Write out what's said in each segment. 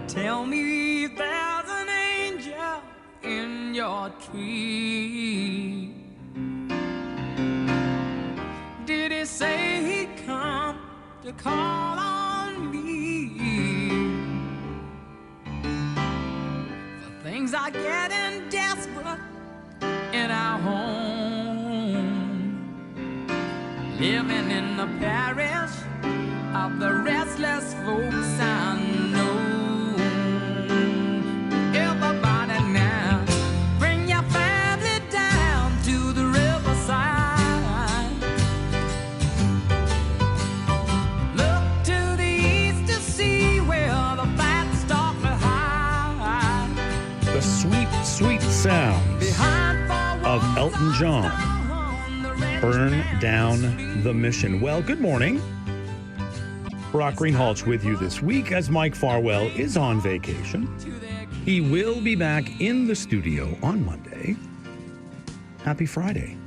tell me there's an angel in your tree? Did he say he'd come to call on me? For things are getting desperate in our home, living in the parish of the restless folks I know. Everybody now, bring your family down to the riverside. Look to the east to see where the fat stock hide. The sweet, sweet sounds of Elton John. Burn down the mission. Well, good morning. Brock Greenhalgh with you this week as Mike Farwell is on vacation. He will be back in the studio on Monday. Happy Friday.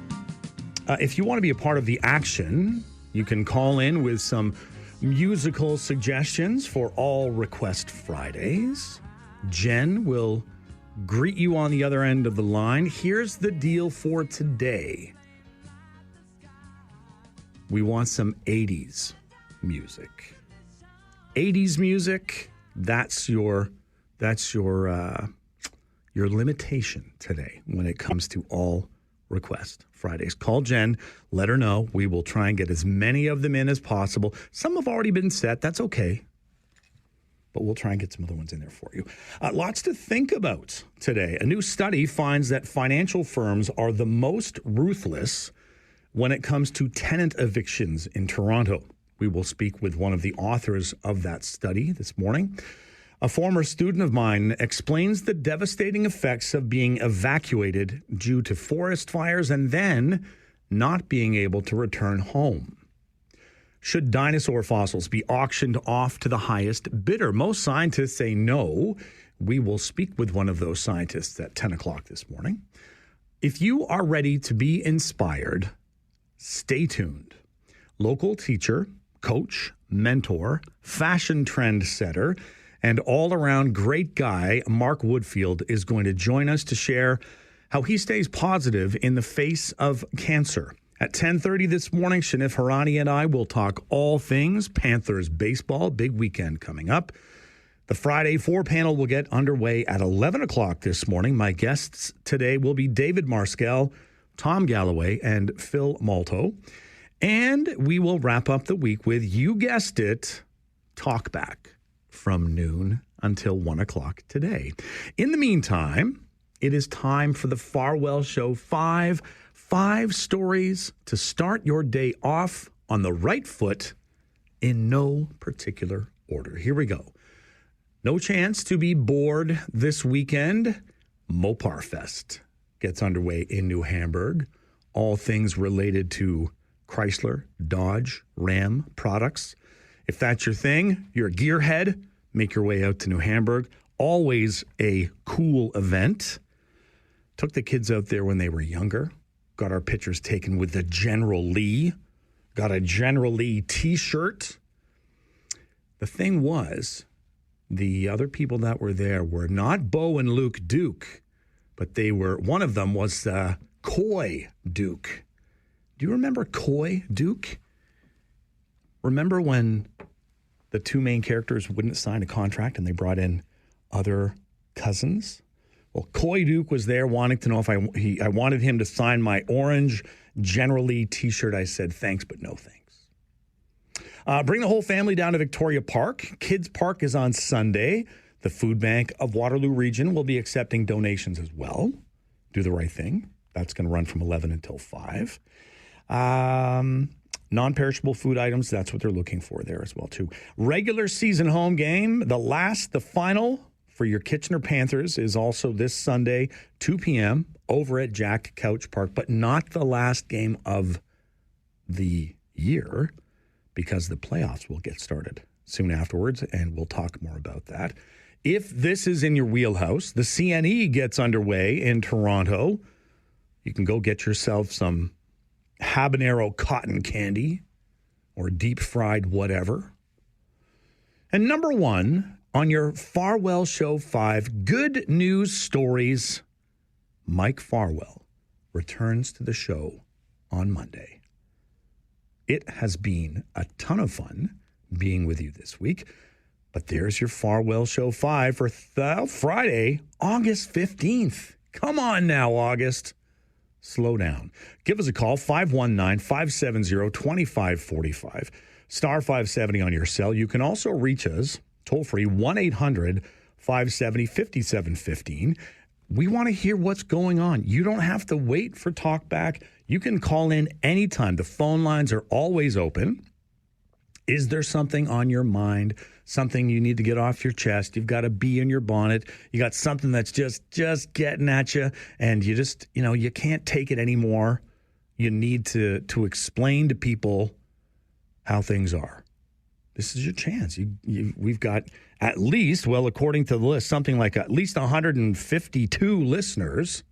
If you want to be a part of the action, you can call in with some musical suggestions for all Request Fridays. Jen will greet you on the other end of the line. Here's the deal for today. We want some 80s music. 80s music, that's your limitation today when it comes to all Request Fridays. Call Jen, let her know. We will try and get as many of them in as possible. Some have already been set. That's okay. But we'll try and get some other ones in there for you. Lots to think about today. A new study finds that financial firms are the most ruthless when it comes to tenant evictions in Toronto. We will speak with one of the authors of that study this morning. A former student of mine explains the devastating effects of being evacuated due to forest fires and then not being able to return home. Should dinosaur fossils be auctioned off to the highest bidder? Most scientists say no. We will speak with one of those scientists at 10 o'clock this morning. If you are ready to be inspired, stay tuned. Local teacher, coach, mentor, fashion trend setter, and all-around great guy, Mark Woodfield, is going to join us to share how he stays positive in the face of cancer. At 10:30 this morning, Shanif Harani and I will talk all things Panthers baseball. Big weekend coming up. The Friday 4 panel will get underway at 11 o'clock this morning. My guests today will be David Marskell, Tom Galloway, and Phil Malto. And we will wrap up the week with, you guessed it, Talkback from noon until 1 o'clock today. In the meantime, it is time for the Farwell Show. Five stories to start your day off on the right foot in no particular order. Here we go. No chance to be bored this weekend. Mopar Fest gets underway in New Hamburg. All things related to Chrysler, Dodge, Ram products. If that's your thing, you're a gearhead, make your way out to New Hamburg. Always a cool event. Took the kids out there when they were younger. Got our pictures taken with the General Lee. Got a General Lee t-shirt. The thing was, the other people that were there were not Bo and Luke Duke, but they were, one of them was Coy Duke. Do you remember Coy Duke? Remember when the two main characters wouldn't sign a contract and they brought in other cousins? Well, Coy Duke was there wanting to know if I wanted him to sign my orange General Lee t-shirt. I said, thanks, but no thanks. Bring the whole family down to Victoria Park. Kids Park is on Sunday. The Food Bank of Waterloo Region will be accepting donations as well. Do the right thing. That's going to run from 11 until 5. Non-perishable food items, that's what they're looking for there as well, too. Regular season home game, the final for your Kitchener Panthers is also this Sunday, 2 p.m. over at Jack Couch Park, but not the last game of the year because the playoffs will get started soon afterwards, and we'll talk more about that. If this is in your wheelhouse, the CNE gets underway in Toronto. You can go get yourself some habanero cotton candy or deep fried whatever. And number one, On your Farwell Show 5 Good News Stories, Mike Farwell returns to the show on Monday. It has been a ton of fun being with you this week, but there's your Farwell Show 5 for Friday, August 15th. Come on now, August. Slow down. Give us a call, 519-570-2545, star 570 on your cell. You can also reach us toll-free, 1-800-570-5715. We want to hear what's going on. You don't have to wait for Talkback. You can call in anytime. The phone lines are always open. Is there something on your mind, something you need to get off your chest? You've got a bee in your bonnet. You got something that's just getting at you, and you just, you can't take it anymore. You need to explain to people how things are. This is your chance. We've got at least, well, according to the list, something like at least 152 listeners.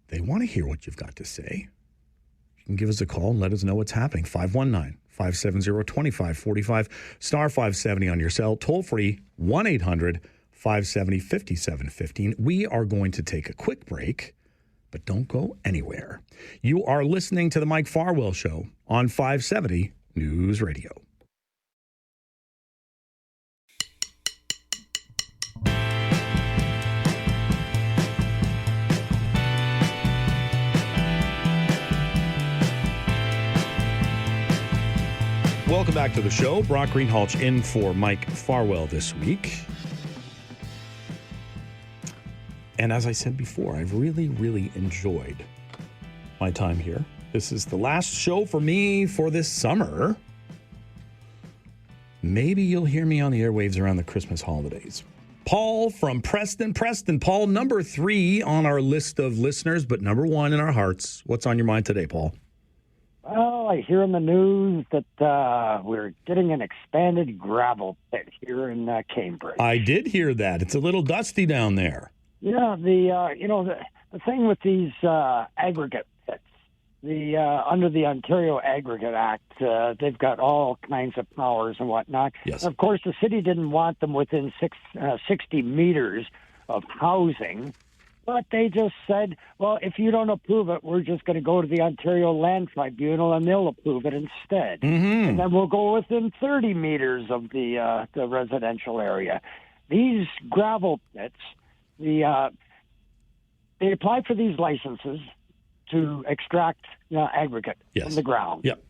They want to hear what you've got to say. You can give us a call and let us know what's happening. 519-570-2545, star 570 on your cell, toll free, 1-800-570-5715. We are going to take a quick break, but don't go anywhere. You are listening to the Mike Farwell Show on 570 News Radio. Welcome back to the show. Brock Greenhalgh in for Mike Farwell this week. And as I said before, I've really enjoyed my time here. This is the last show for me for this summer. Maybe you'll hear me on the airwaves around the Christmas holidays. Paul from Preston. Paul, number 3 on our list of listeners, but number 1 in our hearts. What's on your mind today, Paul? Well, I hear in the news that we're getting an expanded gravel pit here in Cambridge. I did hear that. It's a little dusty down there. Yeah, the thing with these aggregate pits, under the Ontario Aggregate Act, they've got all kinds of powers and whatnot. Yes. And of course, the city didn't want them within 60 meters of housing. But they just said, well, if you don't approve it, we're just going to go to the Ontario Land Tribunal, and they'll approve it instead. Mm-hmm. And then we'll go within 30 meters of the residential area. These gravel pits, they apply for these licenses to extract aggregate from the ground. Yep.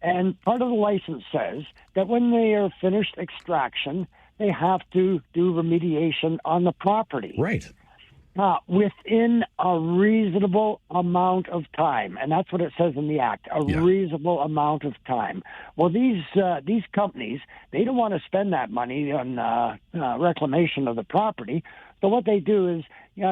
And part of the license says that when they are finished extraction, they have to do remediation on the property. Right. Within a reasonable amount of time, and that's what it says in the act, reasonable amount of time. Well, these companies, they don't want to spend that money on reclamation of the property. So what they do is,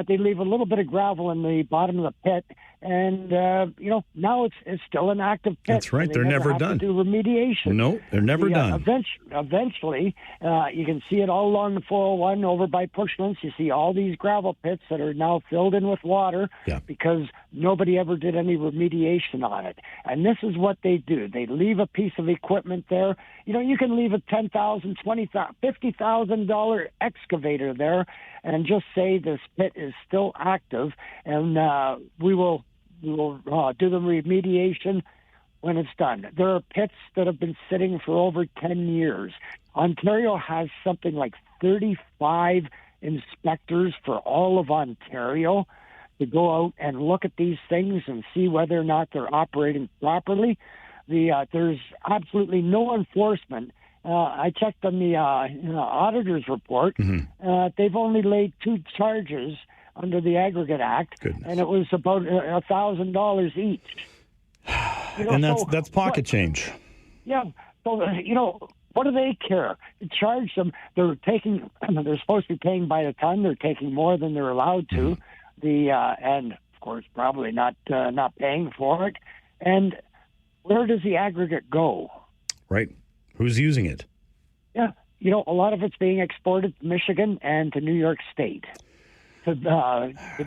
they leave a little bit of gravel in the bottom of the pit, and now it's still an active pit. That's right. They're never done. To do remediation. No, they're never done. Eventually, you can see it all along the 401 over by Pushlands. You see all these gravel pits that are now filled in with water because nobody ever did any remediation on it. And this is what they do. They leave a piece of equipment there. You can leave a $10,000, $20,000, $50,000 excavator there and just say this pit is still active, and we will do the remediation when it's done. There are pits that have been sitting for over 10 years. Ontario has something like 35 inspectors for all of Ontario to go out and look at these things and see whether or not they're operating properly. There's absolutely no enforcement. I checked on the auditor's report. Mm-hmm. They've only laid 2 charges under the Aggregate Act, and it was about $1,000 each. And that's pocket change. Yeah. So what do they care? To charge them, they're supposed to be paying by the ton. They're taking more than they're allowed to. And of course, probably not paying for it. And where does the aggregate go? Right. Who's using it? Yeah. A lot of it's being exported to Michigan and to New York State to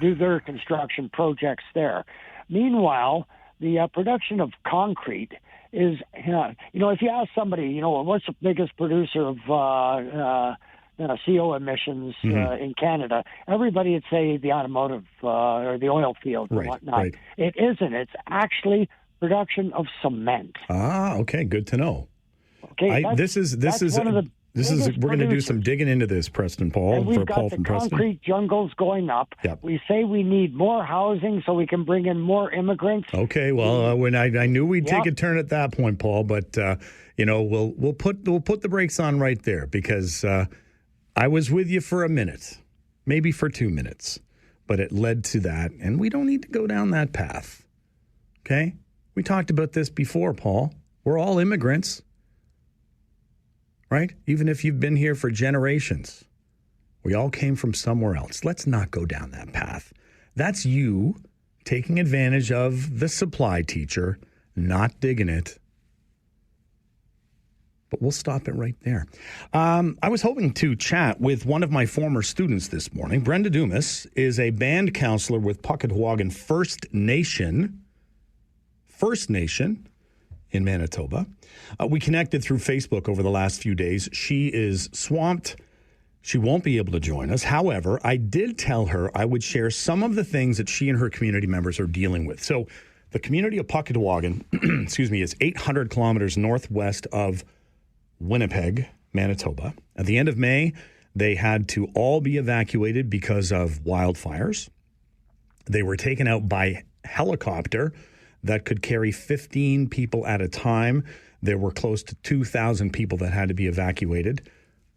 do their construction projects there. Meanwhile, the production of concrete is, if you ask somebody, what's the biggest producer of CO emissions in Canada, everybody would say the automotive or the oil fields and whatnot. Right. It isn't. It's actually production of cement. Ah, okay, good to know. Okay, This is one of the we're going to do some digging into this, Preston Paul. And we've for got Paul the from Preston. concrete jungles going up. Yep. We say we need more housing so we can bring in more immigrants. Okay, well, when I knew we'd take Yep. a turn at that point, Paul, but we'll put the brakes on right there because I was with you for a minute, maybe for 2 minutes, but it led to that, and we don't need to go down that path. Okay, we talked about this before, Paul. We're all immigrants. Right? Even if you've been here for generations, we all came from somewhere else. Let's not go down that path. That's you taking advantage of the supply teacher, not digging it. But we'll stop it right there. I was hoping to chat with one of my former students this morning. Brenda Dumas is a band counselor with Puckatawagan First Nation in Manitoba. We connected through Facebook over the last few days. She is swamped. She won't be able to join us. However, I did tell her I would share some of the things that she and her community members are dealing with. So the community of Puckatawagan, is 800 kilometers northwest of Winnipeg, Manitoba. At the end of May, they had to all be evacuated because of wildfires. They were taken out by helicopter that could carry 15 people at a time. There were close to 2,000 people that had to be evacuated.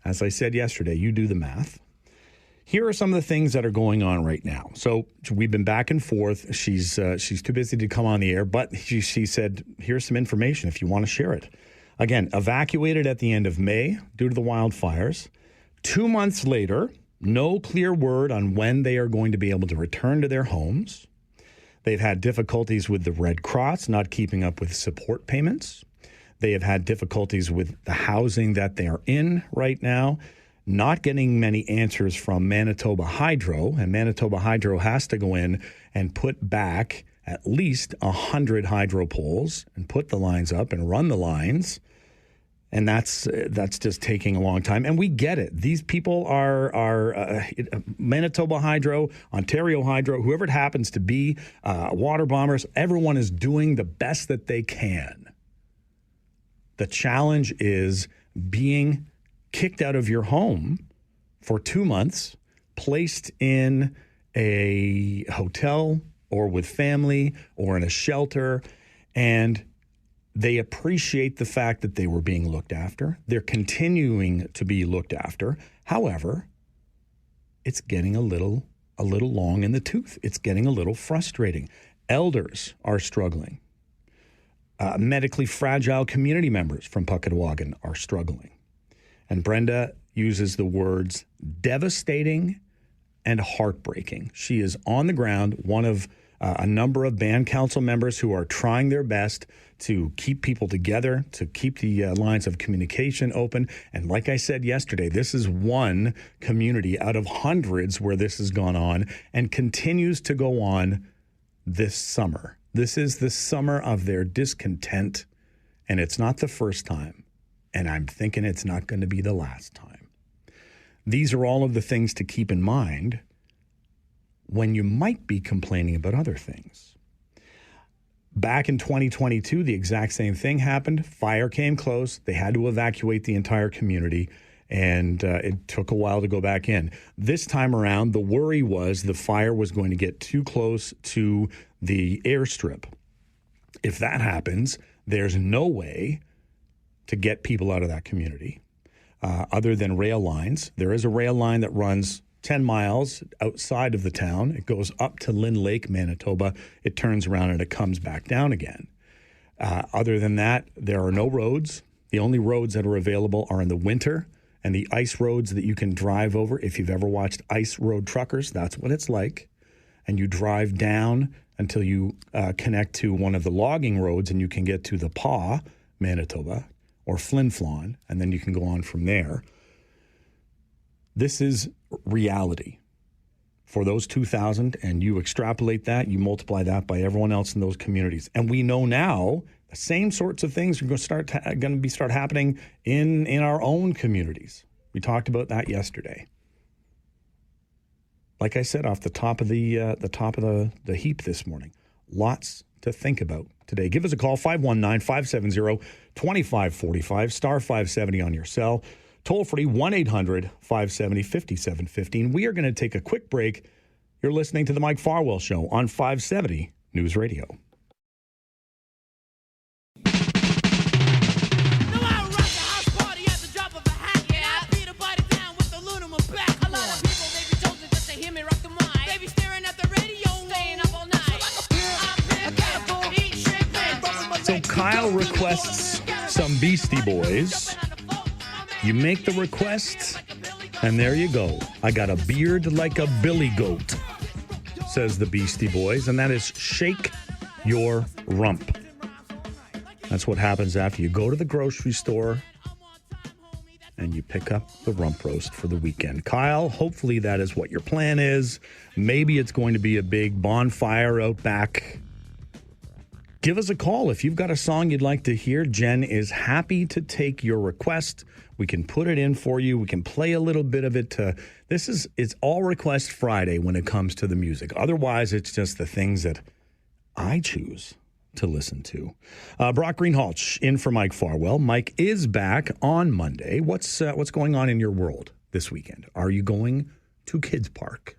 As I said yesterday, you do the math. Here are some of the things that are going on right now. So we've been back and forth. She's too busy to come on the air, but she said, here's some information if you want to share it. Again, evacuated at the end of May due to the wildfires. 2 months later, no clear word on when they are going to be able to return to their homes. They've had difficulties with the Red Cross not keeping up with support payments. They have had difficulties with the housing that they are in right now, not getting many answers from Manitoba Hydro, and Manitoba Hydro has to go in and put back at least 100 hydro poles and put the lines up and run the lines. And that's just taking a long time. And we get it. These people are Manitoba Hydro, Ontario Hydro, whoever it happens to be, water bombers. Everyone is doing the best that they can. The challenge is being kicked out of your home for 2 months, placed in a hotel or with family or in a shelter, and they appreciate the fact that they were being looked after. They're continuing to be looked after. However, it's getting a little long in the tooth. It's getting a little frustrating. Elders are struggling. Medically fragile community members from Puckatawagan are struggling. And Brenda uses the words devastating and heartbreaking. She is on the ground, one of a number of band council members who are trying their best to keep people together, to keep the lines of communication open. And like I said yesterday, this is one community out of hundreds where this has gone on and continues to go on this summer. This is the summer of their discontent, and it's not the first time. And I'm thinking it's not going to be the last time. These are all of the things to keep in mind when you might be complaining about other things. Back in 2022, the exact same thing happened. Fire came close. They had to evacuate the entire community, and it took a while to go back in. This time around, the worry was the fire was going to get too close to the airstrip. If that happens, there's no way to get people out of that community other than rail lines. There is a rail line that runs 10 miles outside of the town. It goes up to Lynn Lake, Manitoba. It turns around and it comes back down again. Other than that, there are no roads. The only roads that are available are in the winter, and the ice roads that you can drive over. If you've ever watched Ice Road Truckers, that's what it's like. And you drive down until you connect to one of the logging roads, and you can get to the Paw, Manitoba, or Flin Flon, and then you can go on from there. This is reality for those 2,000, and you extrapolate that, you multiply that by everyone else in those communities. And we know now the same sorts of things are going to start happening in our own communities. We talked about that yesterday. Like I said, off the top of the heap this morning, lots to think about today. Give us a call, 519-570-2545, star 570 on your cell. Toll free, 1-800-570-5715. We are going to take a quick break. You're listening to the Mike Farwell Show on 570 News Radio. So Kyle requests some Beastie Boys. You make the request, and there you go. I got a beard like a billy goat, says the Beastie Boys, and that is shake your rump. That's what happens after you go to the grocery store and you pick up the rump roast for the weekend. Kyle, hopefully that is what your plan is. Maybe it's going to be a big bonfire out back. Give us a call if you've got a song you'd like to hear. Jen is happy to take your request. We can put it in for you. We can play a little bit of it. It's all Request Friday when it comes to the music. Otherwise, it's just the things that I choose to listen to. Brock Greenhalgh in for Mike Farwell. Mike is back on Monday. What's going on in your world this weekend? Are you going to Kids Park?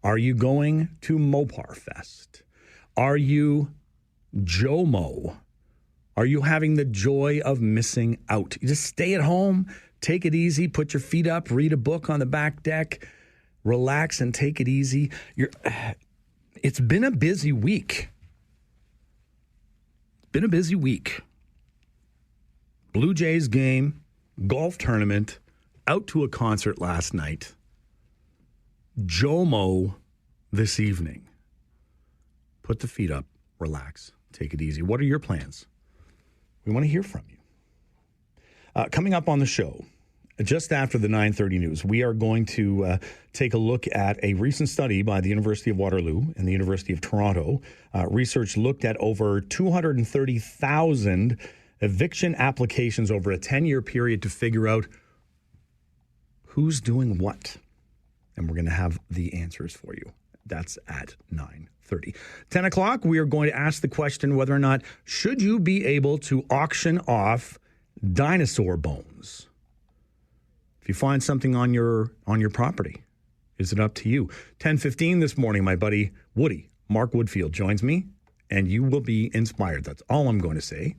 Are you going to Mopar Fest? Are you JOMO? Are you having the joy of missing out? You just stay at home, take it easy, put your feet up, read a book on the back deck, relax and take it easy. It's been a busy week. Blue Jays game, golf tournament, out to a concert last night. JOMO this evening. Put the feet up, relax, take it easy. What are your plans? We want to hear from you. Coming up on the show, just after the 9:30 news, we are going to take a look at a recent study by the University of Waterloo and the University of Toronto. Research looked at over 230,000 eviction applications over a 10-year period to figure out who's doing what. And we're going to have the answers for you. That's at 9:30. 10 o'clock, we are going to ask the question whether or not should you be able to auction off dinosaur bones? If you find something on your property, is it up to you? 10:15 this morning, my buddy Woody, Mark Woodfield, joins me, and you will be inspired. That's all I'm going to say.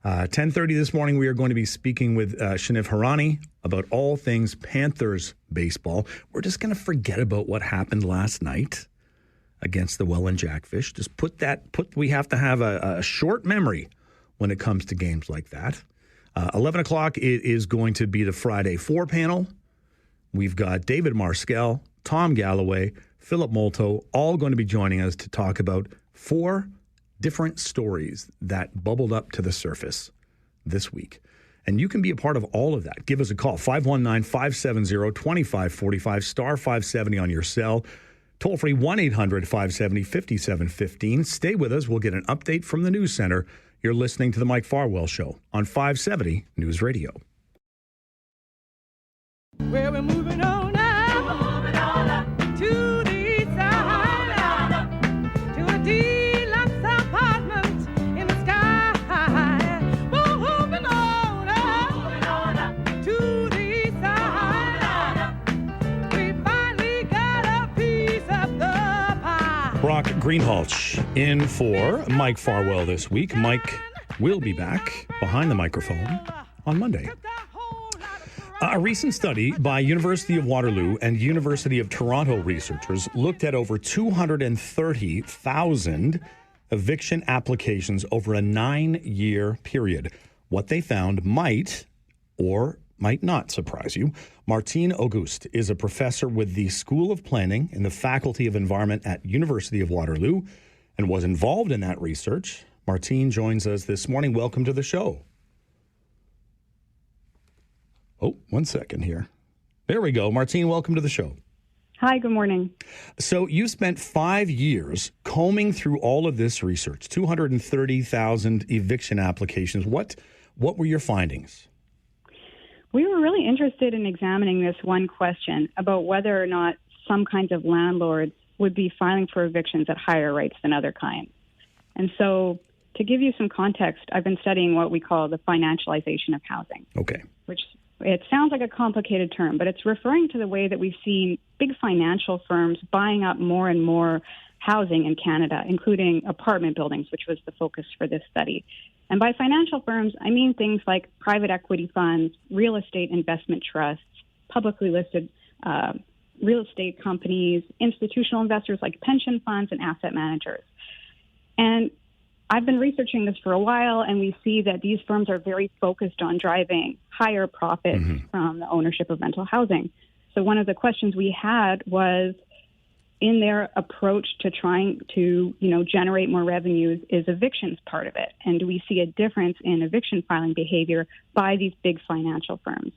10:30 this morning, we are going to be speaking with Shaniv Harani about all things Panthers baseball. We're just going to forget about what happened last night against the Welland Jackfish. Just we have to have a short memory when it comes to games like that. 11 o'clock, it is going to be the Friday 4 panel. We've got David Marskell, Tom Galloway, Philip Molto, all going to be joining us to talk about 4 different stories that bubbled up to the surface this week. And you can be a part of all of that. Give us a call, 519-570-2545, star 570 on your cell. Toll free, 1-800-570-5715. Stay with us. We'll get an update from the News Center. You're listening to the Mike Farwell Show on 570 News Radio. Well, we're moving on now. We're moving on up to the east side, to a deluxe apartment in the sky. We're moving on up to the east side. We finally got a piece of the pie. Brock Greenhalgh in for Mike Farwell this week. Mike will be back behind the microphone on Monday. A recent study by University of Waterloo and University of Toronto researchers looked at over 230,000 eviction applications over a 9-year period. What they found might or might not surprise you. Martine Auguste is a professor with the School of Planning in the Faculty of Environment at University of Waterloo and was involved in that research. Martine joins us this morning. Welcome to the show. Oh, 1 second here. There we go. Martine, welcome to the show. Hi, good morning. So you spent 5 years combing through all of this research, 230,000 eviction applications. What were your findings? We were really interested in examining this one question about whether or not some kinds of landlords would be filing for evictions at higher rates than other kinds. And so, to give you some context, I've been studying what we call the financialization of housing. Okay. Which it sounds like a complicated term, but it's referring to the way that we've seen big financial firms buying up more and more housing in Canada, including apartment buildings, which was the focus for this study. And by financial firms, I mean things like private equity funds, real estate investment trusts, publicly listed real estate companies, institutional investors like pension funds and asset managers. And I've been researching this for a while, and we see that these firms are very focused on driving higher profits from the ownership of rental housing. So one of the questions we had was, in their approach to trying to, generate more revenues, is evictions part of it? And do we see a difference in eviction filing behavior by these big financial firms?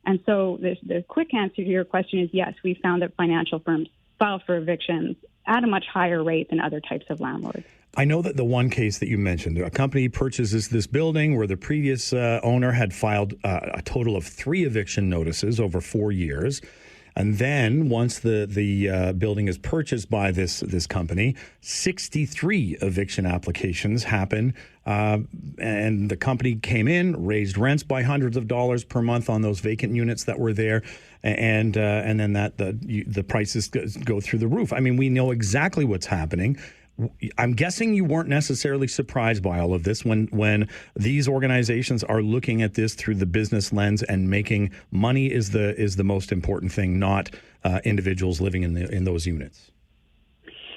And so the quick answer to your question is yes, we found that financial firms file for evictions at a much higher rate than other types of landlords. I know that the one case that you mentioned, a company purchases this building where the previous owner had filed a total of 3 eviction notices over 4 years. And then once the building is purchased by this company, 63 eviction applications happen. And the company came in, raised rents by hundreds of dollars per month on those vacant units that were there. And then the prices go through the roof. I mean, we know exactly what's happening. I'm guessing you weren't necessarily surprised by all of this when these organizations are looking at this through the business lens and making money is the most important thing, not individuals living in those units.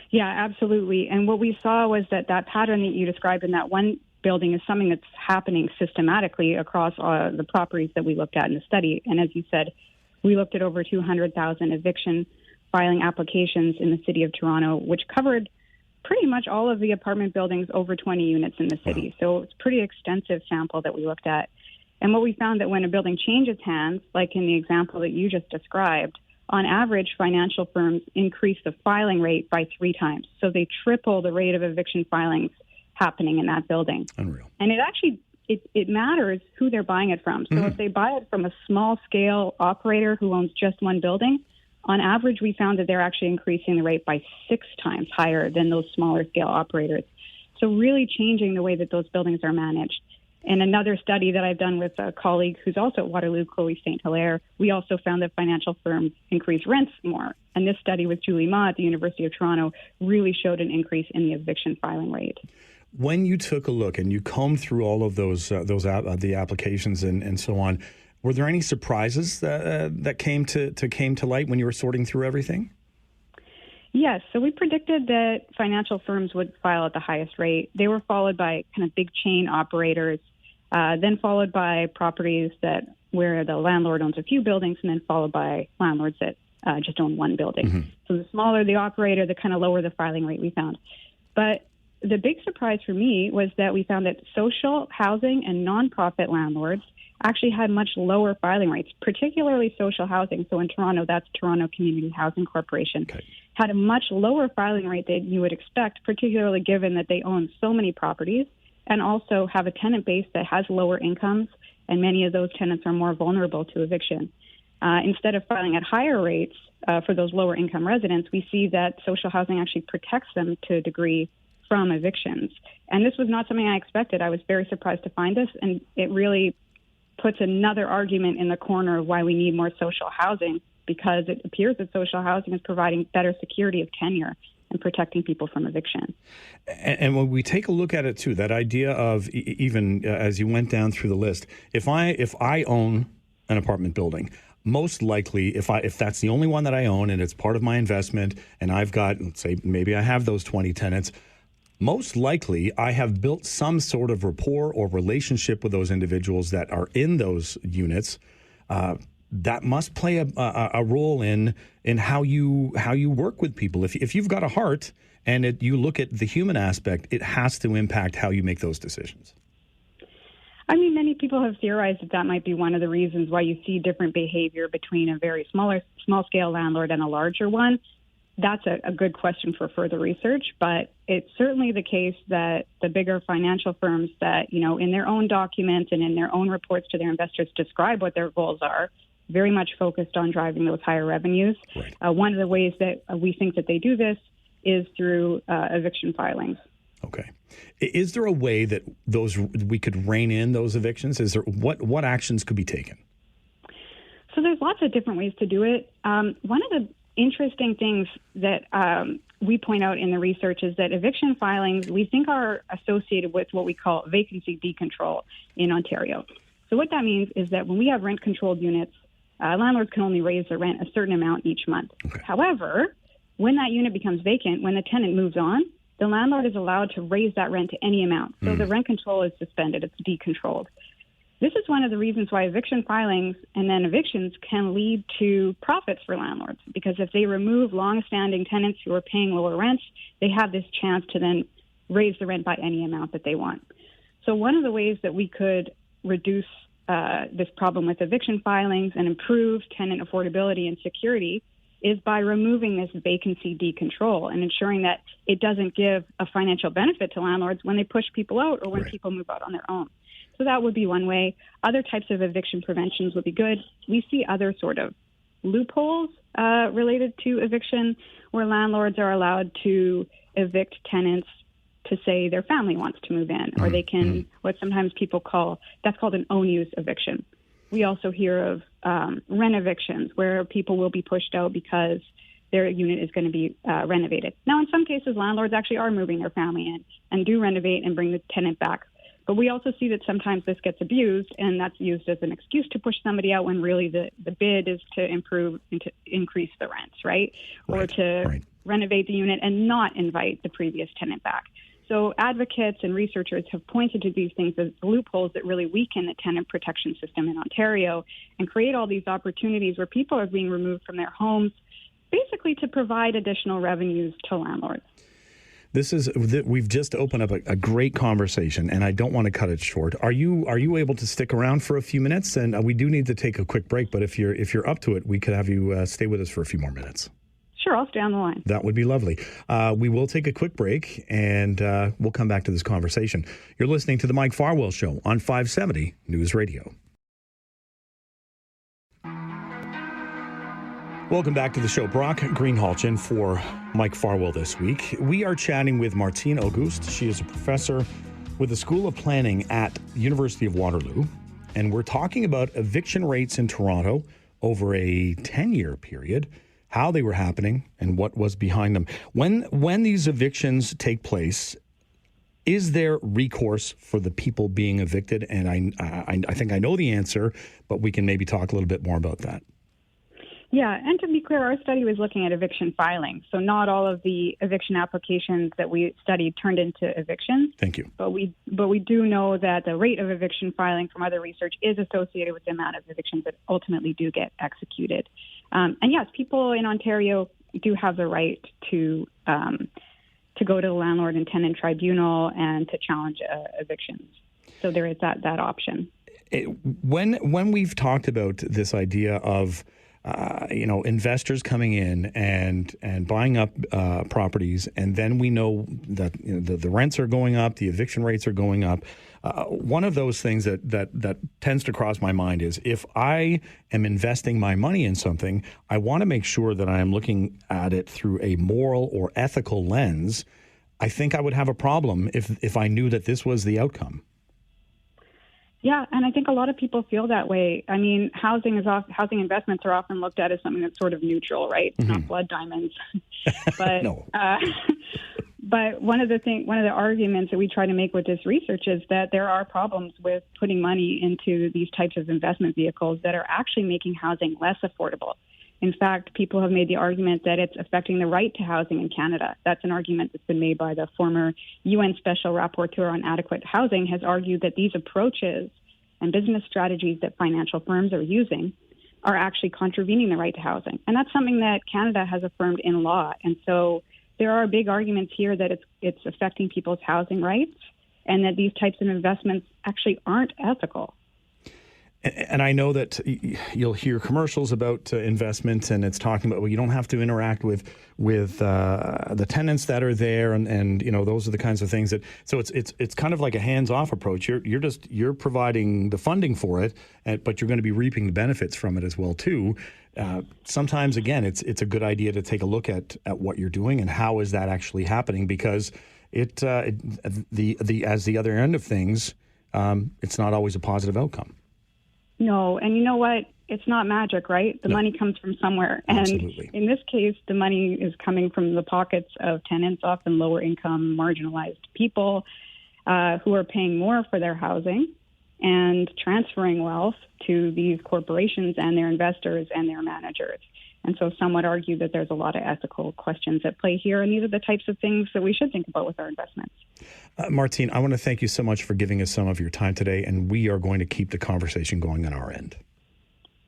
Yeah, absolutely. And what we saw was that pattern that you described in that one building is something that's happening systematically across the properties that we looked at in the study. And as you said, we looked at over 200,000 eviction filing applications in the city of Toronto, which covered pretty much all of the apartment buildings over 20 units in the city. Wow. So it's a pretty extensive sample that we looked at. And what we found that when a building changes hands, like in the example that you just described, on average, financial firms increase the filing rate by 3 times. So they triple the rate of eviction filings happening in that building. Unreal. And it actually, it matters who they're buying it from. So if they buy it from a small-scale operator who owns just one building, on average, we found that they're actually increasing the rate by 6 times higher than those smaller scale operators. So really changing the way that those buildings are managed. And another study that I've done with a colleague who's also at Waterloo, Chloe St. Hilaire, we also found that financial firms increase rents more. And this study with Julie Ma at the University of Toronto really showed an increase in the eviction filing rate. When you took a look and you combed through all of the applications and so on, were there any surprises that came to light when you were sorting through everything? Yes. So we predicted that financial firms would file at the highest rate. They were followed by kind of big chain operators, then followed by properties where the landlord owns a few buildings, and then followed by landlords that just own one building. Mm-hmm. So the smaller the operator, the kind of lower the filing rate we found. But the big surprise for me was that we found that social housing and nonprofit landlords actually had much lower filing rates, particularly social housing. So in Toronto, that's Toronto Community Housing Corporation, had a much lower filing rate than you would expect, particularly given that they own so many properties and also have a tenant base that has lower incomes, and many of those tenants are more vulnerable to eviction. Instead of filing at higher rates for those lower income residents, we see that social housing actually protects them to a degree from evictions. And this was not something I expected. I was very surprised to find this, and it really puts another argument in the corner of why we need more social housing, because it appears that social housing is providing better security of tenure and protecting people from eviction. And when we take a look at it too, that idea of even as you went down through the list, if I own an apartment building, most likely if that's the only one that I own and it's part of my investment and I've got, let's say maybe I have those 20 tenants, most likely I have built some sort of rapport or relationship with those individuals that are in those units. That must play a role in how you work with people. If you've got a heart and you look at the human aspect, it has to impact how you make those decisions. I mean, many people have theorized that might be one of the reasons why you see different behavior between a very small-scale landlord and a larger one. that's a good question for further research, but it's certainly the case that the bigger financial firms that, in their own documents and in their own reports to their investors describe what their goals are, very much focused on driving those higher revenues. Right. One of the ways that we think that they do this is through eviction filings. Okay. Is there a way that we could rein in those evictions? Is there what actions could be taken? So there's lots of different ways to do it. One of the interesting things that we point out in the research is that eviction filings, we think, are associated with what we call vacancy decontrol in Ontario. So what that means is that when we have rent-controlled units, landlords can only raise the rent a certain amount each month. Okay. However, when that unit becomes vacant, when the tenant moves on, the landlord is allowed to raise that rent to any amount. So the rent control is suspended. It's decontrolled. This is one of the reasons why eviction filings and then evictions can lead to profits for landlords, because if they remove long-standing tenants who are paying lower rents, they have this chance to then raise the rent by any amount that they want. So one of the ways that we could reduce this problem with eviction filings and improve tenant affordability and security is by removing this vacancy decontrol and ensuring that it doesn't give a financial benefit to landlords when they push people out or when people move out on their own. So that would be one way. Other types of eviction preventions would be good. We see other sort of loopholes related to eviction where landlords are allowed to evict tenants to say their family wants to move in, or they can, what sometimes people call, that's called an own-use eviction. We also hear of rent evictions where people will be pushed out because their unit is going to be renovated. Now, in some cases, landlords actually are moving their family in and do renovate and bring the tenant back. But we also see that sometimes this gets abused, and that's used as an excuse to push somebody out when really the bid is to improve and to increase the rents, right? Or to renovate the unit and not invite the previous tenant back. So advocates and researchers have pointed to these things as loopholes that really weaken the tenant protection system in Ontario and create all these opportunities where people are being removed from their homes, basically to provide additional revenues to landlords. We've just opened up a great conversation, and I don't want to cut it short. Are you able to stick around for a few minutes? And we do need to take a quick break, but if you're up to it, we could have you stay with us for a few more minutes. Sure, I'll stay on the line. That would be lovely. We will take a quick break, and we'll come back to this conversation. You're listening to The Mike Farwell Show on 570 News Radio. Welcome back to the show. Brock Greenhalgh in for Mike Farwell this week. We are chatting with Martine Auguste. She is a professor with the School of Planning at University of Waterloo, and we're talking about eviction rates in Toronto over a 10-year period, how they were happening, and what was behind them. When these evictions take place, is there recourse for the people being evicted? And I think I know the answer, but we can maybe talk a little bit more about that. Yeah, and to be clear, our study was looking at eviction filings. So not all of the eviction applications that we studied turned into evictions. Thank you. But we do know that the rate of eviction filing from other research is associated with the amount of evictions that ultimately do get executed. And yes, people in Ontario do have the right to go to the landlord and tenant tribunal and to challenge evictions. So there is that option. When we've talked about this idea of investors coming in and buying up properties, and then we know that the rents are going up, the eviction rates are going up. One of those things that tends to cross my mind is if I am investing my money in something, I want to make sure that I am looking at it through a moral or ethical lens. I think I would have a problem if I knew that this was the outcome. Yeah, and I think a lot of people feel that way. I mean, housing investments are often looked at as something that's sort of neutral, right? It's not blood diamonds. But no. But one of the arguments that we try to make with this research is that there are problems with putting money into these types of investment vehicles that are actually making housing less affordable. In fact, people have made the argument that it's affecting the right to housing in Canada. That's an argument that's been made by the former UN Special Rapporteur on Adequate Housing, has argued that these approaches and business strategies that financial firms are using are actually contravening the right to housing. And that's something that Canada has affirmed in law. And so there are big arguments here that it's affecting people's housing rights and that these types of investments actually aren't ethical. And I know that you'll hear commercials about investment, and it's talking about, well, you don't have to interact with the tenants that are there, and those are the kinds of things that. So it's kind of like a hands-off approach. You're providing the funding for it, but you're going to be reaping the benefits from it as well too. Sometimes, again, it's a good idea to take a look at what you're doing and how is that actually happening, because as the other end of things, it's not always a positive outcome. No, and you know what? It's not magic, right? The money comes from somewhere. Absolutely. And in this case, the money is coming from the pockets of tenants, often lower income, marginalized people who are paying more for their housing and transferring wealth to these corporations and their investors and their managers. And so some would argue that there's a lot of ethical questions at play here, and these are the types of things that we should think about with our investments. Martine, I want to thank you so much for giving us some of your time today, and we are going to keep the conversation going on our end.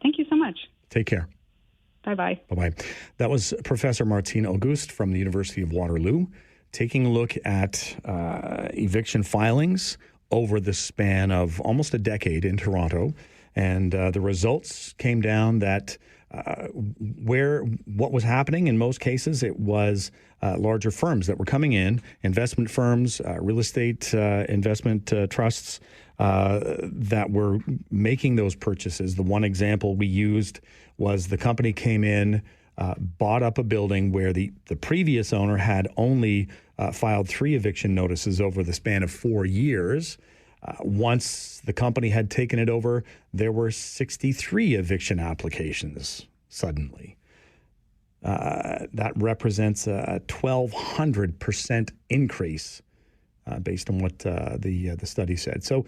Thank you so much. Take care. Bye-bye. Bye-bye. That was Professor Martine Auguste from the University of Waterloo taking a look at eviction filings over the span of almost a decade in Toronto. And the results came down that what was happening in most cases, it was larger firms that were coming in, investment firms, real estate investment trusts that were making those purchases. The one example we used was the company came in, bought up a building where the previous owner had only filed 3 eviction notices over the span of 4 years. Once the company had taken it over, there were 63 eviction applications suddenly. That represents a 1,200% increase based on what the study said. So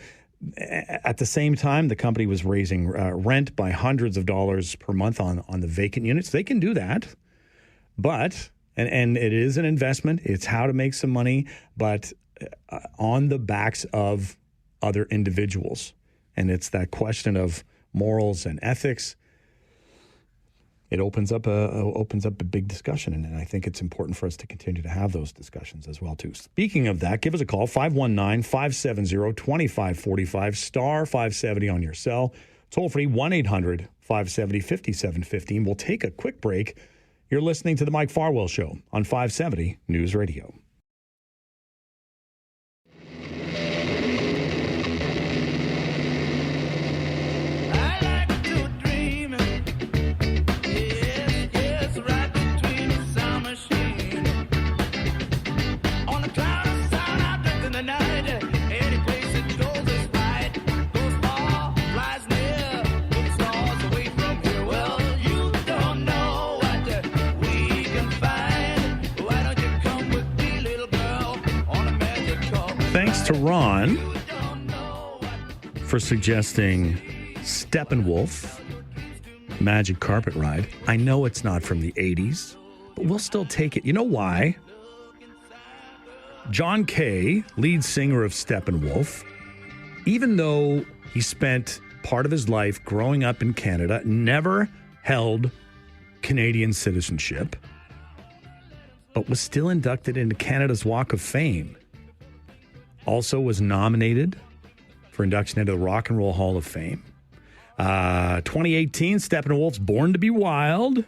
at the same time, the company was raising rent by hundreds of dollars per month on the vacant units. They can do that, but, and it is an investment, it's how to make some money, but on the backs of other individuals. And it's that question of morals and ethics. It opens up a big discussion, and I think it's important for us to continue to have those discussions as well too. Speaking of that, give us a call, 519-570-2545, star 570 on your cell, toll free 1-800-570-5715. We'll take a quick break. You're listening to the Mike Farwell Show on 570 News Radio. Thanks to Ron for suggesting Steppenwolf, Magic Carpet Ride. I know it's not from the 80s, but we'll still take it. You know why? John Kay, lead singer of Steppenwolf, even though he spent part of his life growing up in Canada, never held Canadian citizenship, but was still inducted into Canada's Walk of Fame. Also was nominated for induction into the Rock and Roll Hall of Fame. 2018, Steppenwolf's Born to Be Wild,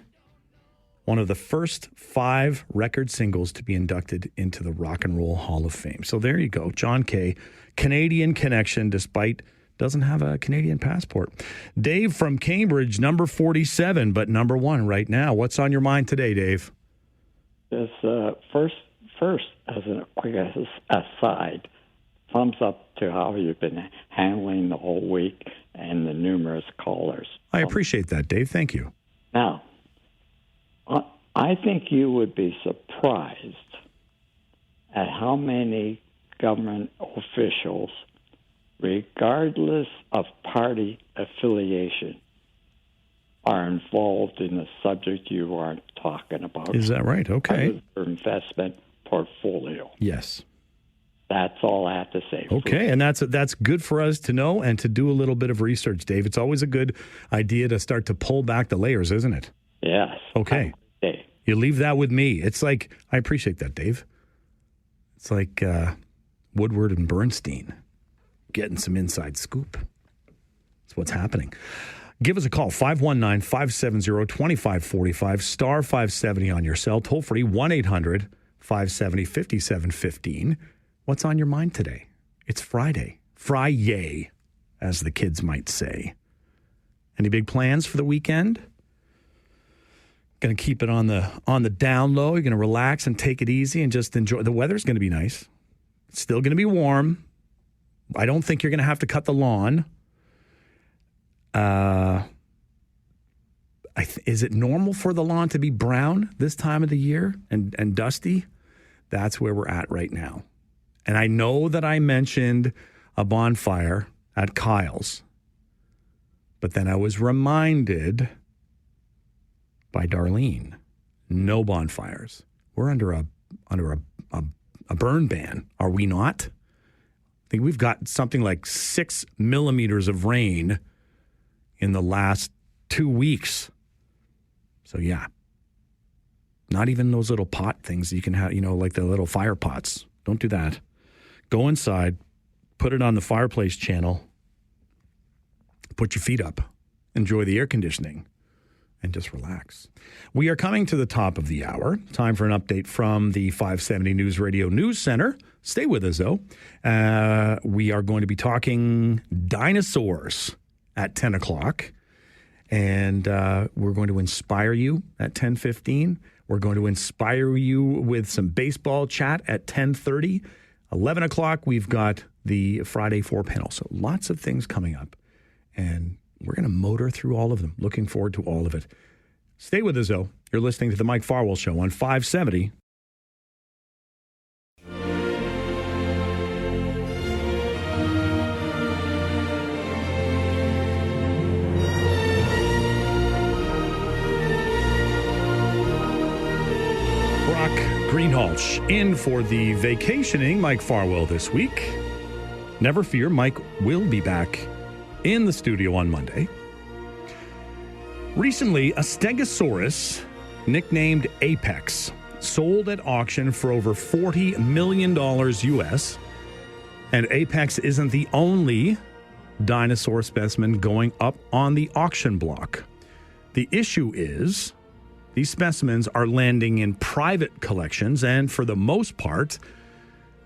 one of the first 5 record singles to be inducted into the Rock and Roll Hall of Fame. So there you go. John Kay, Canadian connection, despite doesn't have a Canadian passport. Dave from Cambridge, number 47, but number 1 right now. What's on your mind today, Dave? This first, as a quick aside, thumbs up to how you've been handling the whole week and the numerous callers. I appreciate that, Dave. Thank you. Now, I think you would be surprised at how many government officials, regardless of party affiliation, are involved in the subject you aren't talking about. Is that right? Okay. Their investment portfolio. Yes. That's all I have to say. Okay, and that's good for us to know and to do a little bit of research, Dave. It's always a good idea to start to pull back the layers, isn't it? Yes. Okay. You leave that with me. It's like, I appreciate that, Dave. It's like Woodward and Bernstein getting some inside scoop. That's what's happening. Give us a call, 519-570-2545, star 570 on your cell, toll free, 1-800-570-5715. What's on your mind today? It's Friday. Fry-yay, as the kids might say. Any big plans for the weekend? Going to keep it on the down low. You're going to relax and take it easy and just enjoy. The weather's going to be nice. It's still going to be warm. I don't think you're going to have to cut the lawn. Is it normal for the lawn to be brown this time of the year and dusty? That's where we're at right now. And I know that I mentioned a bonfire at Kyle's, but then I was reminded by Darlene, no bonfires. We're under a burn ban, are we not? I think we've got something like 6 millimeters of rain in the last 2 weeks. So yeah, not even those little pot things you can have, like the little fire pots. Don't do that. Go inside, put it on the fireplace channel, put your feet up, enjoy the air conditioning, and just relax. We are coming to the top of the hour. Time for an update from the 570 News Radio News Center. Stay with us, though. We are going to be talking dinosaurs at 10 o'clock. And we're going to inspire you at 10:15. We're going to inspire you with some baseball chat at 10:30. 11 o'clock, we've got the Friday 4 panel. So lots of things coming up. And we're going to motor through all of them. Looking forward to all of it. Stay with us, though. You're listening to the Mike Farwell Show on 570. Greenhalgh in for the vacationing Mike Farwell this week. Never fear, Mike will be back in the studio on Monday. Recently, a Stegosaurus, nicknamed Apex, sold at auction for over $40 million US. And Apex isn't the only dinosaur specimen going up on the auction block. The issue is these specimens are landing in private collections and, for the most part,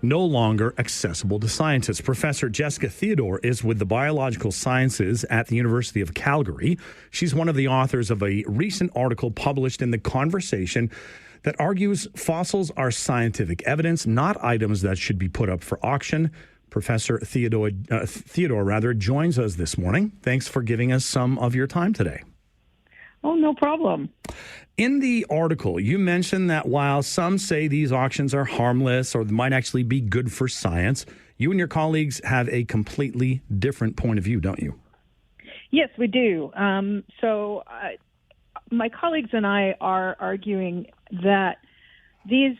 no longer accessible to scientists. Professor Jessica Theodore is with the Biological Sciences at the University of Calgary. She's one of the authors of a recent article published in The Conversation that argues fossils are scientific evidence, not items that should be put up for auction. Professor Theodore joins us this morning. Thanks for giving us some of your time today. Oh, no problem. In the article, you mentioned that while some say these auctions are harmless or might actually be good for science, you and your colleagues have a completely different point of view, don't you? Yes, we do. My colleagues and I are arguing that these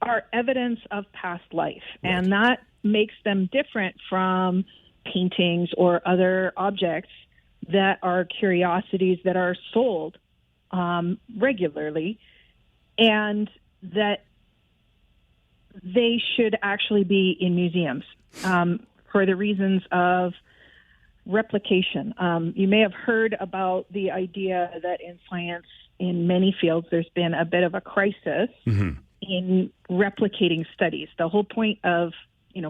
are evidence of past life, right, and that makes them different from paintings or other objects that are curiosities that are sold regularly, and that they should actually be in museums for the reasons of replication. You may have heard about the idea that in science, in many fields, there's been a bit of a crisis in replicating studies. The whole point of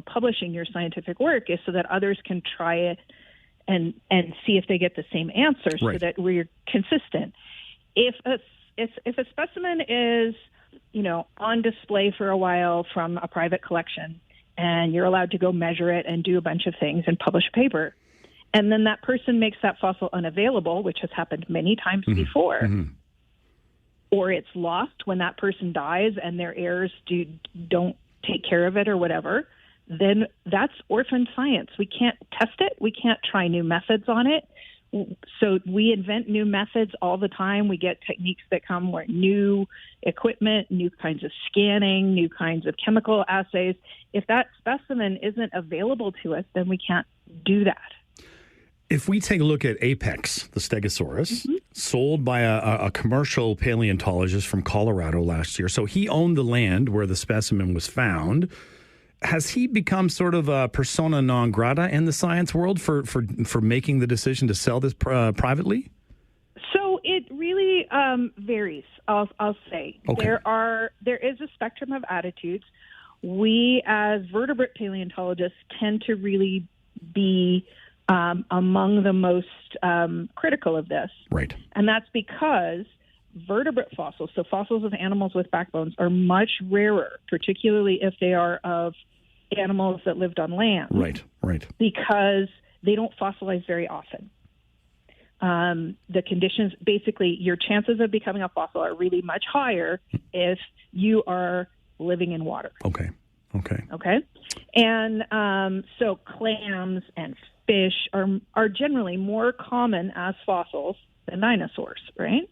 publishing your scientific work is so that others can try it and see if they get the same answer, right, so that we're consistent. If a specimen is, on display for a while from a private collection, and you're allowed to go measure it and do a bunch of things and publish a paper, and then that person makes that fossil unavailable, which has happened many times before, or it's lost when that person dies and their heirs don't take care of it or whatever, then that's orphan science. We can't test it. We can't try new methods on it. So we invent new methods all the time. We get techniques that come with new equipment, new kinds of scanning, new kinds of chemical assays. If that specimen isn't available to us, then we can't do that. If we take a look at Apex, the Stegosaurus, sold by a commercial paleontologist from Colorado last year. So he owned the land where the specimen was found. has he become sort of a persona non grata in the science world for making the decision to sell this privately? So it really varies. I'll say Okay. there is a spectrum of attitudes. We as vertebrate paleontologists tend to really be among the most critical of this, Right. and that's because vertebrate fossils, so fossils of animals with backbones, are much rarer, particularly if they are of animals that lived on land. Right. Because they don't fossilize very often. The conditions, basically, your chances of becoming a fossil are really much higher if you are living in water. Okay. And so clams and fish are generally more common as fossils than dinosaurs, right?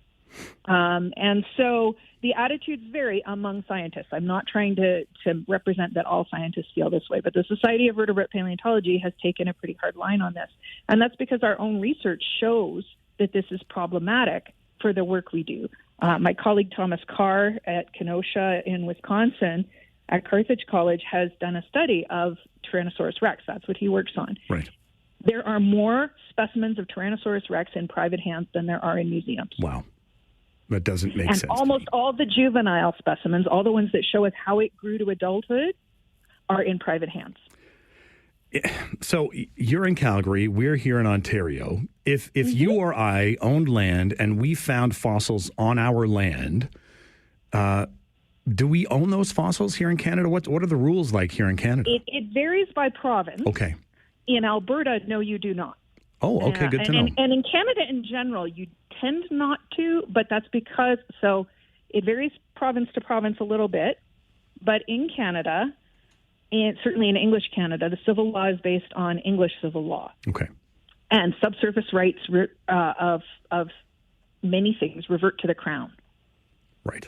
And so the attitudes vary among scientists. I'm not trying to represent that all scientists feel this way, but the Society of Vertebrate Paleontology has taken a pretty hard line on this. And that's because our own research shows that this is problematic for the work we do. My colleague Thomas Carr at Kenosha in Wisconsin at Carthage College has done a study of Tyrannosaurus rex. That's what he works on. Right. There are more specimens of Tyrannosaurus rex in private hands than there are in museums. Wow. That doesn't make sense. And almost all the juvenile specimens, all the ones that show us how it grew to adulthood, are in private hands. So you're in Calgary. We're here in Ontario. If you or I owned land and we found fossils on our land, do we own those fossils here in Canada? What are the rules like here in Canada? It varies by province. Okay. In Alberta, no, you do not. Oh, okay, good to know. And in Canada in general, you tend not to, but that's because, so it varies province to province a little bit, but in Canada, and certainly in English Canada, the civil law is based on English civil law. Okay. And subsurface rights of many things revert to the Crown. Right.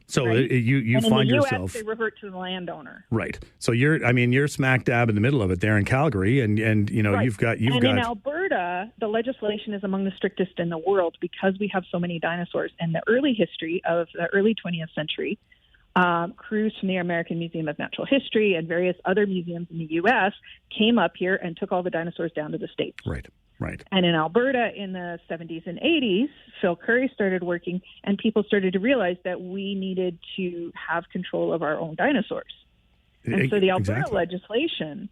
So right? you and find in the US, yourself they revert to the landowner. Right. So you're smack dab in the middle of it there in Calgary, and you know right. you've got in Alberta, the legislation is among the strictest in the world because we have so many dinosaurs. And the early history of the early 20th century, crews from the American Museum of Natural History and various other museums in the U.S. came up here and took all the dinosaurs down to the States. Right. And in Alberta in the 70s and 80s, Phil Curry started working, and people started to realize that we needed to have control of our own dinosaurs. And so the Alberta legislation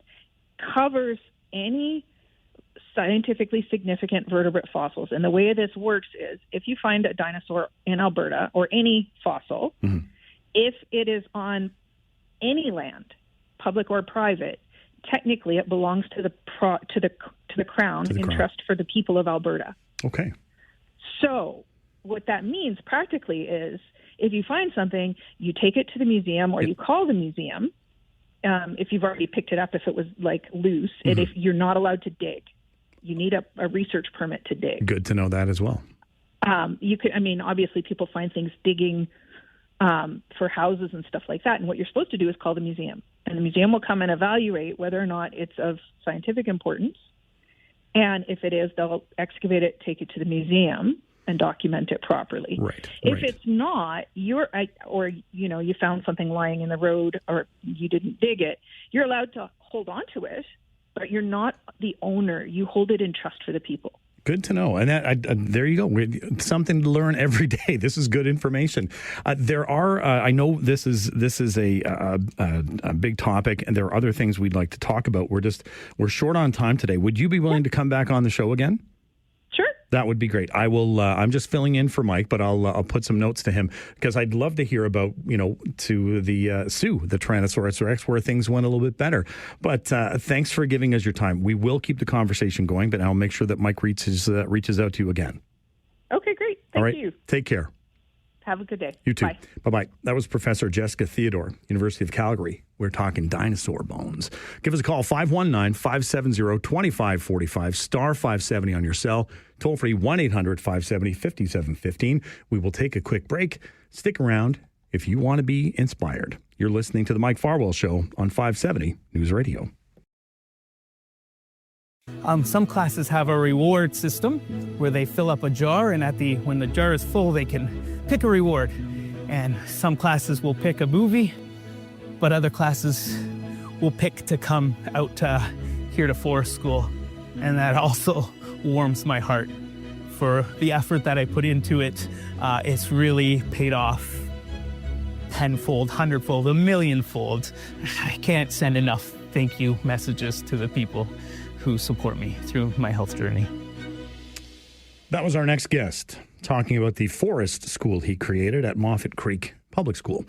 covers any scientifically significant vertebrate fossils. And the way this works is if you find a dinosaur in Alberta or any fossil, if it is on any land, public or private, technically it belongs to the Crown in trust for the people of Alberta. Okay. So what that means practically is if you find something, you take it to the museum or you call the museum. If you've already picked it up, if it was like loose, and if you're not allowed to dig, you need a research permit to dig. Good to know that as well. Obviously people find things digging for houses and stuff like that. And what you're supposed to do is call the museum. And the museum will come and evaluate whether or not it's of scientific importance. And if it is, they'll excavate it, take it to the museum, and document it properly. Right. If it's not, you found something lying in the road or you didn't dig it, you're allowed to hold on to it, but you're not the owner. You hold it in trust for the people. Good to know. And there you go. Something to learn every day. This is good information. There are, I know this is a big topic, and there are other things we'd like to talk about. We're short on time today. Would you be willing to come back on the show again? Sure. That would be great. I will. I'm just filling in for Mike, but I'll put some notes to him because I'd love to hear about to the Sue, the Tyrannosaurus Rex, where things went a little bit better. But thanks for giving us your time. We will keep the conversation going, but I'll make sure that Mike reaches out to you again. Okay, great. Thank you. Take care. Have a good day. You too. Bye. Bye-bye. That was Professor Jessica Theodore, University of Calgary. We're talking dinosaur bones. Give us a call, 519-570-2545, star 570 on your cell. Toll free, 1-800-570-5715. We will take a quick break. Stick around if you want to be inspired. You're listening to The Mike Farwell Show on 570 News Radio. Some classes have a reward system where they fill up a jar, and when the jar is full, they can pick a reward. And some classes will pick a movie, but other classes will pick to come out here to Forest School. And that also warms my heart for the effort that I put into it. It's really paid off tenfold, hundredfold, a millionfold. I can't send enough thank you messages to the people who support me through my health journey. That was our next guest, talking about the Forest School he created at Moffat Creek Public School.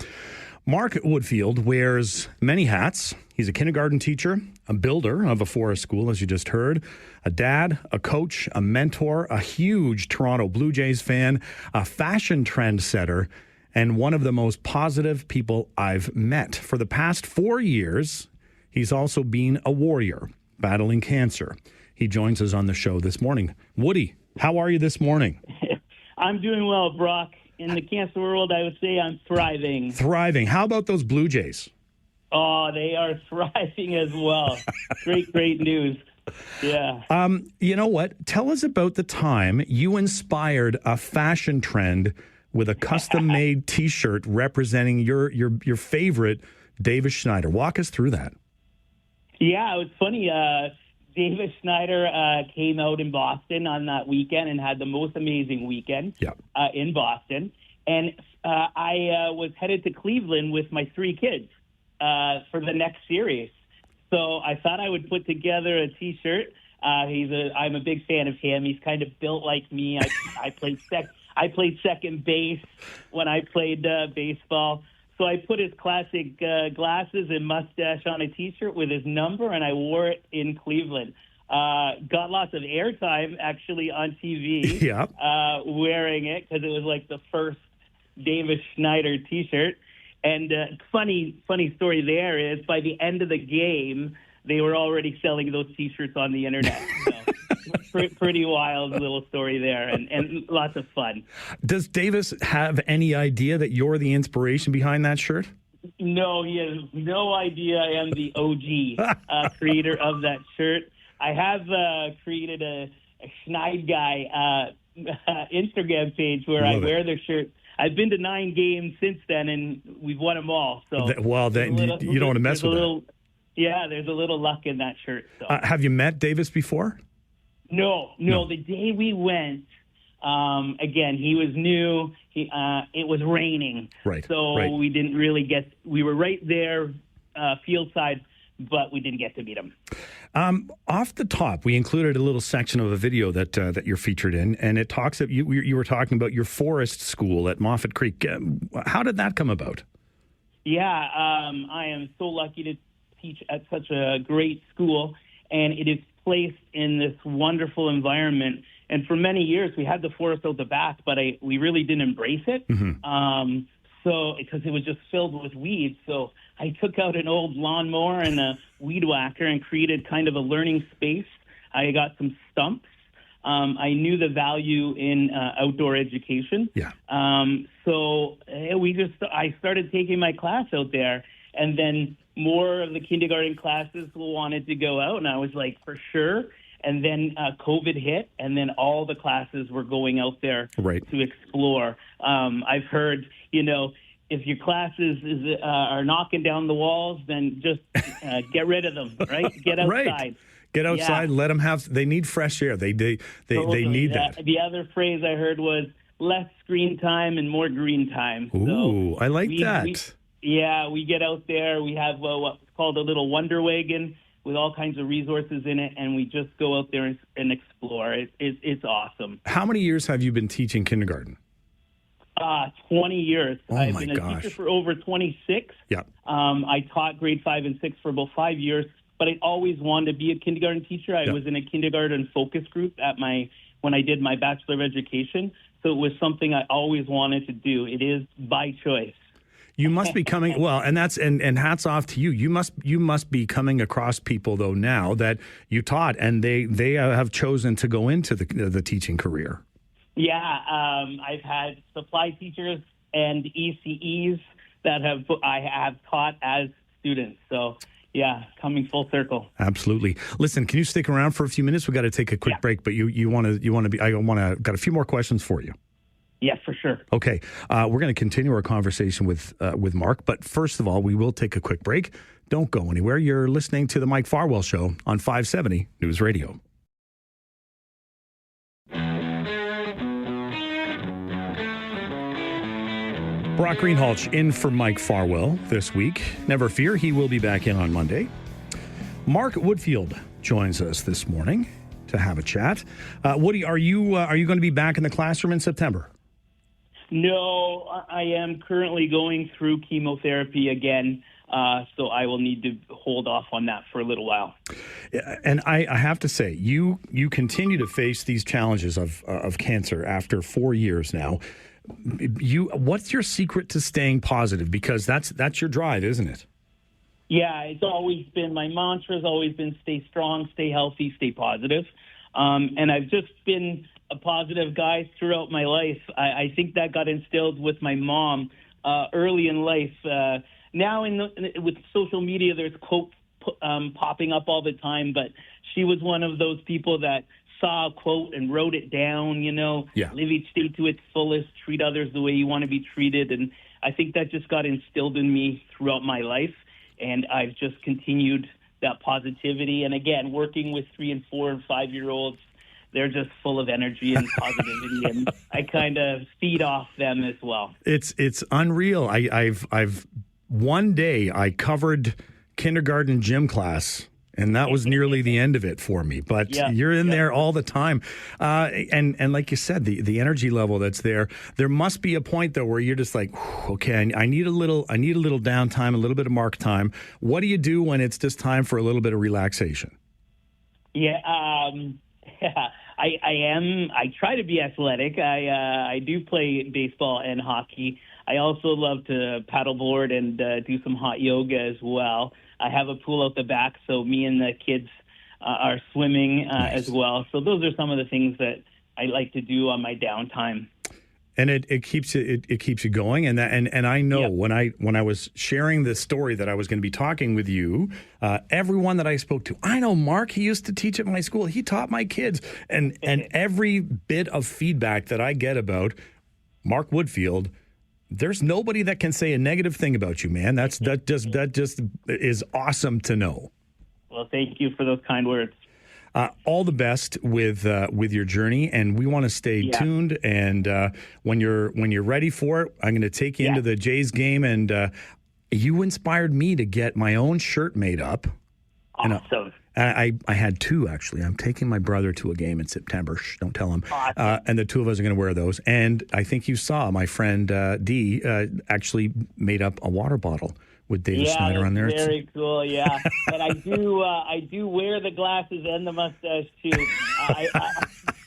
Mark Woodfield wears many hats. He's a kindergarten teacher, a builder of a forest school, as you just heard, a dad, a coach, a mentor, a huge Toronto Blue Jays fan, a fashion trendsetter, and one of the most positive people I've met. For the past 4 years, he's also been a warrior, battling cancer. He joins us on the show this morning. Woody, how are you this morning? I'm doing well, Brock. In the cancer world, I would say I'm thriving. Thriving. How about those Blue Jays? Oh, they are thriving as well. Great news. Yeah. You know what? Tell us about the time you inspired a fashion trend with a custom-made T-shirt representing your favorite, Davis Schneider. Walk us through that. Yeah, it was funny. Davis Schneider came out in Boston on that weekend and had the most amazing weekend in Boston. And I was headed to Cleveland with my 3 kids for the next series. So I thought I would put together a T-shirt. I'm a big fan of him. He's kind of built like me. I played second base when I played baseball. So I put his classic glasses and mustache on a T-shirt with his number, and I wore it in Cleveland. Got lots of airtime, actually, on TV wearing it because it was like the first Davis Schneider T-shirt. And funny story there is by the end of the game, they were already selling those T-shirts on the internet. So pretty wild little story there and lots of fun. Does Davis have any idea that you're the inspiration behind that shirt? No, he has no idea I am the OG creator of that shirt. I have created a Schneid Guy Instagram page where I wear their shirt. I've been to 9 games since then, and we've won them all. So, you don't want to mess with that. Yeah, there's a little luck in that shirt. So. Have you met Davis before? No. The day we went, again, he was new. It was raining. Right. So we didn't really we were right there, field side, but we didn't get to meet him. Off the top, we included a little section of a video that you're featured in, and it talks. You were talking about your forest school at Moffat Creek. How did that come about? Yeah, I am so lucky to teach at such a great school, and it is placed in this wonderful environment. And for many years, we had the forest out the back, but we really didn't embrace it. Mm-hmm. So because it was just filled with weeds. So I took out an old lawnmower and a weed whacker and created kind of a learning space. I got some stumps. I knew the value in outdoor education. Yeah. So I started taking my class out there, and then more of the kindergarten classes wanted to go out, and I was like, for sure. And then COVID hit, and then all the classes were going out there to explore. I've heard, if your classes are knocking down the walls, then just get rid of them, right? Get outside. Right. Get outside. Yeah. Let them they need fresh air. They need that. The other phrase I heard was less screen time and more green time. Ooh, I like that. We get out there. We have what's called a little Wonder Wagon with all kinds of resources in it, and we just go out there and explore. It's awesome. How many years have you been teaching kindergarten? 20 years. Oh, I've been a teacher for over 26. Yeah. I taught grade 5 and 6 for about 5 years, but I always wanted to be a kindergarten teacher. I was in a kindergarten focus group when I did my Bachelor of Education, so it was something I always wanted to do. It is by choice. You must be coming and hats off to you. You must be coming across people though now that you taught, and they have chosen to go into the teaching career. Yeah, I've had supply teachers and ECEs that I have taught as students. So yeah, coming full circle. Absolutely. Listen, can you stick around for a few minutes? We got to take a quick break, but you want to be. Got a few more questions for you. Yeah, for sure. Okay, we're going to continue our conversation with Mark, but first of all, we will take a quick break. Don't go anywhere. You're listening to the Mike Farwell Show on 570 News Radio. Brock Greenhalgh in for Mike Farwell this week. Never fear, he will be back in on Monday. Mark Woodfield joins us this morning to have a chat. Woody, are you going to be back in the classroom in September? No, I am currently going through chemotherapy again, so I will need to hold off on that for a little while. And I have to say, you continue to face these challenges of cancer after 4 years now. What's your secret to staying positive? Because that's your drive, isn't it? Yeah, it's always been, my mantra has always been stay strong, stay healthy, stay positive. And I've just been a positive guy throughout my life. I think that got instilled with my mom early in life. Now with social media, there's quotes popping up all the time, but she was one of those people that saw a quote and wrote it down, live each day to its fullest, treat others the way you want to be treated. And I think that just got instilled in me throughout my life. And I've just continued that positivity. And again, working with 3 and 4 and 5-year-olds, they're just full of energy and positivity, and I kind of feed off them as well. It's unreal. I've one day I covered kindergarten gym class, and that was nearly the end of it for me. But you're in there all the time, and like you said, the energy level that's there. There must be a point though where you're just like, okay, I need a little downtime, a little bit of Mark time. What do you do when it's just time for a little bit of relaxation? I try to be athletic. I do play baseball and hockey. I also love to paddleboard and do some hot yoga as well. I have a pool out the back, so me and the kids are swimming as well. So those are some of the things that I like to do on my downtime. And it keeps you going, and I know when I was sharing this story that I was going to be talking with you, everyone that I spoke to, I know Mark. He used to teach at my school. He taught my kids, and every bit of feedback that I get about Mark Woodfield, there's nobody that can say a negative thing about you, man. That just is awesome to know. Well, thank you for those kind words. All the best with your journey, and we want to stay tuned. And when you're ready for it, I'm going to take you into the Jays game. And you inspired me to get my own shirt made up. Awesome. And I had two, actually. I'm taking my brother to a game in September. Shh, don't tell him. Awesome. And the two of us are going to wear those. And I think you saw my friend Dee actually made up a water bottle with David Snyder on there. Very cool, yeah. And I do wear the glasses and the mustache too.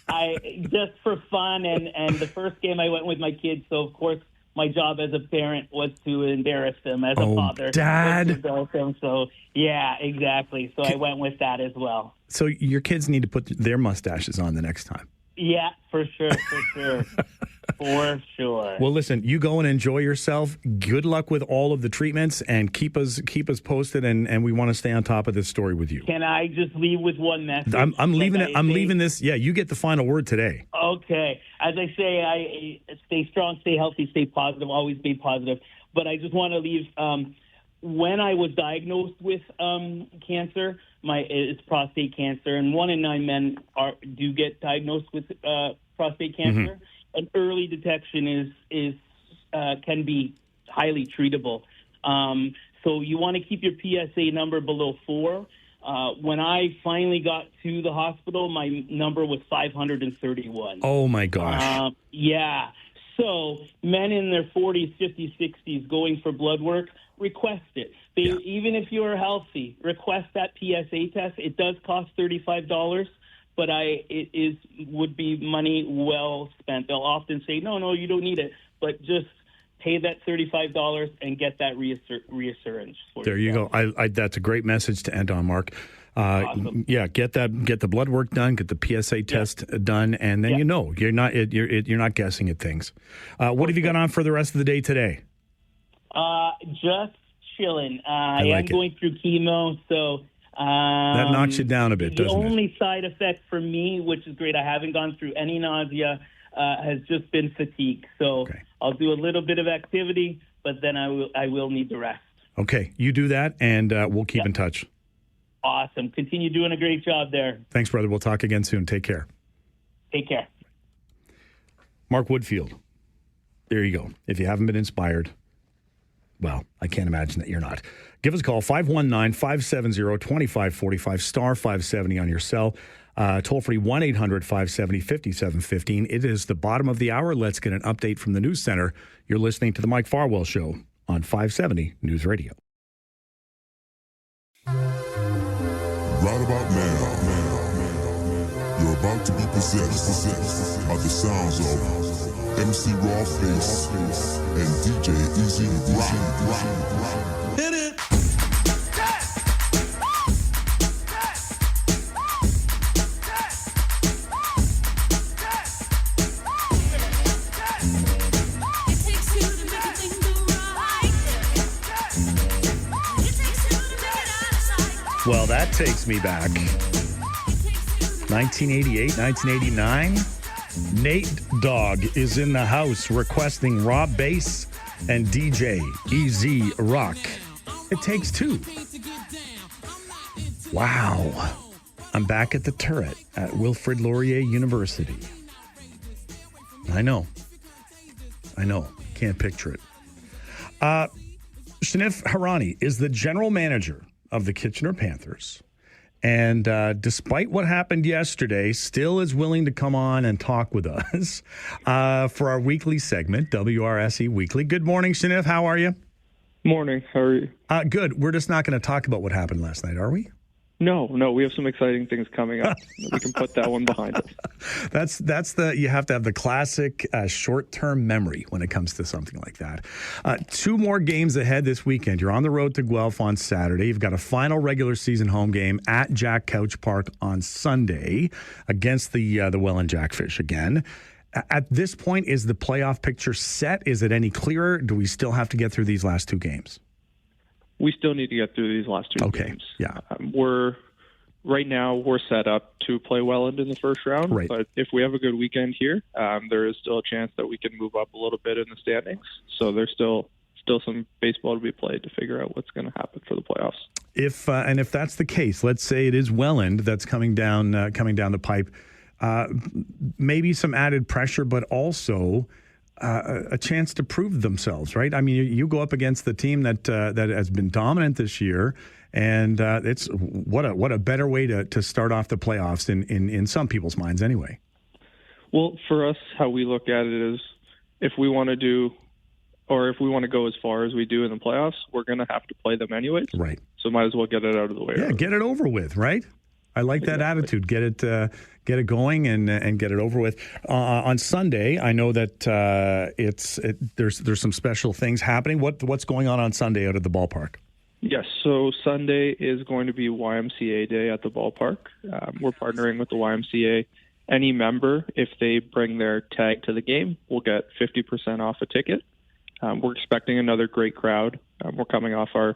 I just for fun, and the first game I went with my kids, so of course my job as a parent was to embarrass them as a father. Dad. Them. So yeah, exactly. So I went with that as well. So your kids need to put their mustaches on the next time. Yeah, for sure. For sure. Well, listen, you go and enjoy yourself. Good luck with all of the treatments, and keep us posted. And we want to stay on top of this story with you. Can I just leave with one message? I'm leaving it. I'm leaving this. Yeah, you get the final word today. Okay. As I say, I stay strong, stay healthy, stay positive. Always be positive. But I just want to leave. When I was diagnosed with cancer, it's prostate cancer, and 1 in 9 men do get diagnosed with prostate cancer. Mm-hmm. And early detection can be highly treatable. So you want to keep your PSA number below 4. When I finally got to the hospital, my number was 531. Oh, my gosh. Yeah. So men in their 40s, 50s, 60s going for blood work, request it. Even if you're healthy, request that PSA test. It does cost $35. But it would be money well spent. They'll often say, no, you don't need it. But just pay that $35 and get that reassurance. There you go. That's a great message to end on, Mark. Awesome. Yeah, get the blood work done, get the PSA test done, and then you're not guessing at things. What have you got on for the rest of the day today? Just chilling. I am going through chemo, so. That knocks you down a bit, doesn't it? The only side effect for me, which is great, I haven't gone through any nausea, has just been fatigue. So I'll do a little bit of activity, but then I will need to rest. Okay, you do that, and we'll keep in touch. Awesome. Continue doing a great job there. Thanks, brother. We'll talk again soon. Take care. Take care. Mark Woodfield. There you go. If you haven't been inspired, well, I can't imagine that you're not. Give us a call, 519-570-2545, star 570 on your cell. Toll free 1-800-570-5715. It is the bottom of the hour. Let's get an update from the News Center. You're listening to the Mike Farwell Show on 570 News Radio. Right about now, you're about to be possessed by the sounds of MC Rawface and DJ Easy Rock. Hit it! Well, that takes me back. 1988, 1989. Nate Dogg is in the house requesting raw bass and DJ EZ Rock. It Takes Two. Wow. I'm back at the turret at Wilfrid Laurier University. I know. Can't picture it. Shanif Harani is the general manager of the Kitchener Panthers. And despite what happened yesterday, still is willing to come on and talk with us for our weekly segment, WRSE Weekly. Good morning, Shanif. How are you? Morning. How are you? Good. We're just not going to talk about what happened last night, are we? No. We have some exciting things coming up. We can put that one behind us. You have to have the classic short-term memory when it comes to something like that. 2 more games ahead this weekend. You're on the road to Guelph on Saturday. You've got a final regular season home game at Jack Couch Park on Sunday against the Welland Jackfish again. At this point, is the playoff picture set? Is it any clearer? Do we still have to get through these last 2 games? We still need to get through these last 2 games. Yeah. Right now we're set up to play Welland in the first round. Right. But if we have a good weekend here, there is still a chance that we can move up a little bit in the standings. So there's still some baseball to be played to figure out what's going to happen for the playoffs. If that's the case, let's say it is Welland that's coming down the pipe. Maybe some added pressure, but also a chance to prove themselves, right? I mean, you go up against the team that has been dominant this year, and it's what a better way to start off the playoffs in some people's minds, anyway. Well, for us, how we look at it is, if we want to go as far as we do in the playoffs, we're going to have to play them anyways. Right. So might as well get it out of the way. Yeah, get it over with, right? I like that attitude. Get it going and get it over with. On Sunday, I know that there's some special things happening. What's going on Sunday out at the ballpark? Yes, so Sunday is going to be YMCA Day at the ballpark. We're partnering with the YMCA. Any member, if they bring their tag to the game, will get 50% off a ticket. We're expecting another great crowd. We're coming off our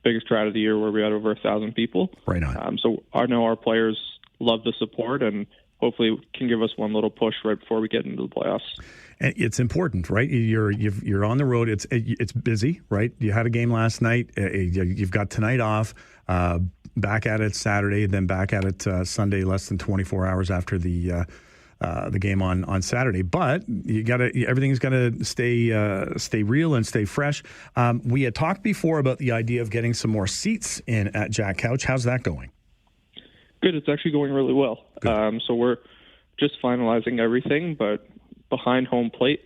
biggest crowd of the year where we had over 1,000 people. Right on. So I know our players love the support and hopefully can give us one little push right before we get into the playoffs. And it's important, right? You're on the road. It's busy, right? You had a game last night. You've got tonight off. Back at it Saturday, then back at it Sunday, less than 24 hours after the game on Saturday. But everything's got to stay real and stay fresh. We had talked before about the idea of getting some more seats in at Jack Couch. How's that going? Good. It's actually going really well. So we're just finalizing everything, but behind home plate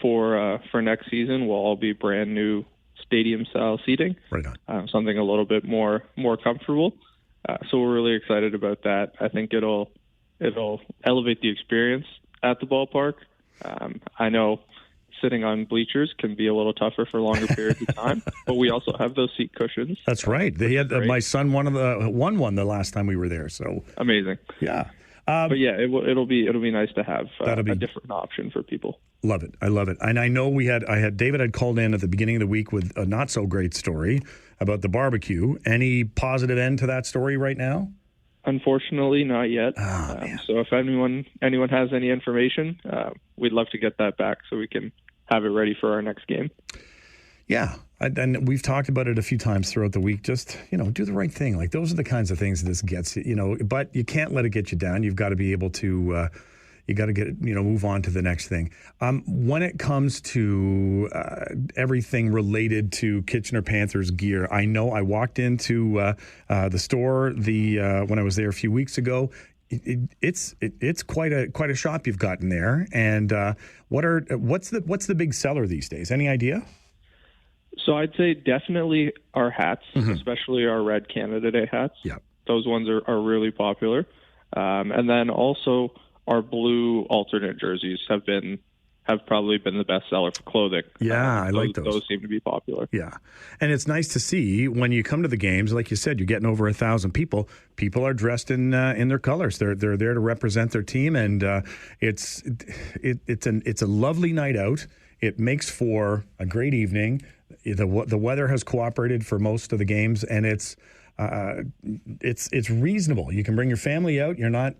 for next season will all be brand new stadium style seating. Right on. Something a little bit more comfortable. So we're really excited about that. I think it'll elevate the experience at the ballpark. I know sitting on bleachers can be a little tougher for longer periods of time, but we also have those seat cushions. That's right. They had my son won one the last time we were there. So amazing. Yeah. But yeah, it'll be nice to have a different option for people. Love it. I love it. And I know David had called in at the beginning of the week with a not so great story about the barbecue. Any positive end to that story right now? Unfortunately, not yet. So if anyone has any information, we'd love to get that back so we can have it ready for our next game. Yeah. And we've talked about it a few times throughout the week. Just, do the right thing. Like, those are the kinds of things that this gets, but you can't let it get you down. You've got to be able to, move on to the next thing. When it comes to everything related to Kitchener Panthers gear, I know I walked into the store when I was there a few weeks ago. It's quite a shop you've got in there. And what's the big seller these days? Any idea? So I'd say definitely our hats, especially our Red Canada Day hats. Yeah, those ones are really popular. And then also our blue alternate jerseys have probably been the best seller for clothing. Yeah, I like those. Those seem to be popular. Yeah, and it's nice to see when you come to the games, like you said, you're getting over 1,000 people. People are dressed in their colors. They're there to represent their team, and it's a lovely night out. It makes for a great evening. The weather has cooperated for most of the games, and it's reasonable. You can bring your family out. You're not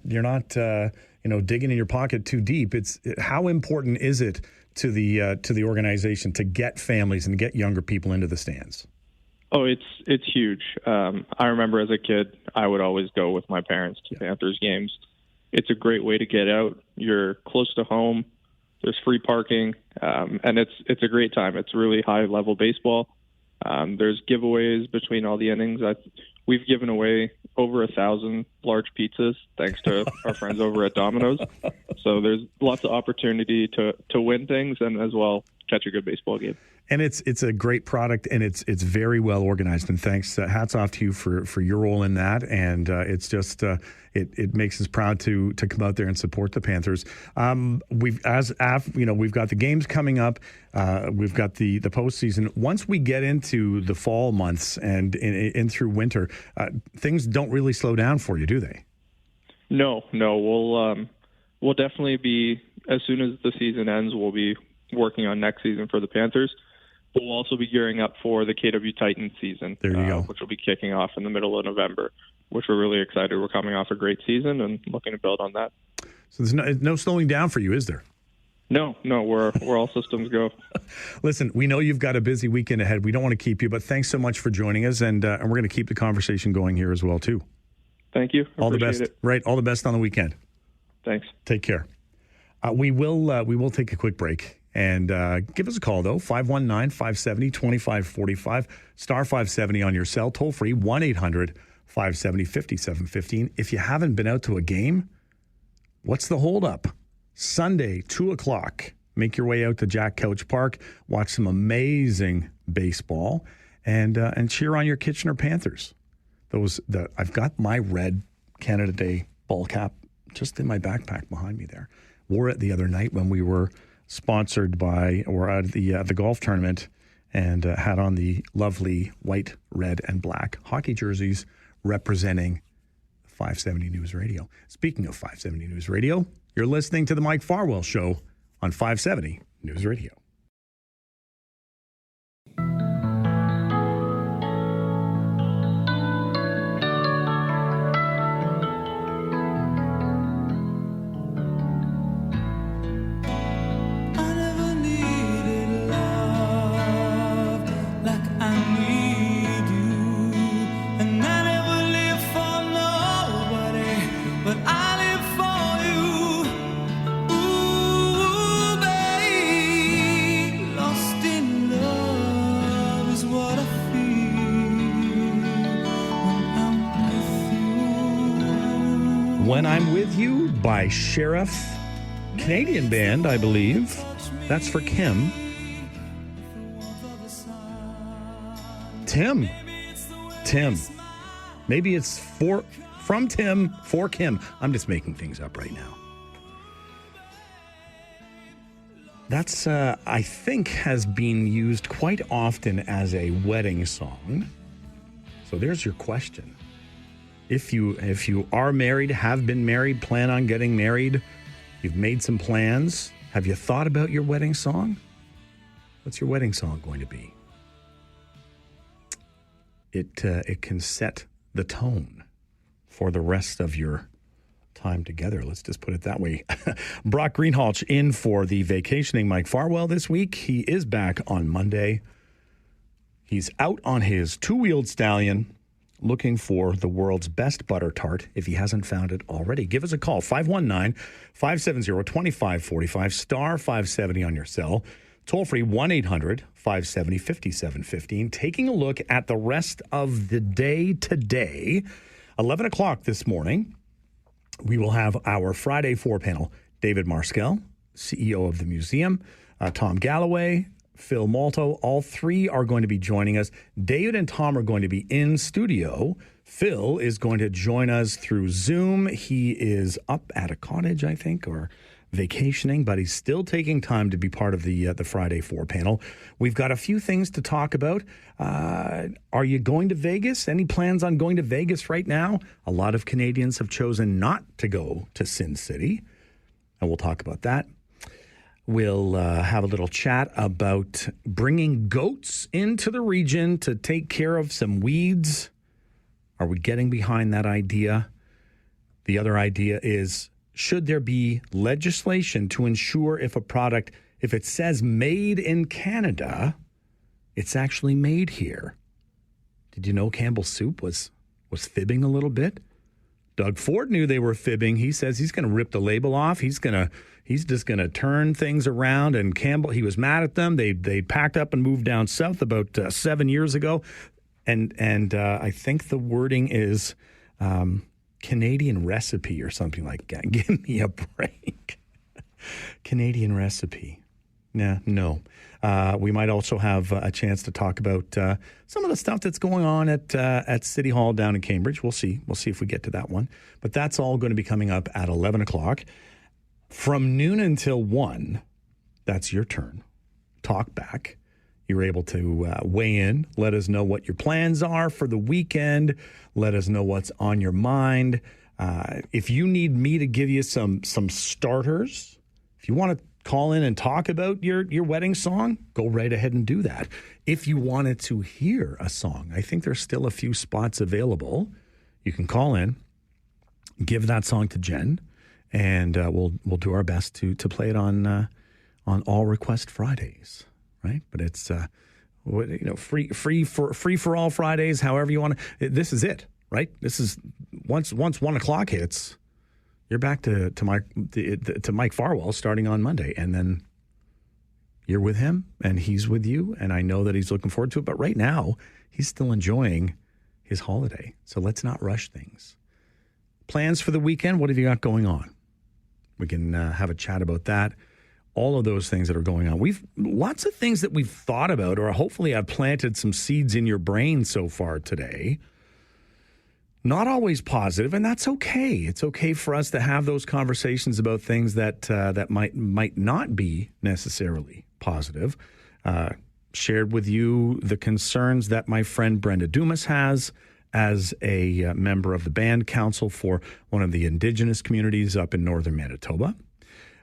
digging in your pocket too deep. How important is it to the organization to get families and get younger people into the stands? Oh, it's huge. I remember as a kid, I would always go with my parents to Panthers games. It's a great way to get out. You're close to home. There's free parking, and it's a great time. It's really high-level baseball. There's giveaways between all the innings. We've given away over 1,000 large pizzas thanks to our friends over at Domino's. So there's lots of opportunity to win things and as well catch a good baseball game. And it's a great product, and it's very well organized. And thanks, hats off to you for your role in that. And it's just it makes us proud to come out there and support the Panthers. We've got the games coming up. We've got the postseason. Once we get into the fall months and in through winter, things don't really slow down for you, do they? No. We'll definitely be, as soon as the season ends, we'll be working on next season for the Panthers. We'll also be gearing up for the KW Titans season, there you go, which will be kicking off in the middle of November, which we're really excited. We're coming off a great season and looking to build on that. So there's no slowing down for you, is there? No, we're all systems go. Listen, we know you've got a busy weekend ahead. We don't want to keep you, but thanks so much for joining us, and we're going to keep the conversation going here as well, too. Thank you. All the best. Right, all the best on the weekend. Thanks. Take care. We will take a quick break. And give us a call, though, 519-570-2545, star 570 on your cell, toll free, 1-800-570-5715. If you haven't been out to a game, what's the holdup? Sunday, 2 o'clock. Make your way out to Jack Couch Park, watch some amazing baseball, and cheer on your Kitchener Panthers. I've got my red Canada Day ball cap just in my backpack behind me there. Wore it the other night when we were sponsored by or at the golf tournament, and had on the lovely white, red, and black hockey jerseys representing 570 News Radio. Speaking of 570 News Radio, you're listening to the Mike Farwell Show on 570 News Radio. When I'm With You by Sheriff, Canadian band, I believe. That's for Kim. Tim. Maybe it's from Tim for Kim. I'm just making things up right now. That's, I think, has been used quite often as a wedding song. So there's your question. If you are married, have been married, plan on getting married, you've made some plans, have you thought about your wedding song? What's your wedding song going to be? It can set the tone for the rest of your time together. Let's just put it that way. Brock Greenhalgh in for the vacationing Mike Farwell this week. He is back on Monday. He's out on his two-wheeled stallion looking for the world's best butter tart if he hasn't found it already. Give us a call, 519-570-2545, star 570 on your cell. Toll free 1-800-570-5715. Taking a look at the rest of the day today, 11 o'clock this morning, we will have our Friday 4 panel. David Marskell, CEO of the museum, Tom Galloway, Phil Malto, all three are going to be joining us. David and Tom are going to be in studio. Phil is going to join us through Zoom. He is up at a cottage, I think, or vacationing, but he's still taking time to be part of the Friday 4 panel. We've got a few things to talk about. Are you going to Vegas? Any plans on going to Vegas right now? A lot of Canadians have chosen not to go to Sin City, and we'll talk about that. We'll have a little chat about bringing goats into the region to take care of some weeds. Are we getting behind that idea? The other idea is, should there be legislation to ensure if a product, if it says made in Canada, it's actually made here? Did you know Campbell's Soup was fibbing a little bit? Doug Ford knew they were fibbing. He says he's going to rip the label off. He's just going to turn things around. And Campbell, he was mad at them. They packed up and moved down south about 7 years ago. And I think the wording is Canadian recipe or something like that. Give me a break. Canadian recipe. No. We might also have a chance to talk about some of the stuff that's going on at City Hall down in Cambridge. We'll see. We'll see if we get to that one. But that's all going to be coming up at 11 o'clock. From noon until 1, that's your turn. Talk back. You're able to weigh in. Let us know what your plans are for the weekend. Let us know what's on your mind. If you need me to give you some starters, if you want to call in and talk about your wedding song, go right ahead and do that. If you wanted to hear a song, I think there's still a few spots available. You can call in, give that song to Jen, and we'll do our best to play it on All Request Fridays, right? But it's free for all Fridays, however you want to. This is it, right? This is once 1 o'clock hits, you're back to Mike Farwell starting on Monday, and then you're with him, and he's with you, and I know that he's looking forward to it. But right now, he's still enjoying his holiday, so let's not rush things. Plans for the weekend? What have you got going on? We can have a chat about that. All of those things that are going on. We've lots of things that we've thought about, or hopefully I've planted some seeds in your brain so far today. Not always positive, and that's okay. It's okay for us to have those conversations about things that might not be necessarily positive. Shared with you the concerns that my friend Brenda Dumas has as a member of the band council for one of the Indigenous communities up in northern Manitoba.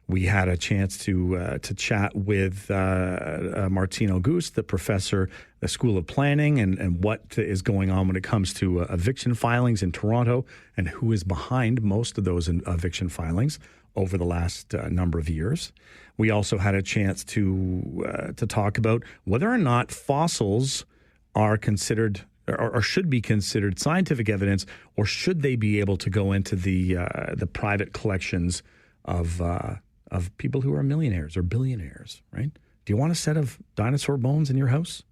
We had a chance to chat with Martine Auguste, the professor at the School of Planning, and what is going on when it comes to eviction filings in Toronto and who is behind most of those eviction filings over the last number of years. We also had a chance to talk about whether or not fossils are considered or should be considered scientific evidence, or should they be able to go into the private collections of people who are millionaires or billionaires, right? Do you want a set of dinosaur bones in your house?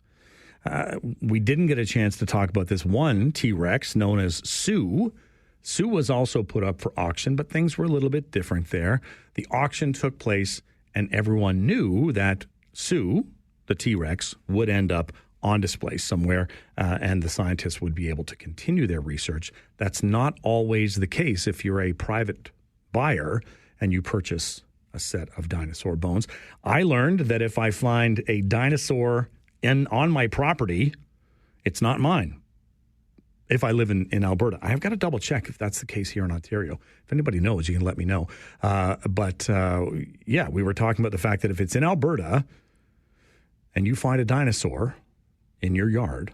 We didn't get a chance to talk about this one T-Rex known as Sue. Sue was also put up for auction, but things were a little bit different there. The auction took place, and everyone knew that Sue, the T-Rex, would end up on display somewhere, and the scientists would be able to continue their research. That's not always the case if you're a private buyer and you purchase a set of dinosaur bones. I learned that if I find a dinosaur on my property, it's not mine. If I live in Alberta, I've got to double check if that's the case here in Ontario. If anybody knows, you can let me know. But we were talking about the fact that if it's in Alberta and you find a dinosaur in your yard,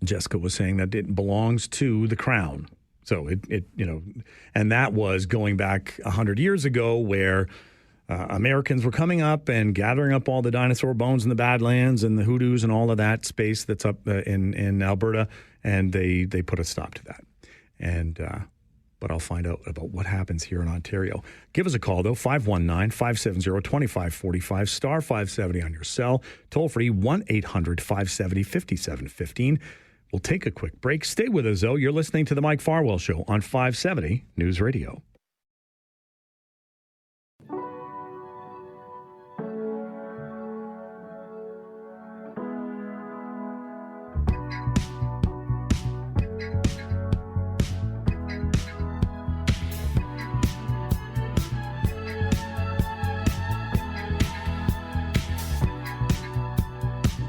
Jessica was saying that it belongs to the crown. So and that was going back 100 years ago where Americans were coming up and gathering up all the dinosaur bones in the Badlands and the hoodoos and all of that space that's up in Alberta, and they put a stop to that. And but I'll find out about what happens here in Ontario. Give us a call, though, 519-570-2545, star 570 on your cell, toll free 1-800-570-5715. We'll take a quick break. Stay with us, though. You're listening to The Mike Farwell Show on 570 News Radio.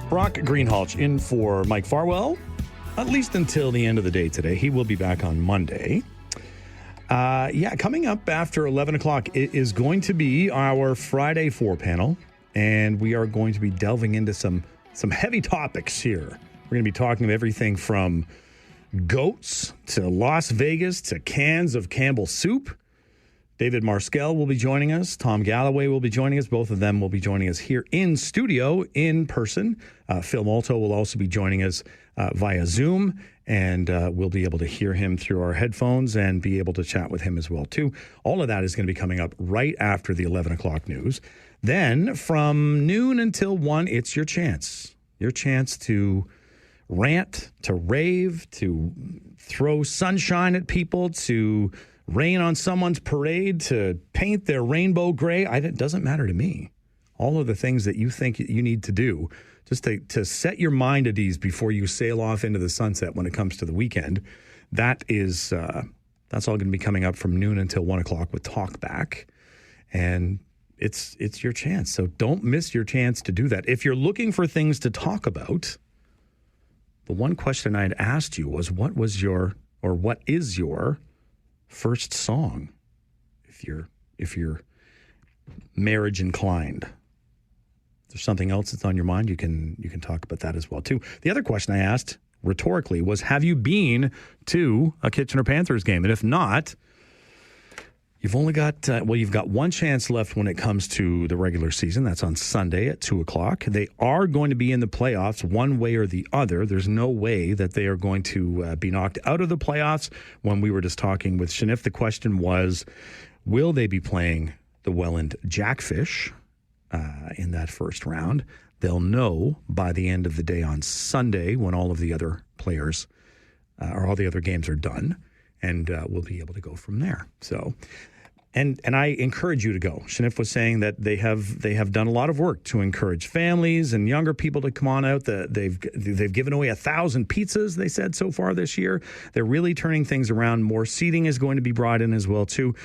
Brock Greenhalgh in for Mike Farwell, at least until the end of the day today. He will be back on Monday. Coming up after 11 o'clock, it is going to be our Friday 4 panel, and we are going to be delving into some heavy topics here. We're going to be talking of everything from goats to Las Vegas to cans of Campbell's soup. David Marskell will be joining us. Tom Galloway will be joining us. Both of them will be joining us here in studio in person. Phil Molto will also be joining us via Zoom, and we'll be able to hear him through our headphones and be able to chat with him as well, too. All of that is going to be coming up right after the 11 o'clock news. Then from noon until 1, it's your chance. Your chance to rant, to rave, to throw sunshine at people, to rain on someone's parade, to paint their rainbow gray. It doesn't matter to me. All of the things that you think you need to do just to set your mind at ease before you sail off into the sunset when it comes to the weekend, that's all going to be coming up from noon until 1 o'clock with Talkback. And it's your chance. So don't miss your chance to do that. If you're looking for things to talk about, the one question I had asked you was what is your first song, if you're marriage inclined. If there's something else that's on your mind, you can talk about that as well too. The other question I asked rhetorically was, have you been to a Kitchener Panthers game? And if not, you've only got you've got one chance left when it comes to the regular season. That's on Sunday at 2:00. They are going to be in the playoffs one way or the other. There's no way that they are going to be knocked out of the playoffs. When we were just talking with Shanif, the question was, will they be playing the Welland Jackfish in that first round? They'll know by the end of the day on Sunday when all of the other players or all the other games are done. And we'll be able to go from there. So, and I encourage you to go. Shanif was saying that they have done a lot of work to encourage families and younger people to come on out. They've given away 1,000 pizzas, they said, so far this year. They're really turning things around. More seating is going to be brought in as well too.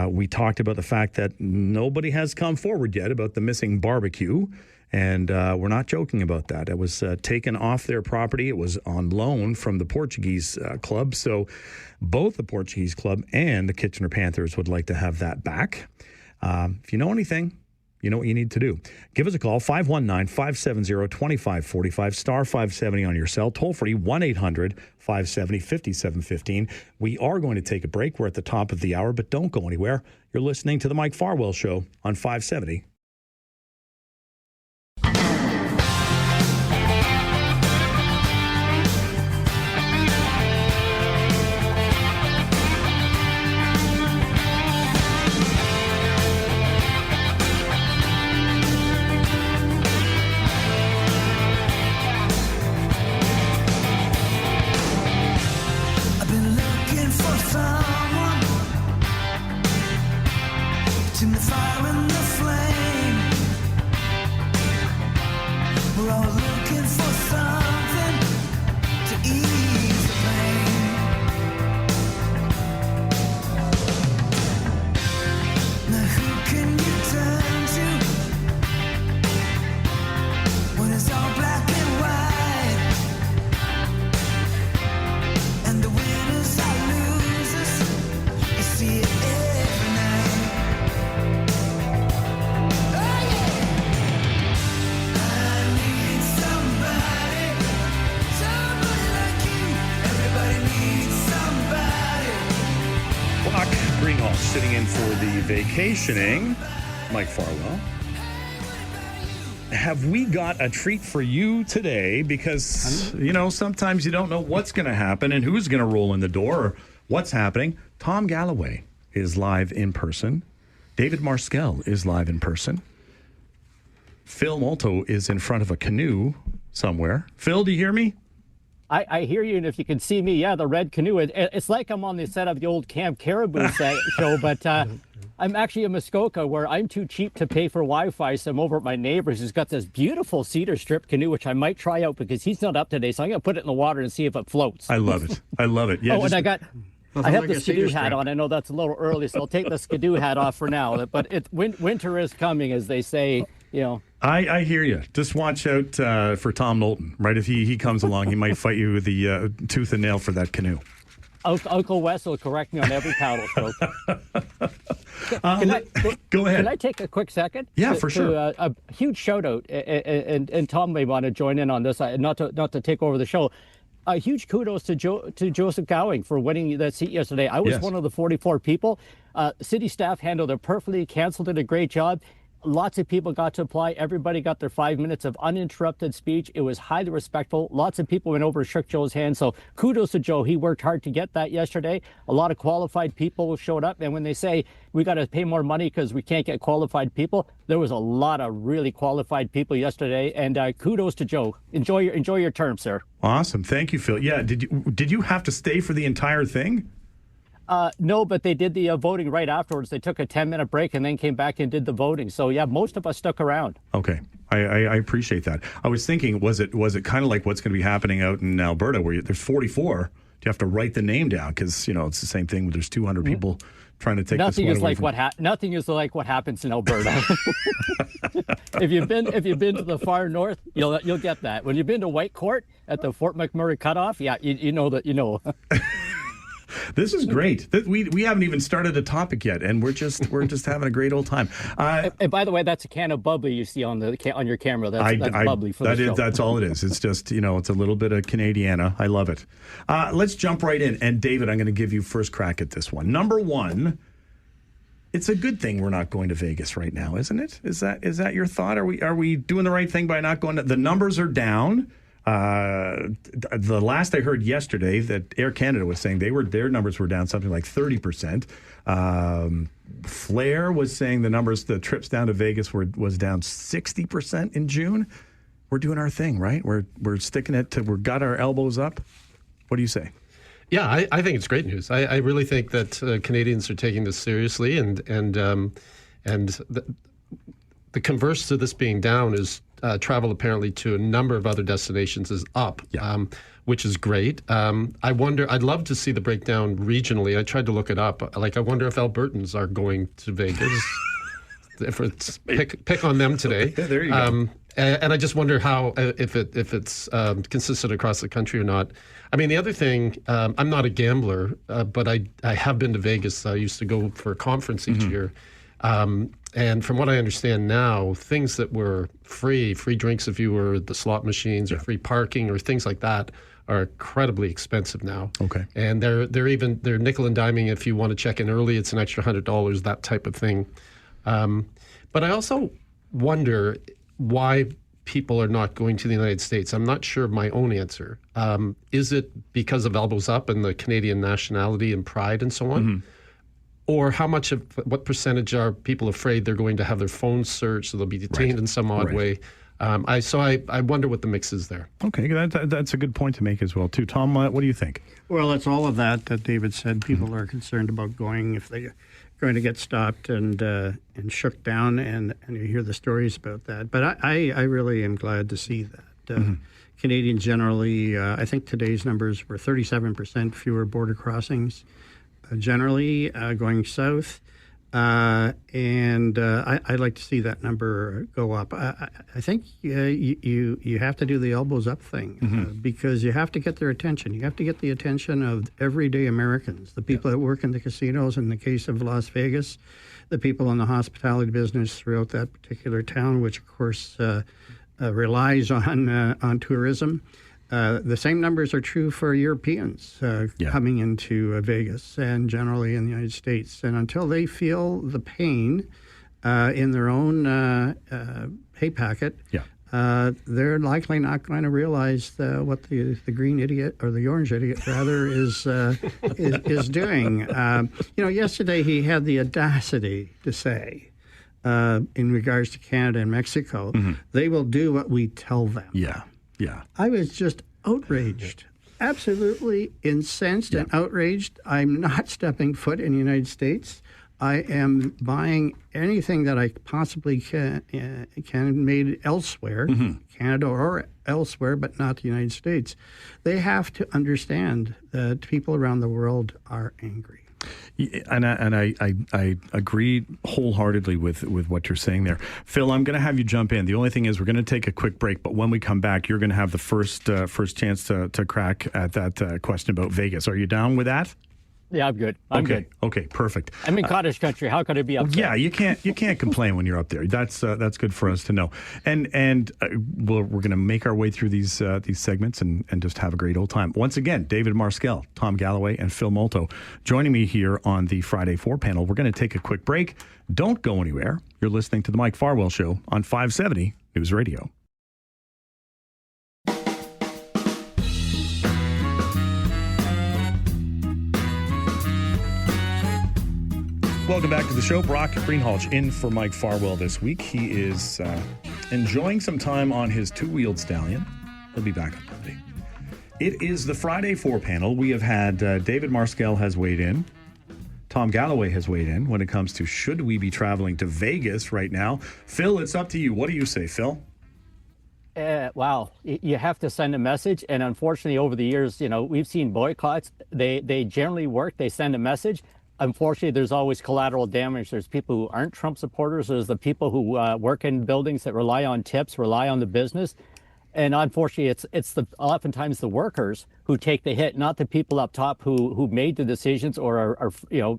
We talked about the fact that nobody has come forward yet about the missing barbecue. And we're not joking about that. It was taken off their property. It was on loan from the Portuguese club. So both the Portuguese club and the Kitchener Panthers would like to have that back. If you know anything, you know what you need to do. Give us a call, 519-570-2545, star 570 on your cell, toll free 1-800-570-5715. We are going to take a break. We're at the top of the hour, but don't go anywhere. You're listening to The Mike Farwell Show on 570. vacationing, Mike Farwell. Have we got a treat for you today? Because, sometimes you don't know what's going to happen and who's going to roll in the door or what's happening. Tom Galloway is live in person. David Marskell is live in person. Phil Molto is in front of a canoe somewhere. Phil, do you hear me? I hear you, and if you can see me, the red canoe. It's like I'm on the set of the old Camp Caribou show, but I'm actually in Muskoka, where I'm too cheap to pay for Wi-Fi, so I'm over at my neighbor's who's got this beautiful cedar strip canoe, which I might try out because he's not up today, so I'm going to put it in the water and see if it floats. I love it. I love it. Yeah, and I have the skidoo hat on. I know that's a little early, so I'll take the skidoo hat off for now, but winter is coming, as they say, I hear you. Just watch out for Tom Knowlton, right? If he comes along, he might fight you with the tooth and nail for that canoe. Uncle Wes will correct me on every paddle stroke. Go ahead. Can I take a quick second? Yeah, for sure. A huge shout out, and Tom may want to join in on this, not to take over the show. A huge kudos to Joseph Gowing for winning that seat yesterday. I was one of the 44 people. City staff handled it perfectly, canceled it a great job. Lots of people got to apply. Everybody got their 5 minutes of uninterrupted speech. It was highly respectful. Lots of people went over and shook Joe's hand. So kudos to Joe. He worked hard to get that yesterday. A lot of qualified people showed up. And when they say we got to pay more money because we can't get qualified people, there was a lot of really qualified people yesterday. And kudos to Joe. Enjoy your term, sir. Awesome. Thank you, Phil. Yeah. Did you have to stay for the entire thing? No, but they did the voting right afterwards. They took a 10-minute break and then came back and did the voting. So, most of us stuck around. Okay. I appreciate that. I was thinking, was it kind of like what's going to be happening out in Alberta where there's 44? Do you have to write the name down? Because, it's the same thing. There's 200 people trying to take nothing this is like nothing is like what happens in Alberta. If you've been to the far north, you'll get that. When you've been to White Court at the Fort McMurray cutoff, you know that. This is great. We haven't even started a topic yet, and we're just having a great old time. And by the way, that's a can of bubbly you see on your camera. That's bubbly for the show. That's all it is. It's just it's a little bit of Canadiana. I love it. Let's jump right in. And David, I'm going to give you first crack at this one. Number one, it's a good thing we're not going to Vegas right now, isn't it? Is that your thought? Are we doing the right thing by not going? The numbers are down. The last I heard yesterday that Air Canada was saying their numbers were down something like 30%. Flair was saying the trips down to Vegas was down 60% in June. We're doing our thing, right? We're sticking it we've got our elbows up. What do you say? Yeah, I think it's great news. I really think that Canadians are taking this seriously, and the converse to this being down is travel apparently to a number of other destinations is up, which is great. I'd love to see the breakdown regionally. I tried to look it up. I wonder if Albertans are going to Vegas. If it's pick on them today. Yeah, there you go. And I just wonder how if it's consistent across the country or not. I mean, the other thing, I'm not a gambler, but I have been to Vegas. I used to go for a conference each year. And from what I understand now, things that were free drinks if you were the slot machines or free parking or things like that are incredibly expensive now. Okay. And they're nickel and diming if you want to check in early. It's an extra $100, that type of thing. But I also wonder why people are not going to the United States. I'm not sure of my own answer. Is it because of elbows up and the Canadian nationality and pride and so on? Mm-hmm. Or what percentage are people afraid they're going to have their phones searched, so they'll be detained in some odd way? I wonder what the mix is there. Okay, that's a good point to make as well, too. Tom, what do you think? Well, it's all of that David said. People are concerned about going if they're going to get stopped and shook down, and you hear the stories about that. But I really am glad to see that. Canadians generally, I think today's numbers were 37% fewer border crossings. Generally going south, and I'd like to see that number go up. I think you have to do the elbows up thing because you have to get their attention. You have to get the attention of everyday Americans, the people that work in the casinos in the case of Las Vegas, the people in the hospitality business throughout that particular town, which of course relies on tourism. The same numbers are true for Europeans coming into Vegas and generally in the United States. And until they feel the pain in their own pay packet, they're likely not going to realize what the green idiot or the orange idiot rather is doing. Yesterday he had the audacity to say, in regards to Canada and Mexico, they will do what we tell them. Yeah. I was just outraged, absolutely incensed and outraged. I'm not stepping foot in the United States. I am buying anything that I possibly can made elsewhere, Canada or elsewhere, but not the United States. They have to understand that people around the world are angry. And I agree wholeheartedly with what you're saying there. Phil, I'm going to have you jump in. The only thing is we're going to take a quick break, but when we come back, you're going to have the first chance to crack at that question about Vegas. Are you down with that? Yeah, I'm good. I'm good. Okay, perfect. I'm in cottage country. How could it be upset? Yeah, you can't complain when you're up there. That's good for us to know. And we're going to make our way through these segments and just have a great old time. Once again, David Marskell, Tom Galloway, and Phil Molto joining me here on the Friday 4 panel. We're going to take a quick break. Don't go anywhere. You're listening to the Mike Farwell Show on 570 News Radio. Welcome back to the show. Brock Greenhalgh in for Mike Farwell this week. He is enjoying some time on his two-wheeled stallion. He'll be back on Monday. It is the Friday 4 panel. We have had David Marskell has weighed in. Tom Galloway has weighed in when it comes to should we be traveling to Vegas right now. Phil, it's up to you. What do you say, Phil? Wow. You have to send a message. And unfortunately, over the years, we've seen boycotts. They generally work. They send a message. Unfortunately, there's always collateral damage. There's people who aren't Trump supporters. There's the people who work in buildings that rely on tips, rely on the business. And unfortunately, it's oftentimes the workers who take the hit, not the people up top who made the decisions or are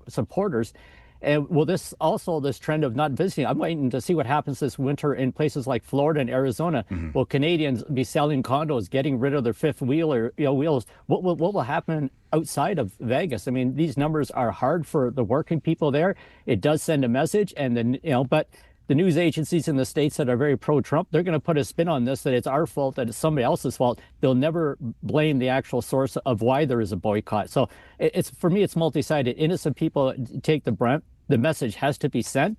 supporters. And this trend of not visiting, I'm waiting to see what happens this winter in places like Florida and Arizona. Will Canadians be selling condos, getting rid of their fifth wheels? What will happen outside of Vegas? I mean, these numbers are hard for the working people there. It does send a message, and then but the news agencies in the states that are very pro-Trump, they're going to put a spin on this that it's our fault, that it's somebody else's fault. They'll never blame the actual source of why there is a boycott. So for me, it's multi-sided. Innocent people take the brunt. The message has to be sent.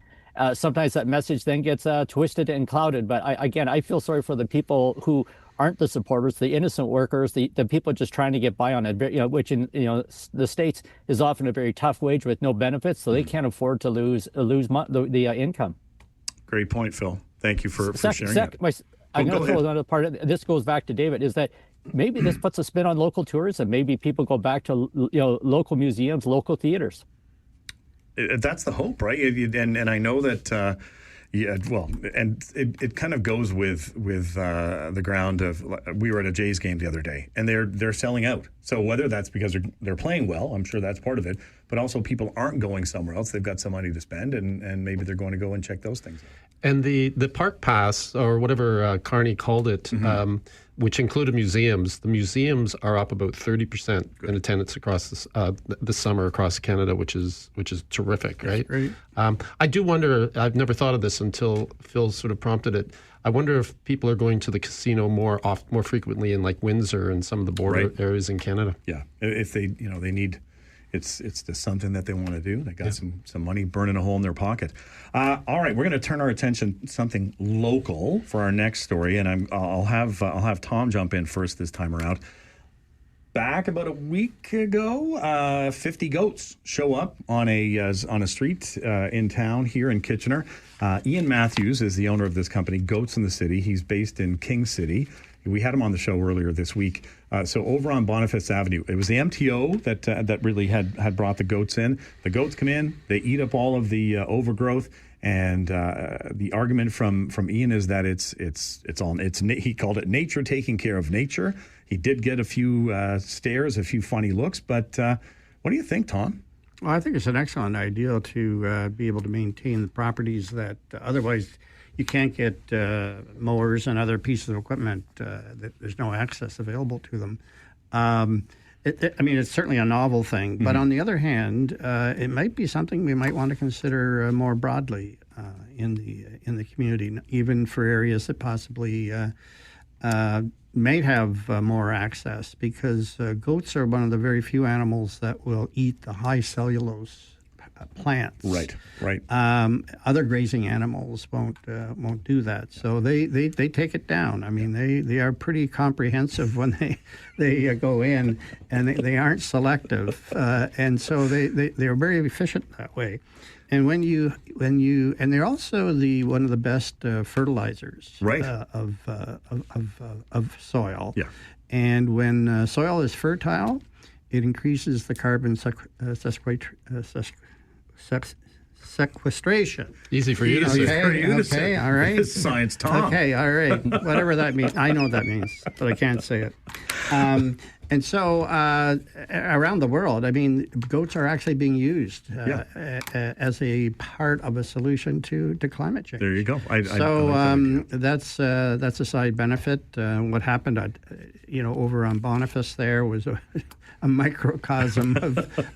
Sometimes that message then gets twisted and clouded. But I feel sorry for the people who aren't the supporters, the innocent workers, the people just trying to get by on it, which in the States is often a very tough wage with no benefits, so they can't afford to lose the income. Great point, Phil. Thank you for sharing that. I'm going to throw another part of this goes back to David, is that maybe this puts a spin on local tourism. Maybe people go back to local museums, local theaters. That's the hope, right? And I know that, and it kind of goes with the ground of, we were at a Jays game the other day, and they're selling out. So whether that's because they're playing well, I'm sure that's part of it, but also people aren't going somewhere else. They've got some money to spend, and maybe they're going to go and check those things out. And the park pass, or whatever Carney called it, which included museums, the museums are up about 30% in attendance across this summer across Canada, which is terrific, right? Great. I do wonder, I've never thought of this until Phil sort of prompted it. I wonder if people are going to the casino more frequently in like Windsor and some of the border areas in Canada. Yeah, if they need. It's just something that they want to do. They got some money burning a hole in their pocket. All right, we're going to turn our attention to something local for our next story, and I'll have Tom jump in first this time around. Back about a week ago, 50 goats show up on a street in town here in Kitchener. Ian Matthews is the owner of this company, Goats in the City. He's based in King City. We had him on the show earlier this week. So over on Boniface Avenue, it was the MTO that really had brought the goats in. The goats come in, they eat up all of the overgrowth, and the argument from Ian is that he called it nature taking care of nature. He did get a few stares, a few funny looks, but what do you think, Tom? Well, I think it's an excellent idea to be able to maintain the properties that otherwise you can't get mowers and other pieces of equipment. There's no access available to them. I mean, it's certainly a novel thing. But on the other hand, it might be something we might want to consider more broadly in the community, even for areas that possibly may have more access, because goats are one of the very few animals that will eat the high cellulose plants. Right. Other grazing animals won't do that. So they take it down. I mean, they are pretty comprehensive when they go in, and they aren't selective, and so they are very efficient that way. And when you and they're also one of the best fertilizers of soil. Yeah. And when soil is fertile, it increases the carbon sequestration. Easy for you to say. Okay, all right. Science, Tom. Okay, all right. Whatever that means. I know what that means, but I can't say it. And so around the world, I mean, goats are actually being used as a part of a solution to climate change. There you go. That's a side benefit. What happened over on Boniface there was a microcosm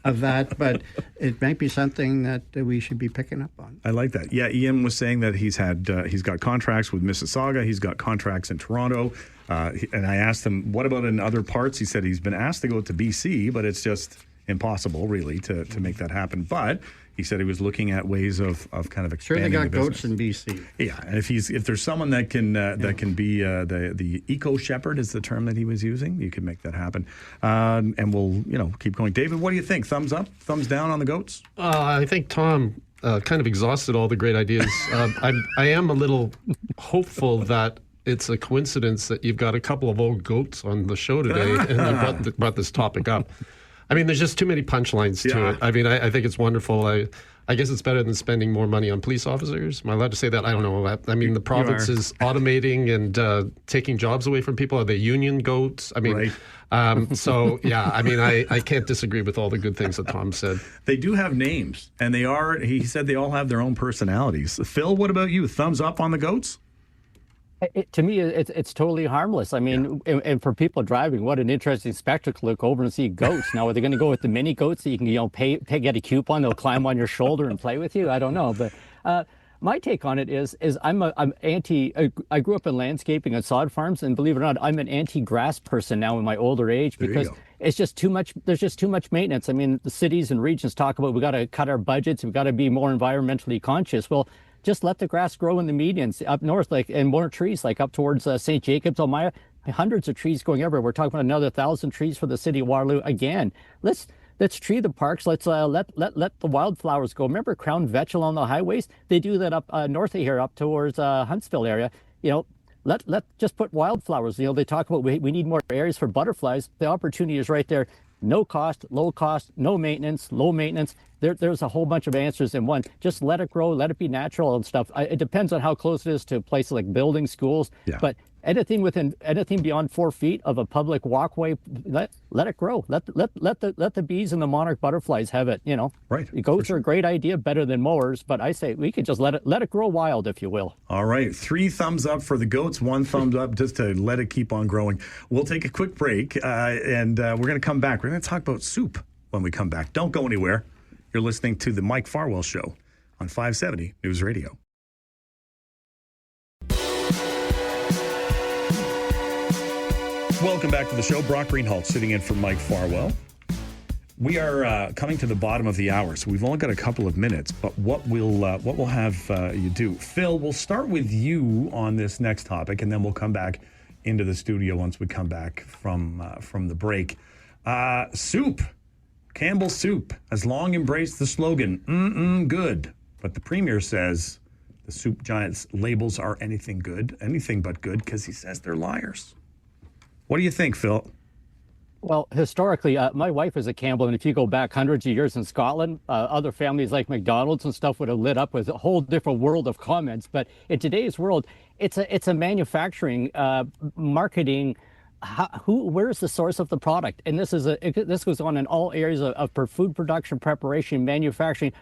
of that, but it might be something that we should be picking up on. I like that. Yeah, Ian was saying that he's got contracts with Mississauga. He's got contracts in Toronto. And I asked him, what about in other parts? He said he's been asked to go to BC, but it's just impossible, really, to make that happen. But he said he was looking at ways of kind of expanding Sure, they got the goats in BC. Yeah, and if there's someone that can be the eco shepherd is the term that he was using, you can make that happen. And we'll keep going. David, what do you think? Thumbs up, thumbs down on the goats? I think Tom kind of exhausted all the great ideas. I am a little hopeful that it's a coincidence that you've got a couple of old goats on the show today and you brought this topic up. I mean, there's just too many punchlines to it. I mean, I think it's wonderful. I guess it's better than spending more money on police officers. Am I allowed to say that? I don't know. I mean, the province is automating and taking jobs away from people. Are they union goats? I mean, so, yeah, I mean, I can't disagree with all the good things that Tom said. They do have names, and he said they all have their own personalities. Phil, what about you? Thumbs up on the goats? To me, it's totally harmless. I mean, and for people driving, what an interesting spectacle to look over and see goats. Now, are they going to go with the mini goats that you can, get a coupon, they'll climb on your shoulder and play with you? I don't know. But my take on it is I'm anti. I grew up in landscaping and sod farms, and believe it or not, I'm an anti-grass person now in my older age because it's just too much. There's just too much maintenance. I mean, the cities and regions talk about we got to cut our budgets, we got to be more environmentally conscious. Well, just let the grass grow in the medians up north, and more trees, like up towards St. Jacobs, Elmira. Hundreds of trees going everywhere. We're talking about another 1,000 trees for the city of Waterloo again. Let's tree the parks. Let's let the wildflowers go. Remember Crown Vetch along the highways? They do that up north of here, up towards Huntsville area. Let just put wildflowers. They talk about we need more areas for butterflies. The opportunity is right there. No cost, low cost, no maintenance, low maintenance. There's a whole bunch of answers in one. Just let it grow, let it be natural and stuff. It depends on how close it is to places like buildings, schools. Yeah. But anything beyond 4 feet of a public walkway, let it grow. Let the bees and the monarch butterflies have it. Right. Goats are a great idea, better than mowers. But I say we could just let it grow wild, if you will. All right, 3 thumbs up for the goats, 1 thumbs up just to let it keep on growing. We'll take a quick break, and we're going to come back. We're going to talk about soup when we come back. Don't go anywhere. You're listening to the Mike Farwell Show on 570 News Radio. Welcome back to the show. Brock Greenhalgh sitting in for Mike Farwell. We are coming to the bottom of the hour, so we've only got a couple of minutes. But what we'll have you do, Phil? We'll start with you on this next topic, and then we'll come back into the studio once we come back from the break. Soup, Campbell's Soup has long embraced the slogan "good," but the premier says the soup giant's labels are anything but good, because he says they're liars. What do you think, Phil? Well, historically, my wife is a Campbell, and if you go back hundreds of years in Scotland, other families like McDonald's and stuff would have lit up with a whole different world of comments. But in today's world, it's a manufacturing, marketing. Where's the source of the product? And this goes on in all areas of food production, preparation, manufacturing.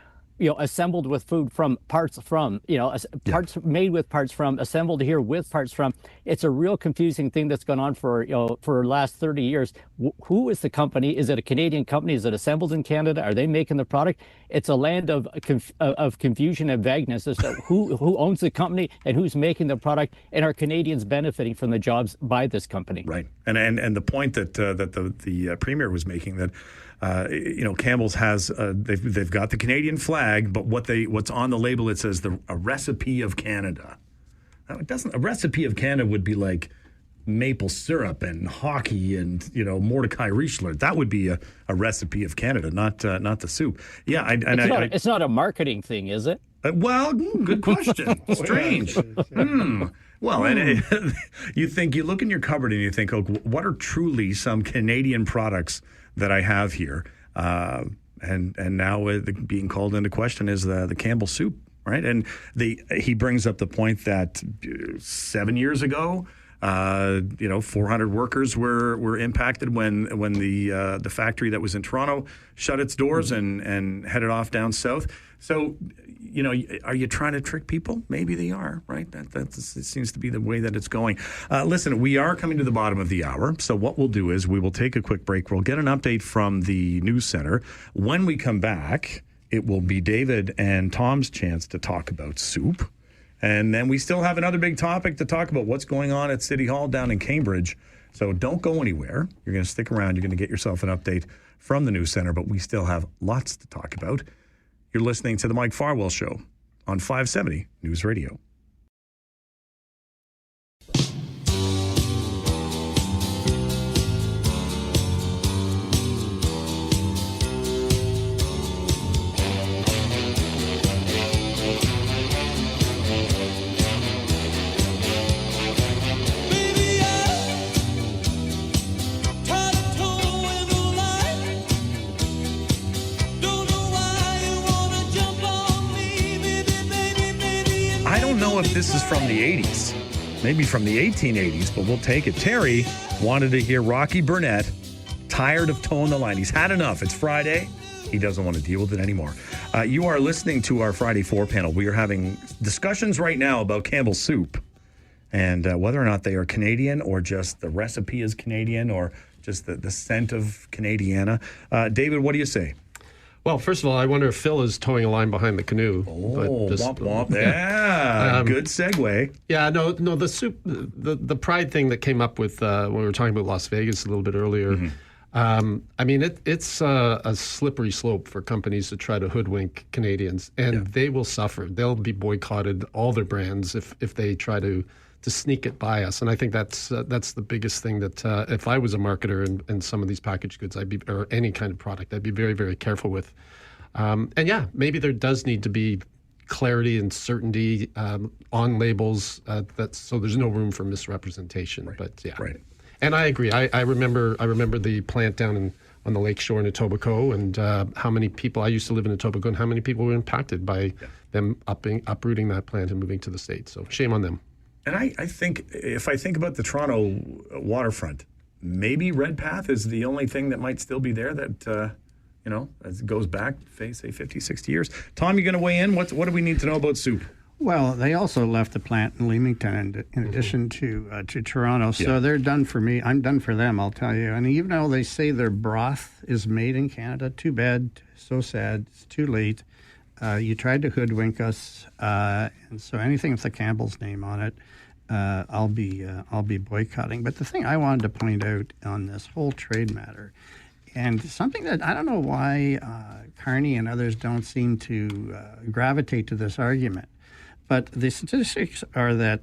assembled with food from parts from, parts made with parts from, assembled here with parts from. It's a real confusing thing that's gone on for the last 30 years. Who is the company? Is it a Canadian company? Is it assembled in Canada? Are they making the product? It's a land of confusion and vagueness as to who owns the company and who's making the product, and are Canadians benefiting from the jobs by this company? Right, and the point that the Premier was making, that Campbell's has they've got the Canadian flag, but what's on the label, it says a recipe of Canada. Now, it doesn't. A recipe of Canada would be like maple syrup and hockey and Mordecai Richler. That would be a recipe of Canada, not the soup. Yeah, it's not a marketing thing, is it? Well, good question. Strange. Well, and you look in your cupboard and you think, oh, what are truly some Canadian products that I have here? And now being called into question is the Campbell soup, right? And he brings up the point that 7 years ago, 400 workers were impacted when the factory that was in Toronto shut its doors and headed off down south. So, are you trying to trick people? Maybe they are, right? That seems to be the way that it's going. Listen, we are coming to the bottom of the hour. So what we'll do is we will take a quick break. We'll get an update from the news center. When we come back, it will be David and Tom's chance to talk about soup. And then we still have another big topic to talk about, what's going on at City Hall down in Cambridge. So don't go anywhere. You're going to stick around. You're going to get yourself an update from the news center, but we still have lots to talk about. You're listening to The Mike Farwell Show on 570 News Radio. If this is from the 80s, maybe from the 1880s, but we'll take it. Terry wanted to hear Rocky Burnett, Tired of Towing the Line. He's had enough. It's Friday. He doesn't want to deal with it anymore. You are listening to our Friday 4 panel. We are having discussions right now about Campbell's soup and whether or not they are Canadian, or just the recipe is Canadian, or just the scent of Canadiana. David, what do you say? Well, first of all, I wonder if Phil is towing a line behind the canoe. Oh, womp womp. Yeah, good segue. Yeah, no, the soup, the pride thing that came up with when we were talking about Las Vegas a little bit earlier. Mm-hmm. I mean, it's a slippery slope for companies to try to hoodwink Canadians, and they will suffer. They'll be boycotted, all their brands, if they try to sneak it by us. And I think that's the biggest thing that if I was a marketer in some of these packaged goods, or any kind of product, I'd be very, very careful with. And yeah, maybe there does need to be clarity and certainty on labels, so there's no room for misrepresentation. Right. But yeah, right. And I agree. I remember the plant down on the lakeshore in Etobicoke, and how many people, I used to live in Etobicoke, and how many people were impacted by them uprooting that plant and moving to the States. So shame on them. And I think, if I think about the Toronto waterfront, maybe Redpath is the only thing that might still be there that, as it goes back, say 50, 60 years. Tom, you going to weigh in? What do we need to know about soup? Well, they also left the plant in Leamington in addition to Toronto. So they're done for me. I'm done for them, I'll tell you. And even though they say their broth is made in Canada, too bad, so sad, it's too late. You tried to hoodwink us, and so anything with the Campbell's name on it, I'll be boycotting. But the thing I wanted to point out on this whole trade matter, and something that I don't know why Carney and others don't seem to gravitate to this argument, but the statistics are that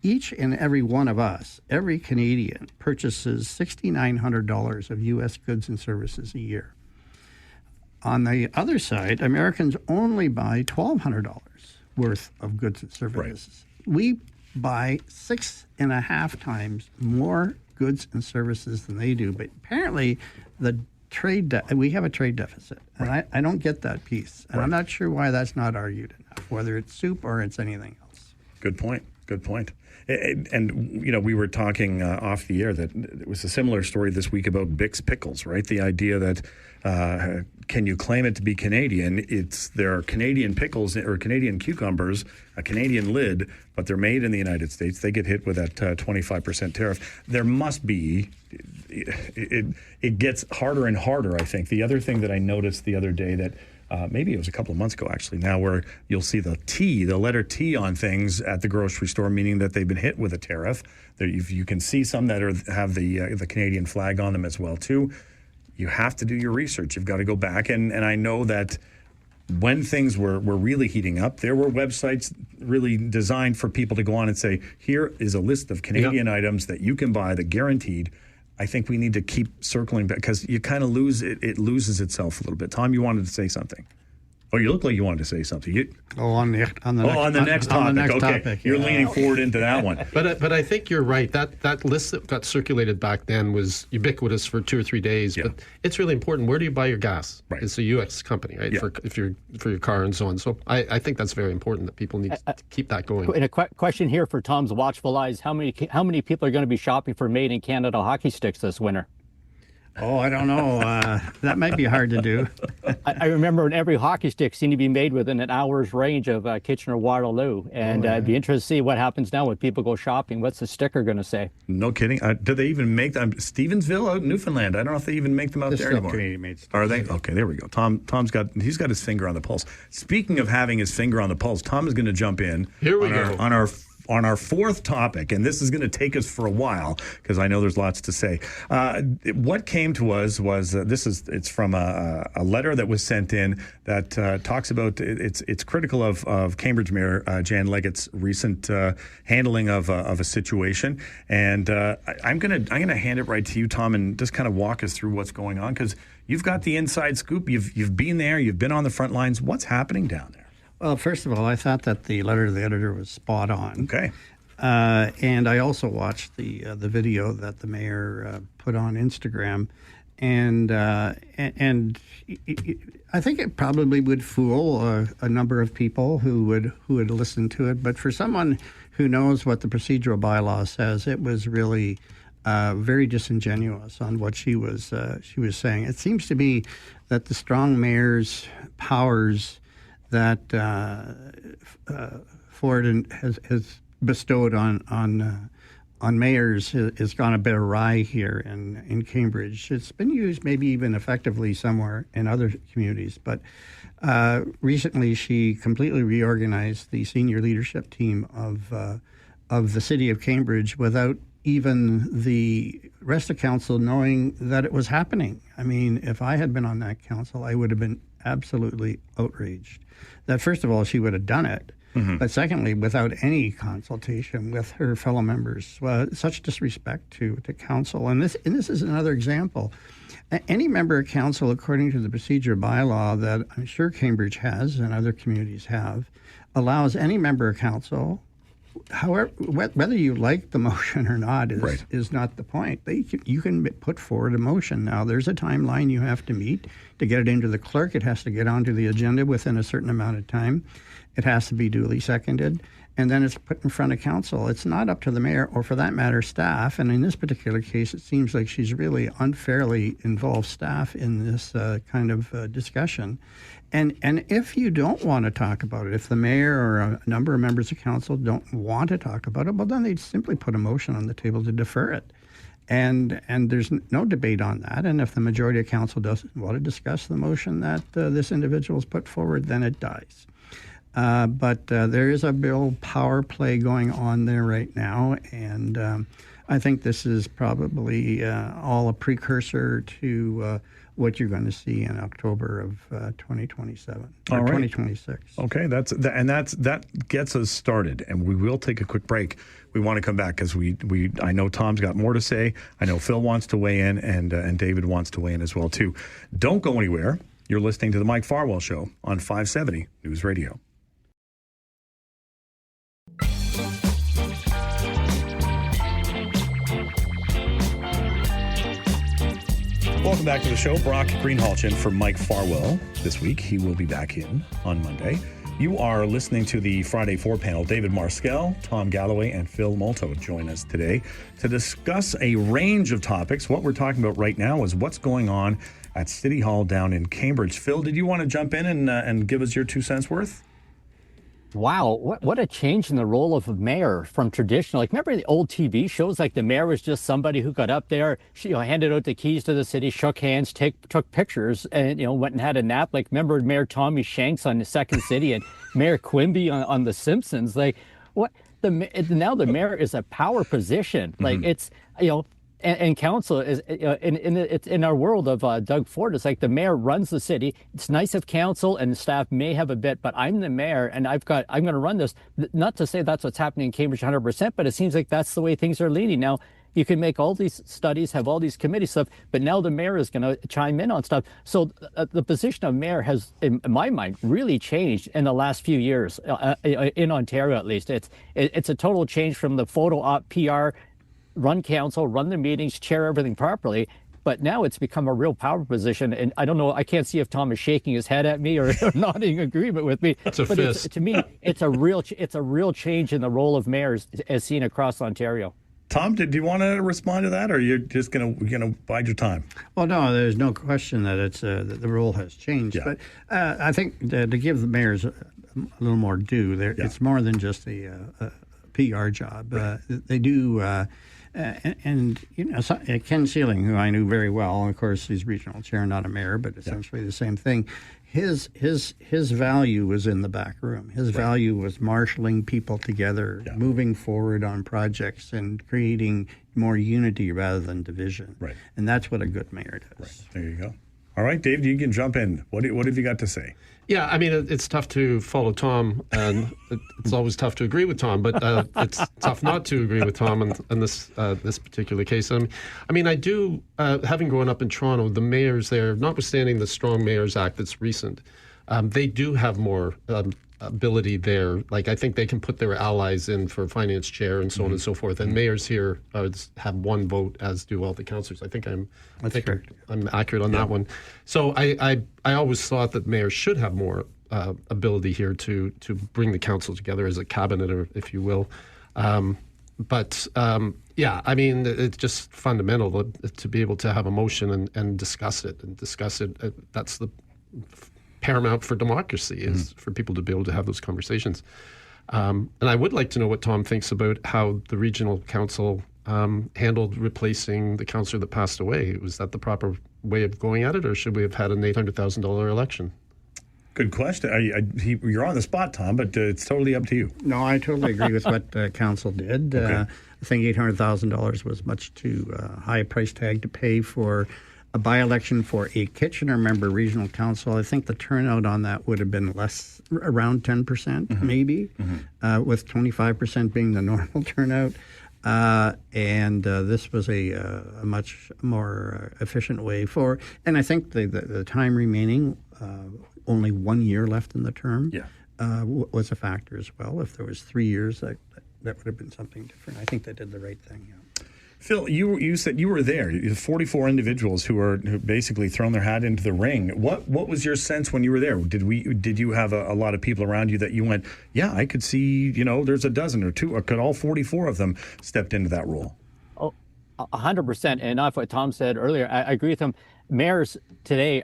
each and every one of us, every Canadian, purchases $6,900 of U.S. goods and services a year. On the other side, Americans only buy $1,200 worth of goods and services. Right. We buy 6.5 times more goods and services than they do. But apparently, we have a trade deficit, and I don't get that piece. And I'm not sure why that's not argued enough, whether it's soup or it's anything else. Good point. Good point. And, we were talking off the air that it was a similar story this week about Bick's Pickles, right? The idea that can you claim it to be Canadian? There are Canadian pickles or Canadian cucumbers, a Canadian lid, but they're made in the United States. They get hit with that 25% tariff. There must be, it gets harder and harder, I think. The other thing that I noticed the other day that maybe it was a couple of months ago, actually, now where you'll see the letter T on things at the grocery store, meaning that they've been hit with a tariff. You can see some that have the Canadian flag on them as well, too. You have to do your research. You've got to go back. And I know that when things were really heating up, there were websites really designed for people to go on and say, here is a list of Canadian items that you can buy that guaranteed. I think we need to keep circling back because you kind of lose it. It loses itself a little bit. Tom, you wanted to say something. Oh, you look like you wanted to say something. On the next topic. Topic. You're leaning forward into that one. But I think you're right. That list that got circulated back then was ubiquitous for 2 or 3 days. Yeah. But it's really important. Where do you buy your gas? Right. It's a U.S. company, right? Yeah. For your car and so on. So I think that's very important that people need to keep that going. And a question here for Tom's watchful eyes: How many people are going to be shopping for made in Canada hockey sticks this winter? Oh, I don't know. That might be hard to do. I remember every hockey stick seemed to be made within an hour's range of Kitchener-Waterloo. And I'd be interested to see what happens now when people go shopping. What's the sticker going to say? No kidding. Do they even make them? Stevensville out in Newfoundland. I don't know if they even make them out there anymore. Canadian-made stuff. Are they? Okay, there we go. Tom's got his finger on the pulse. Speaking of having his finger on the pulse, Tom is going to jump in. Here we go. On our fourth topic, and this is going to take us for a while because I know there's lots to say. What came to us was it's from a letter that was sent in that talks about it's critical of Cambridge Mayor Jan Leggett's recent handling of a situation, and I'm gonna hand it right to you, Tom, and just kind of walk us through what's going on because you've got the inside scoop. You've been there. You've been on the front lines. What's happening down there? Well, first of all, I thought that the letter to the editor was spot on. Okay. And I also watched the video that the mayor put on Instagram, and I think it probably would fool a number of people who would listen to it. But for someone who knows what the procedural bylaw says, it was really very disingenuous on what she was saying. It seems to me that the strong mayor's powers that Ford has bestowed on mayors has gone a bit awry here in Cambridge. It's been used maybe even effectively somewhere in other communities, but recently she completely reorganized the senior leadership team of the city of Cambridge without even the rest of council knowing that it was happening. I mean, if I had been on that council, I would have been absolutely outraged that, first of all, she would have done it, but secondly, without any consultation with her fellow members. Such disrespect to council. And this is another example. Any member of council, according to the procedure bylaw that I'm sure Cambridge has and other communities have, allows any member of council, however, whether you like the motion or not is not the point. You can put forward a motion. Now, there's a timeline you have to meet to get it into the clerk. It has to get onto the agenda within a certain amount of time. It has to be duly seconded, and then it's put in front of council. It's not up to the mayor or, for that matter, staff. And in this particular case, it seems like she's really unfairly involved staff in this kind of discussion. And if you don't want to talk about it, if the mayor or a number of members of council don't want to talk about it, well, then they'd simply put a motion on the table to defer it. And there's no debate on that. And if the majority of council doesn't want to discuss the motion that this individual's put forward, then it dies. But there is a real power play going on there right now, and I think this is probably all a precursor to what you're going to see in October of 2027 or 2026. Okay, that gets us started, and we will take a quick break. We want to come back because I know Tom's got more to say. I know Phil wants to weigh in, and David wants to weigh in as well too. Don't go anywhere. You're listening to the Mike Farwell Show on 570 News Radio. Welcome back to the show. Brock Greenhalgh in for Mike Farwell this week. He will be back in on Monday. You are listening to the Friday 4 panel. David Marskell, Tom Galloway, and Phil Molto join us today to discuss a range of topics. What we're talking about right now is what's going on at City Hall down in Cambridge. Phil, did you want to jump in and give us your 2 cents worth? Wow, what a change in the role of a mayor from traditional. Like, remember the old TV shows? Like, the mayor was just somebody who got up there, handed out the keys to the city, shook hands, took pictures, and went and had a nap. Like, remember Mayor Tommy Shanks on the Second City and Mayor Quimby on The Simpsons? Like, what? Now the mayor is a power position. Like, it's And council is it's in our world of Doug Ford. It's like the mayor runs the city. It's nice if council and staff may have a bit, but I'm the mayor and I'm going to run this. Not to say that's what's happening in Cambridge 100%, but it seems like that's the way things are leaning now. You can make all these studies, have all these committee stuff, but now the mayor is going to chime in on stuff. So the position of mayor has, in my mind, really changed in the last few years in Ontario, at least. It's a total change from the photo op PR. Run council, run the meetings, chair everything properly. But now it's become a real power position. And I don't know, I can't see if Tom is shaking his head at me or nodding agreement with me. That's a fist. To me, it's a real change in the role of mayors as seen across Ontario. Tom, did you want to respond to that, or you're just going to bide your time? Well, no, there's no question that it's that the role has changed. Yeah. But I think to give the mayors a little more due, it's more than just a PR job. Right. They do. And Ken Sealing, who I knew very well, of course he's regional chair, not a mayor, but essentially the same thing. His value was in the back room. His value was marshaling people together, moving forward on projects, and creating more unity rather than division. Right. And that's what a good mayor does. Right. There you go. All right, Dave, you can jump in. What have you got to say? Yeah, I mean, it's tough to follow Tom, and it's always tough to agree with Tom, but it's tough not to agree with Tom in this particular case. I mean, I do, having grown up in Toronto, the mayors there, notwithstanding the Strong Mayors Act that's recent, they do have more ability there. Like, I think they can put their allies in for finance chair and so on and so forth. And mayors here have one vote, as do all the councillors. I think I'm accurate on that one. So I always thought that mayors should have more ability here to bring the council together as a cabinet, or if you will. But I mean, it's just fundamental to be able to have a motion and discuss it. That's the paramount for democracy, is for people to be able to have those conversations. And I would like to know what Tom thinks about how the regional council handled replacing the councillor that passed away. Was that the proper way of going at it, or should we have had an $800,000 election? Good question. You're on the spot, Tom, but it's totally up to you. No, I totally agree with what council did. Okay. I think $800,000 was much too high a price tag to pay for a by-election for a Kitchener member regional council. I think the turnout on that would have been less, around 10%, maybe, with 25% being the normal turnout. And this was a much more efficient way for, and I think the time remaining, only 1 year left in the term, was a factor as well. If there was 3 years, that would have been something different. I think they did the right thing. Yeah. Phil, you said you were there. 44 individuals who basically thrown their hat into the ring. What was your sense when you were there? Did you have a lot of people around you that you went, yeah, I could see, there's a dozen or two, or could all 44 of them stepped into that role? Oh, 100%. And off what Tom said earlier, I agree with him. Mayors today,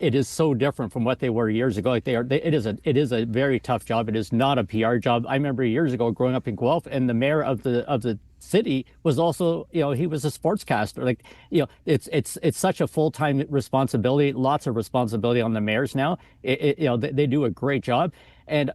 it is so different from what they were years ago. Like it is a very tough job. It is not a PR job. I remember years ago growing up in Guelph, and the mayor of the city was also, he was a sportscaster. Like, it's such a full-time responsibility. Lots of responsibility on the mayors now. They do a great job. And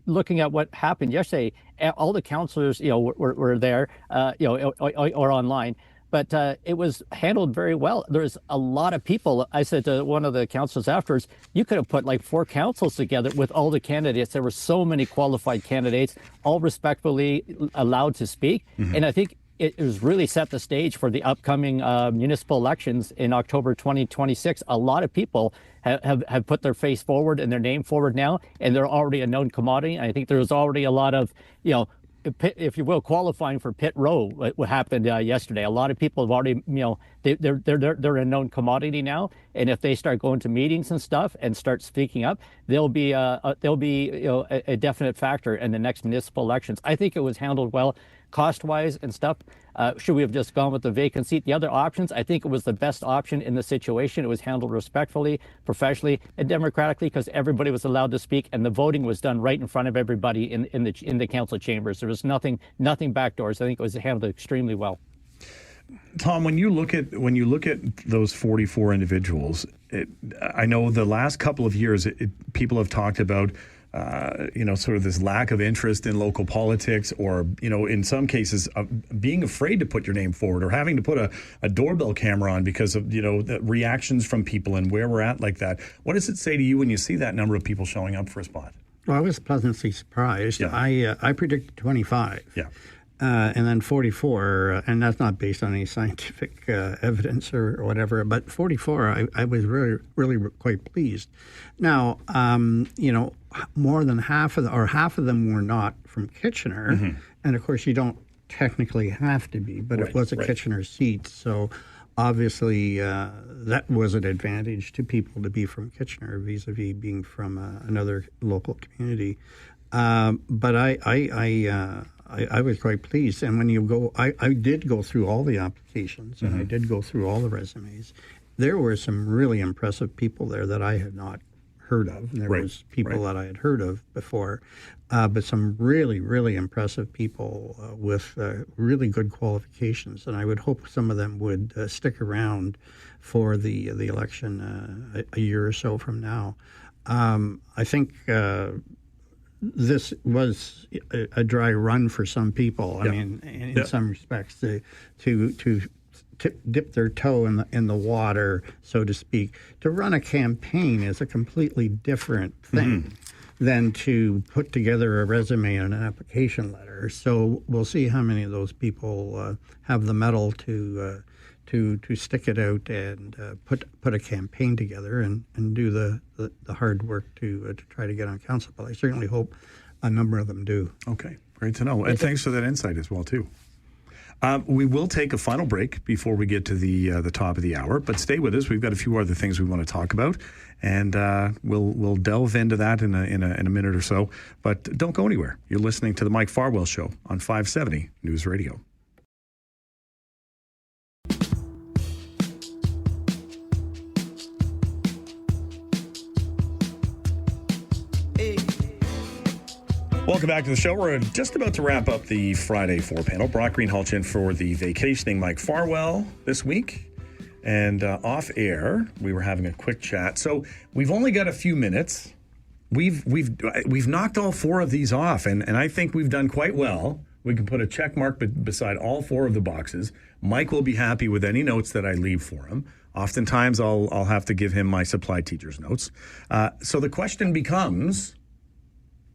looking at what happened yesterday, all the councillors, were there, or online. But it was handled very well. There's a lot of people. I said to one of the councillors afterwards, you could have put like 4 councils together with all the candidates. There were so many qualified candidates, all respectfully allowed to speak. And I think it was really set the stage for the upcoming municipal elections in October 2026. A lot of people have put their face forward and their name forward now, and they're already a known commodity. I think there's already a lot of, if you will, qualifying for pit row. What happened yesterday? A lot of people have already, they're a known commodity now, and if they start going to meetings and stuff and start speaking up, they'll be a definite factor in the next municipal elections. I think it was handled well, cost-wise and stuff. Should we have just gone with the vacant seat? The other options, I think it was the best option in the situation. It was handled respectfully, professionally, and democratically because everybody was allowed to speak, and the voting was done right in front of everybody in the council chambers. There was nothing backdoors. I think it was handled extremely well. Tom, when you look at those 44 individuals, I know the last couple of years people have talked about sort of this lack of interest in local politics, or, in some cases being afraid to put your name forward, or having to put a doorbell camera on because of, the reactions from people and where we're at like that. What does it say to you when you see that number of people showing up for a spot? Well, I was pleasantly surprised. Yeah. I predicted 25. Yeah. And then 44, and that's not based on any scientific evidence or whatever, but 44, I was really, really quite pleased. Now, more than half of them were not from Kitchener, mm-hmm. and of course you don't technically have to be, but it was a Kitchener seat, so obviously that was an advantage to people to be from Kitchener vis-a-vis being from another local community. But I was quite pleased, and when you go, I did go through all the applications, mm-hmm. and I did go through all the resumes. There were some really impressive people there that I had not heard of, and there was people that I had heard of before, but some really, really impressive people with really good qualifications, and I would hope some of them would stick around for the election a year or so from now. I think this was a dry run for some people. I mean, in some respects, to dip their toe in the water, so to speak. To run a campaign is a completely different thing than to put together a resume and an application letter. So we'll see how many of those people have the mettle to stick it out and put a campaign together and do the hard work to try to get on council. But I certainly hope a number of them do. Okay, great to know. And thanks for that insight as well, too. We will take a final break before we get to the top of the hour, but stay with us. We've got a few other things we want to talk about, and we'll delve into that in a minute or so. But don't go anywhere. You're listening to the Mike Farwell Show on 570 News Radio. Welcome back to the show. We're just about to wrap up the Friday 4 panel. Brock Greenhalgh in for the vacationing Mike Farwell this week. And off air, we were having a quick chat. So we've only got a few minutes. We've knocked all 4 of these off, and I think we've done quite well. We can put a check mark beside all 4 of the boxes. Mike will be happy with any notes that I leave for him. Oftentimes, I'll have to give him my supply teacher's notes. So the question becomes,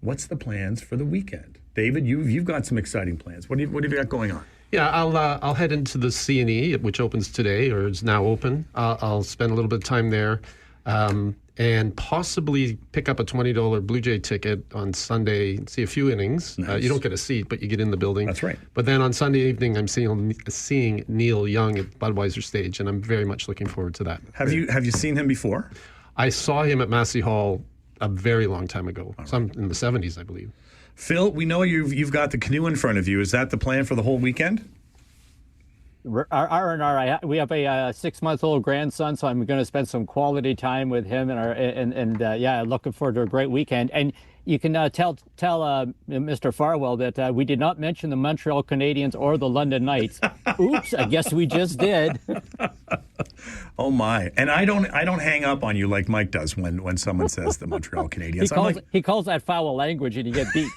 what's the plans for the weekend? David, you've got some exciting plans. What have you got going on? Yeah, I'll head into the C&E, which opens today, or is now open. I'll spend a little bit of time there, and possibly pick up a $20 Blue Jay ticket on Sunday and see a few innings. Nice. You don't get a seat, but you get in the building. That's right. But then on Sunday evening, I'm seeing Neil Young at Budweiser Stage, and I'm very much looking forward to that. Have you seen him before? I saw him at Massey Hall a very long time ago, some in the 70s, I believe. Phil, we know you've got the canoe in front of you. Is that the plan for the whole weekend? We have a 6-month-old grandson, so I'm going to spend some quality time with him and looking forward to a great weekend. And you can tell Mr. Farwell that we did not mention the Montreal Canadiens or the London Knights. Oops, I guess we just did. Oh my! And I don't hang up on you like Mike does when someone says the Montreal Canadiens. He calls that foul language, and you get beat.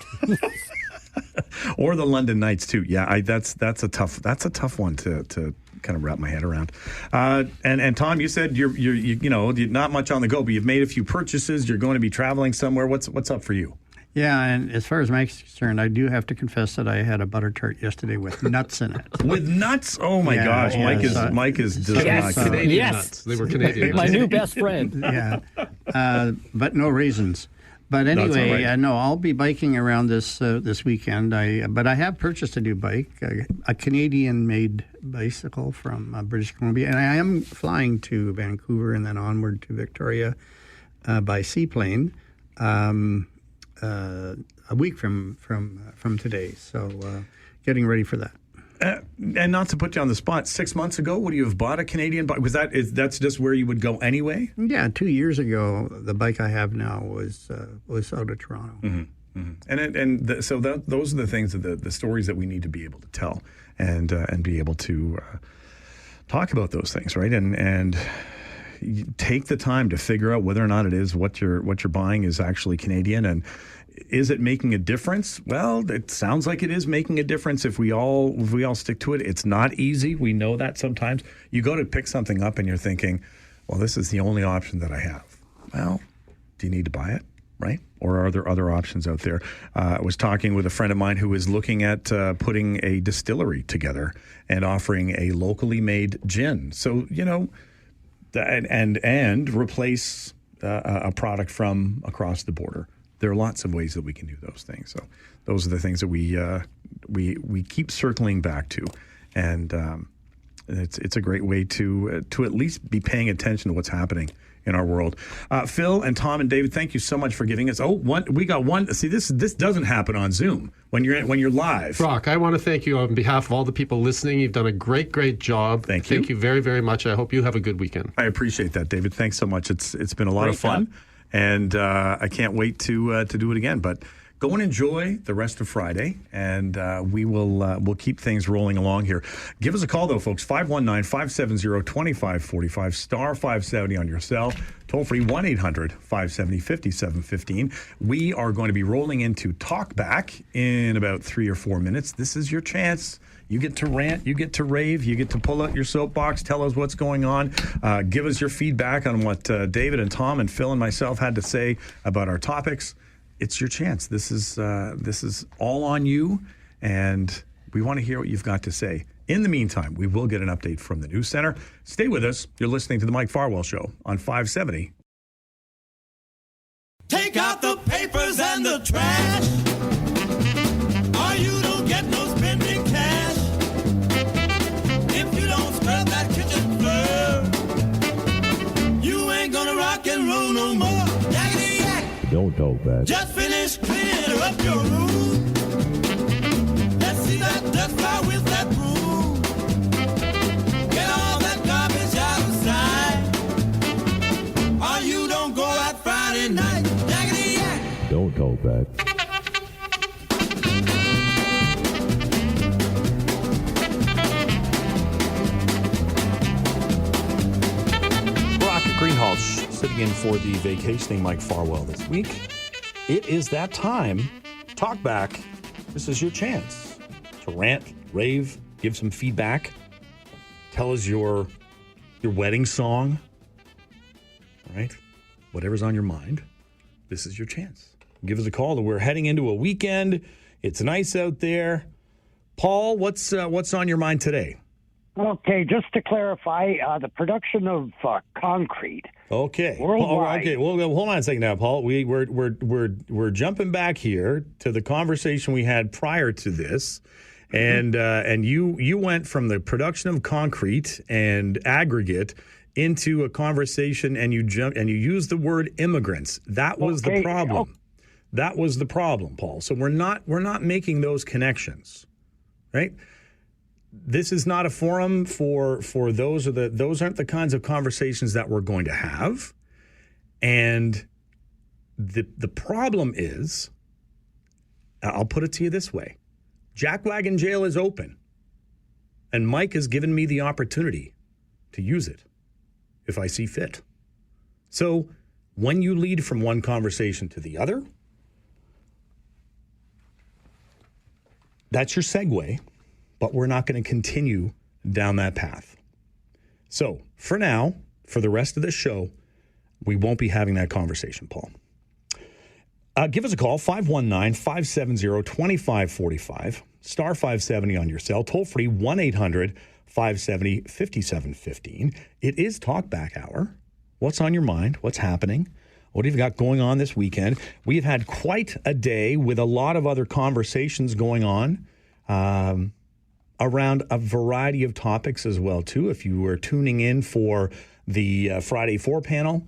Or the London Knights too. Yeah, that's a tough one to kind of wrap my head around. And Tom, you said you're not much on the go, but you've made a few purchases. You're going to be traveling somewhere. What's up for you? Yeah, and as far as Mike's concerned, I do have to confess that I had a butter tart yesterday with nuts in it. With nuts? Oh my gosh, yeah, Mike is Canadian nuts. They were Canadian. My new best friend. Yeah, but no raisins. But No, it's all anyway, right. no, I'll be biking around this weekend. But I have purchased a new bike, a Canadian-made bicycle from British Columbia, and I am flying to Vancouver and then onward to Victoria by seaplane a week from today. So getting ready for that. And not to put you on the spot, 6 months ago, would you have bought a Canadian bike? That's just where you would go anyway? Yeah, 2 years ago, the bike I have now was out of Toronto. Mm-hmm. Mm-hmm. So those are the things, the stories that we need to be able to tell and be able to talk about those things, right? And you take the time to figure out whether or not it is what you're buying is actually Canadian, and is it making a difference? Well, it sounds like it is making a difference if we all stick to it. It's not easy. We know that sometimes. You go to pick something up and you're thinking, well, this is the only option that I have. Well, do you need to buy it, right? Or are there other options out there? I was talking with a friend of mine who is looking at putting a distillery together and offering a locally made gin. So, and replace a product from across the border. There are lots of ways that we can do those things. So those are the things that we keep circling back to, and it's a great way to at least be paying attention to what's happening in our world. Phil and Tom and David, thank you so much for giving us. We got one. See, this doesn't happen on Zoom when you're live. Brock, I want to thank you on behalf of all the people listening. You've done a great job. Thank you. Thank you very, very much. I hope you have a good weekend. I appreciate that, David. Thanks so much. It's been a lot of fun. Job. And I can't wait to do it again. But go and enjoy the rest of Friday, and we'll keep things rolling along here. Give us a call, though, folks, 519-570-2545, star 570 on your cell, toll-free 1-800-570-5715. We are going to be rolling into Talkback in about 3 or 4 minutes. This is your chance. You get to rant, you get to rave, you get to pull out your soapbox, tell us what's going on, give us your feedback on what David and Tom and Phil and myself had to say about our topics. It's your chance. This is all on you, and we want to hear what you've got to say. In the meantime, we will get an update from the News Center. Stay with us. You're listening to the Mike Farwell Show on 570. Take out the papers and the trash, or you don't get no spending cash. If you don't scrub that kitchen floor, you ain't gonna rock and roll no more. Yakety yak. Don't talk back. Just finish cleaning up your room. Let's see that dust fly with that broom. Get all that garbage out of sight, or you don't go out Friday night. Yakety yak. Don't talk back. Greenhalgh sitting in for the vacationing Mike Farwell this week. It is that time. Talk back. This is your chance to rant, rave, give some feedback. Tell us your wedding song. All right? Whatever's on your mind, this is your chance. Give us a call. We're heading into a weekend. It's nice out there. Paul, what's on your mind today? Okay, just to clarify, the production of concrete. Okay. Worldwide. Okay. Well, hold on a second now, Paul. We're jumping back here to the conversation we had prior to this, and you went from the production of concrete and aggregate into a conversation, and you used the word immigrants. That was the problem. Oh. That was the problem, Paul. So we're not making those connections, right? This is not a forum for those aren't the kinds of conversations that we're going to have. And the problem is, I'll put it to you this way. Jackwagon Jail is open. And Mike has given me the opportunity to use it if I see fit. So when you lead from one conversation to the other, that's your segue. But we're not going to continue down that path. So for now, for the rest of this show, we won't be having that conversation, Paul. Give us a call, 519-570-2545, star 570 on your cell, toll free 1-800-570-5715. It is Talkback Hour. What's on your mind? What's happening? What have you got going on this weekend? We've had quite a day with a lot of other conversations going on around a variety of topics as well, too. If you were tuning in for the Friday 4 panel,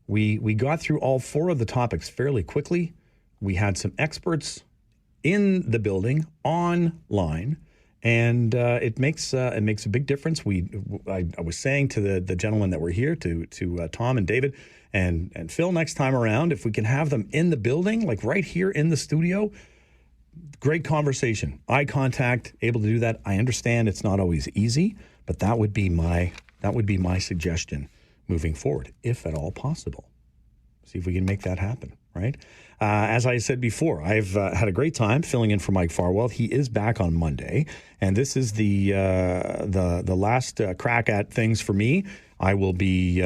we got through all 4 of the topics fairly quickly. We had some experts in the building online, and it makes a big difference. I was saying to the gentlemen that were here, to Tom and David and Phil, next time around, if we can have them in the building, like right here in the studio, great conversation, eye contact, able to do that. I understand it's not always easy, but that would be my suggestion moving forward, if at all possible. See if we can make that happen, right? As I said before, I've had a great time filling in for Mike Farwell. He is back on Monday, and this is the last crack at things for me. I will be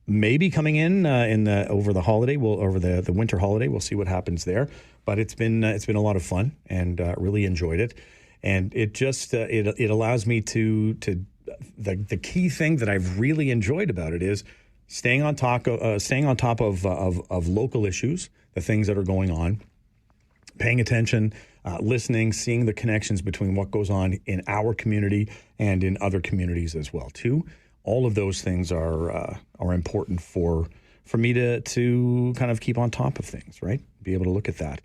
maybe coming in over the holiday, over the winter holiday. We'll see what happens there. But it's been a lot of fun, and really enjoyed it. And it just it allows me to the key thing that I've really enjoyed about it is staying on top of local issues, the things that are going on, paying attention, listening, seeing the connections between what goes on in our community and in other communities as well too. All of those things are important for me to kind of keep on top of things, right? Be able to look at that.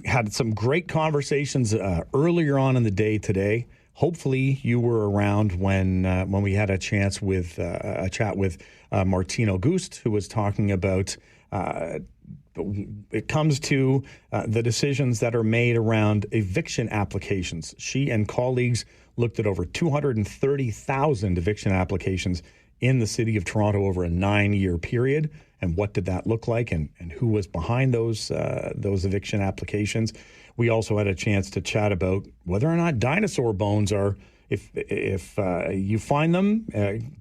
Had some great conversations earlier on in the day today. Hopefully you were around when we had a chat with Martine Auguste, who was talking about it comes to the decisions that are made around eviction applications. She and colleagues looked at over 230,000 eviction applications in the city of Toronto over a 9-year period. And what did that look like, and who was behind those eviction applications? We also had a chance to chat about whether or not dinosaur bones are, if you find them,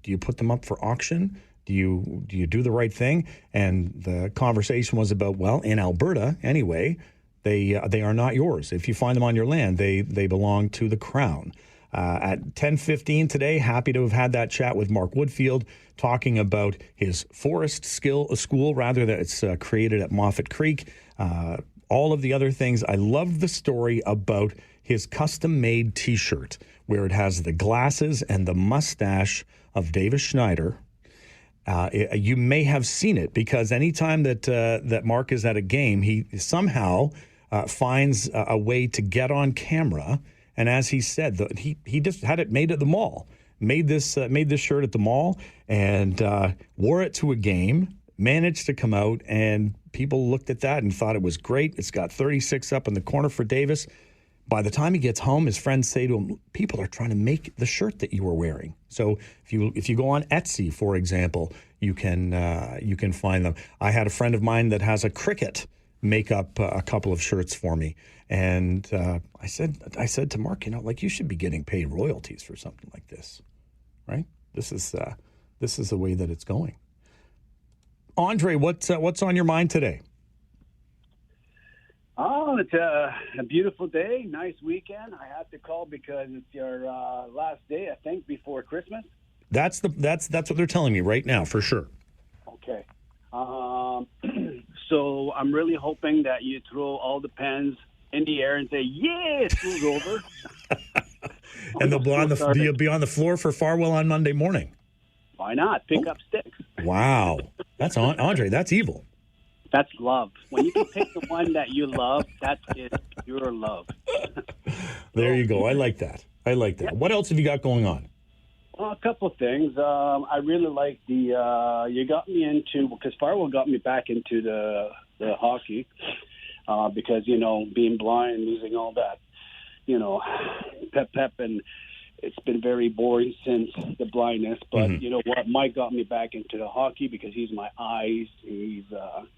do you put them up for auction? Do you do the right thing? And the conversation was about, well, in Alberta anyway, they are not yours. If you find them on your land, they belong to the Crown. At 10:15 today, happy to have had that chat with Mark Woodfield, talking about his forest school, that's created at Moffat Creek. All of the other things. I love the story about his custom-made T-shirt, where it has the glasses and the mustache of Davis Schneider. You may have seen it, because anytime that Mark is at a game, he somehow finds a way to get on camera. And as he said, he just had it made at the mall. Made this shirt at the mall and wore it to a game. Managed to come out, and people looked at that and thought it was great. It's got 36 up in the corner for Davis. By the time he gets home, his friends say to him, "People are trying to make the shirt that you were wearing." So if you go on Etsy, for example, you can find them. I had a friend of mine that has a cricket make up a couple of shirts for me. And I said to Mark, you should be getting paid royalties for something like this, right? This is the way that it's going. Andre, what's on your mind today? Oh, it's a beautiful day, nice weekend. I have to call because it's your last day, I think, before Christmas. That's what they're telling me right now, for sure. Okay. So I'm really hoping that you throw all the pens in the air and say, "Yeah, school's over." And you'll be on the floor for Farwell on Monday morning. Why not? Pick up sticks. Wow. That's Andre, that's evil. That's love. When you can pick the one that you love, that is your love. There you go. I like that. Yep. What else have you got going on? Well, a couple of things. I really like you got me into, because Farwell got me back into the hockey because, being blind, losing all that, pep, and it's been very boring since the blindness. But You know what? Mike got me back into the hockey because he's my eyes. He's,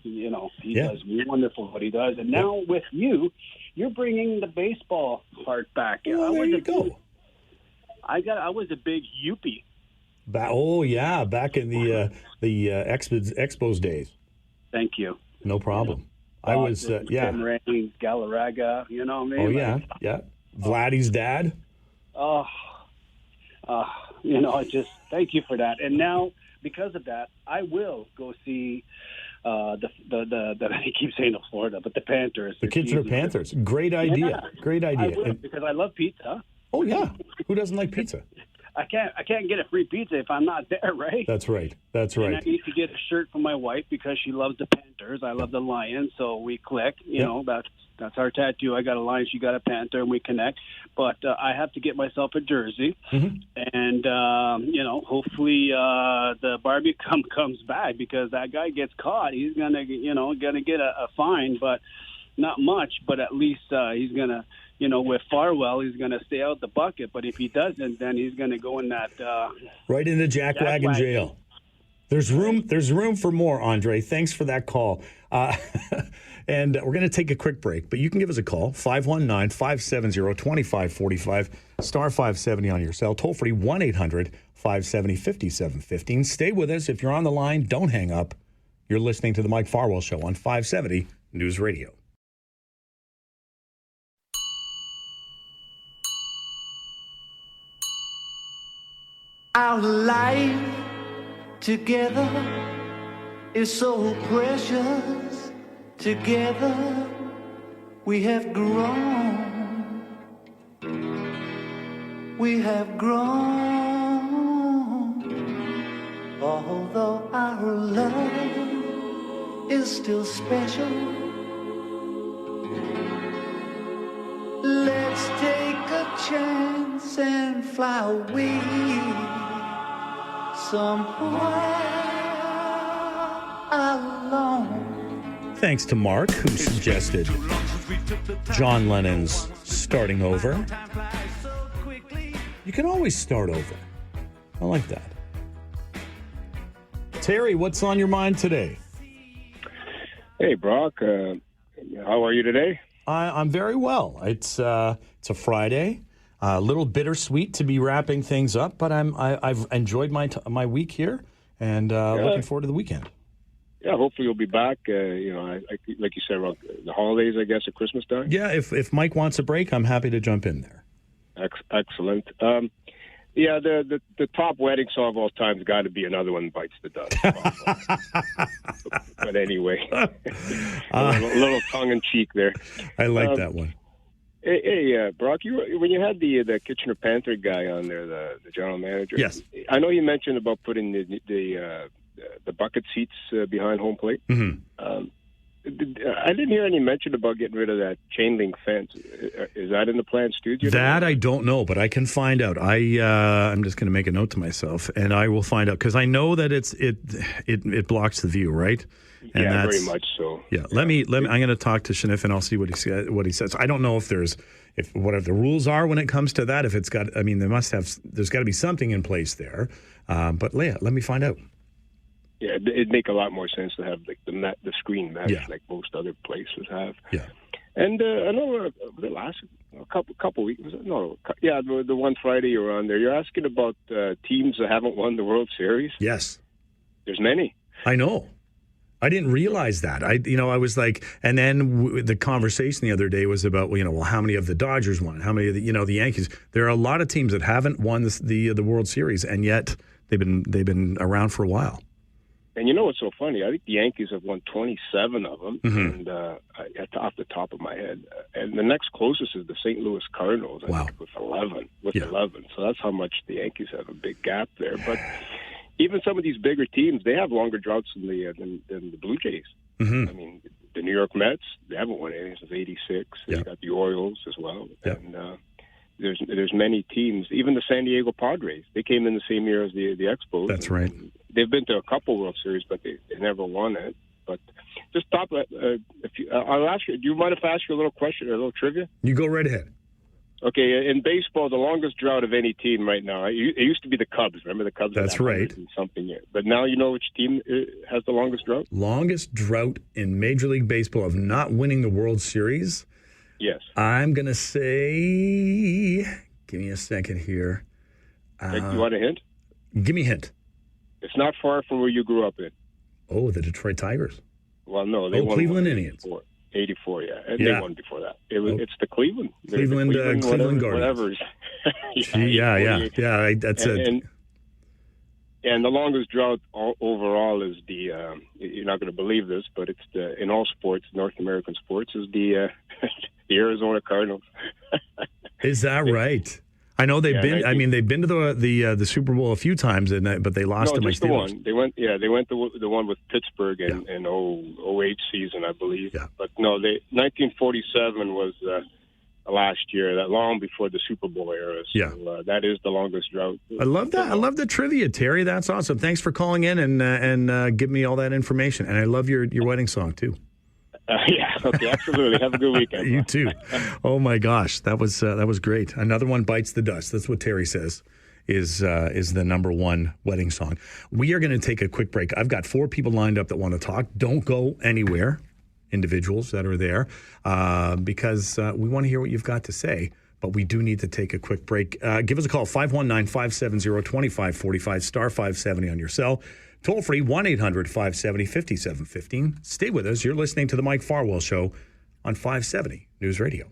he does wonderful what he does. And now with you, you're bringing the baseball part back. Well, there you go. I was a big Yuppie. Back in the Expos days. Thank you. No problem. I was Tim Raines, Galarraga, you know what I mean? Oh yeah. Vladdy's dad. I just thank you for that. And now, because of that, I will go see I keep saying the Florida, but the Panthers. The Kitchener Panthers. Great idea. Yeah, Great idea. I will, because I love pizza. Oh yeah, who doesn't like pizza? I can't get a free pizza if I'm not there, right? That's right. That's right. And I need to get a shirt for my wife because she loves the Panthers. I love the Lions, so we click. You know, that's our tattoo. I got a Lion, she got a Panther, and we connect. But I have to get myself a jersey, and hopefully the Barbie comes back, because that guy gets caught, he's gonna get a fine, but not much. But at least he's gonna. With Farwell, he's going to stay out the bucket. But if he doesn't, then he's going to go in that right into jackwagon jail. There's room for more, Andre. Thanks for that call. And we're going to take a quick break, but you can give us a call, 519-570-2545, star 570 on your cell, toll free 1-800-570-5715. Stay with us. If you're on the line, don't hang up. You're listening to the Mike Farwell Show on 570 News Radio. Our life together is so precious. Together we have grown. We have grown. Although our love is still special, let's take a chance and fly away somewhere alone. Thanks to Mark, who suggested John Lennon's Starting Over. You can always start over. I like that. Terry, what's on your mind today? Hey, Brock. How are you today? I'm very well. It's a Friday. A little bittersweet to be wrapping things up, but I've enjoyed my week here, and looking forward to the weekend. Yeah, hopefully you'll be back. Like you said, around the holidays, I guess, at Christmas time. Yeah, if Mike wants a break, I'm happy to jump in there. Excellent. The top wedding song of all time has got to be Another One Bites the Dust. But anyway, a little tongue in cheek there. I like that one. Hey, Brock, when you had the Kitchener Panther guy on there, the general manager. Yes. I know you mentioned about putting the bucket seats behind home plate. Mm-hmm. I didn't hear any mention about getting rid of that chain link fence. Is that in the plans too? That I don't know, but I can find out. I'm just going to make a note to myself, and I will find out, because I know that it blocks the view, right? And yeah, very much so. Yeah, let me. I'm going to talk to Shanif, and I'll see what he says. I don't know if what the rules are when it comes to that. If it's got, there's got to be something in place there. But Leah, let me find out. Yeah, it'd make a lot more sense to have like the screen mesh like most other places have. Yeah. And I know the last couple weeks, the one Friday you were on there, you're asking about teams that haven't won the World Series. Yes. There's many. I know. I didn't realize that. I was like, and then the conversation the other day was about, how many of the Dodgers won? How many of the Yankees? There are a lot of teams that haven't won the World Series, and yet they've been around for a while. And what's so funny? I think the Yankees have won 27 of them, and off the top of my head. And the next closest is the St. Louis Cardinals, I think, with 11. 11. So that's how much the Yankees have a big gap there. But even some of these bigger teams, they have longer droughts than the Blue Jays. Mm-hmm. I mean, the New York Mets, they haven't won anything since '86. You got the Orioles as well, and there's many teams. Even the San Diego Padres, they came in the same year as the Expos. That's right. They've been to a couple World Series, but they never won it. But just stop. I'll ask you. Do you mind if I ask you a little question, a little trivia? You go right ahead. Okay, in baseball, the longest drought of any team right now, it used to be the Cubs. Remember the Cubs? That's right. Something year. But now you know which team has the longest drought? Longest drought in Major League Baseball of not winning the World Series? Yes. I'm going to say, give me a second here. You want a hint? Give me a hint. It's not far from where you grew up in. Oh, the Detroit Tigers. Well, no. They won Cleveland Indians. 84, yeah. And they won before that. It's the Cleveland. Cleveland Guardians. Whatever. That's And the longest drought overall is the, you're not going to believe this, but it's in all sports, North American sports, is the Arizona Cardinals. Is that right? I know they've been. They've been to the Super Bowl a few times, but they lost to my Steelers. The one. They went the one with Pittsburgh in 08 season, I believe. Yeah. But no, 1947 was last year, that long before the Super Bowl era. So, that is the longest drought. I love that. I love the trivia, Terry. That's awesome. Thanks for calling in and giving me all that information. And I love your wedding song too. Okay, absolutely. Have a good weekend. You too. Oh my gosh, that was great. Another one bites the dust. That's what Terry says is the number one wedding song. We are going to take a quick break. I've got 4 people lined up that want to talk. Don't go anywhere. Individuals that are there because we want to hear what you've got to say, but we do need to take a quick break. Give us a call, 519-570-2545, star 570 on your cell. Toll free, 1-800-570-5715. Stay with us. You're listening to the Mike Farwell Show on 570 News Radio.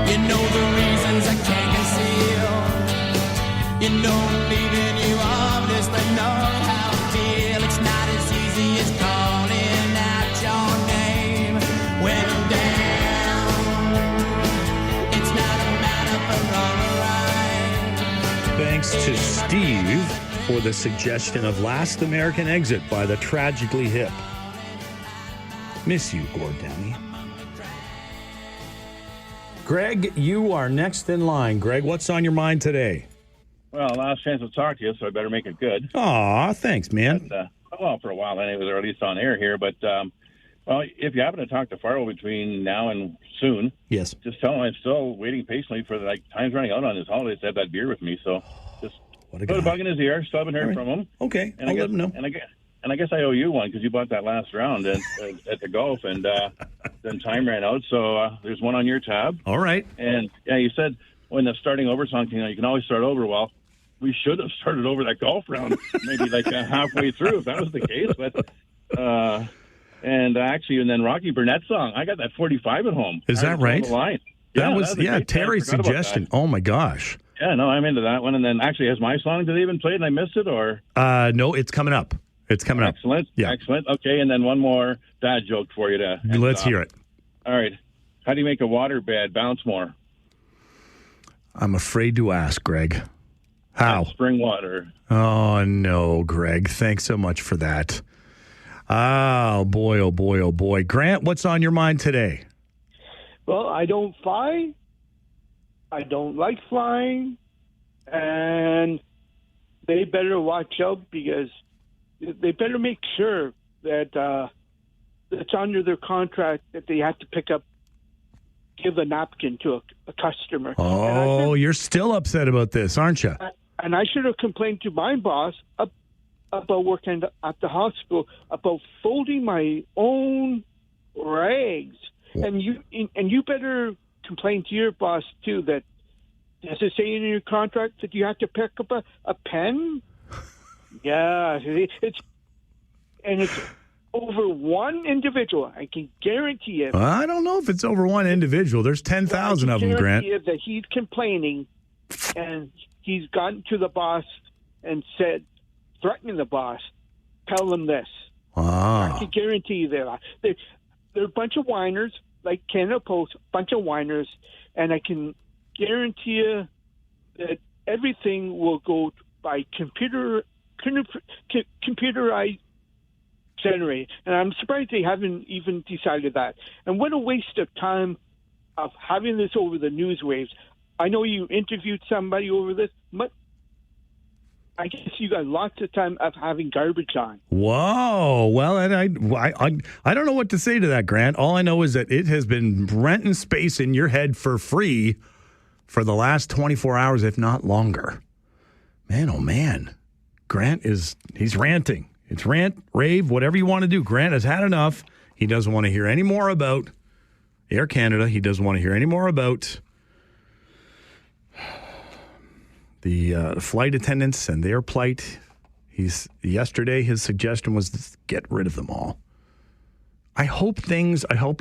You know the reasons I can't conceal. You know I'm leaving you obvious, but know how I feel. It's not as easy as calling out your name when I'm down. It's not a matter for wrong or right. Thanks to Steve for the suggestion of Last American Exit by the Tragically Hip. Miss you, Gord Downey. Greg, you are next in line. Greg, what's on your mind today? Well, last chance to talk to you, so I better make it good. Aw, thanks, man. But, for a while anyways, or at least on air here. But, if you happen to talk to Farwell between now and soon, yes, just tell him I'm still waiting patiently for time's running out on his holidays to have that beer with me. So just put a bug in his ear. Still haven't heard from him. Okay, and I'll let him know. And I guess I owe you one because you bought that last round at the golf, and then time ran out. So there's one on your tab. All right. And you said when the starting over song came out, you can always start over. Well, we should have started over that golf round maybe halfway through if that was the case. But and then Rocky Burnett's song, I got that 45 at home. Is that right? That was Terry's suggestion. Oh my gosh. Yeah, no, I'm into that one. And then actually, has my song, did they even play it and I missed it, or? No, it's coming up. It's coming up. Excellent. Yeah. Excellent. Okay, and then one more dad joke for you to end. Let's hear it. All right. How do you make a water bed bounce more? I'm afraid to ask, Greg. How? Spring water. Oh, no, Greg. Thanks so much for that. Oh, boy, oh, boy, oh, boy. Grant, what's on your mind today? Well, I don't fly. I don't like flying. And they better watch out because they better make sure that it's under their contract that they have to give a napkin to a customer. Oh, you're still upset about this, aren't you? And I should have complained to my boss about working at the hospital about folding my own rags. And you better complain to your boss too. That does it say in your contract that you have to pick up a pen? Yeah, it's over one individual. I can guarantee you. I don't know if it's over one individual. There's 10,000 of them, Grant. That he's complaining, and he's gotten to the boss and said, threatening the boss, tell them this. I can guarantee you that they're a bunch of whiners, like Canada Post, a bunch of whiners, and I can guarantee you that everything will go by computerized generated. And I'm surprised they haven't even decided that. And what a waste of time of having this over the news waves. I know you interviewed somebody over this, but I guess you got lots of time of having garbage on. Whoa. Well, and I don't know what to say to that, Grant. All I know is that it has been renting space in your head for free for the last 24 hours, if not longer. Man, oh man. Grant he's ranting. It's rant, rave, whatever you want to do. Grant has had enough. He doesn't want to hear any more about Air Canada. He doesn't want to hear any more about the flight attendants and their plight. Yesterday, his suggestion was to get rid of them all. I hope you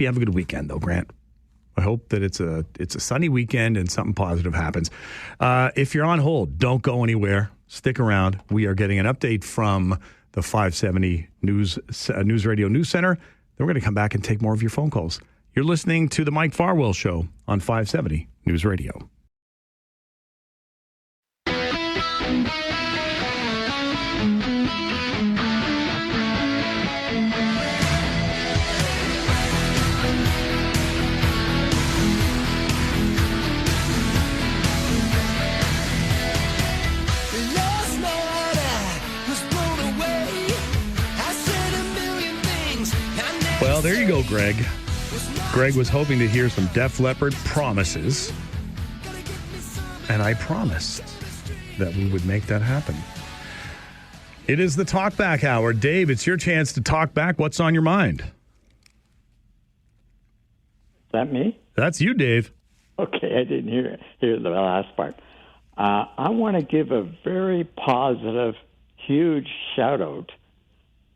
have a good weekend, though, Grant. I hope that it's a sunny weekend and something positive happens. If you're on hold, don't go anywhere. Stick around. We are getting an update from the 570 News Radio News Center. Then we're going to come back and take more of your phone calls. You're listening to the Mike Farwell Show on 570 News Radio. Well, there you go, Greg. Greg was hoping to hear some Def Leppard Promises, and I promised that we would make that happen. It is the Talkback Hour. Dave, it's your chance to talk back. What's on your mind? Is that me? That's you, Dave. Okay, I didn't hear the last part. I want to give a very positive, huge shout-out,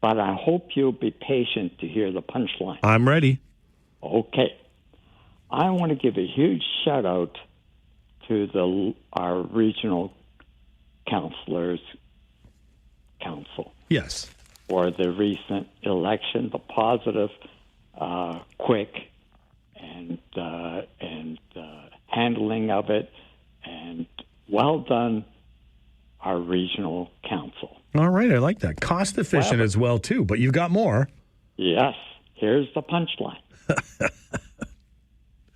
but I hope you'll be patient to hear the punchline. I'm ready. Okay. I want to give a huge shout-out to our regional counselors' council. Yes. For the recent election, the positive, quick, and handling of it, and well done, our regional council. All right, I like that. Cost efficient as well, too, but you've got more. Yes. Here's the punchline.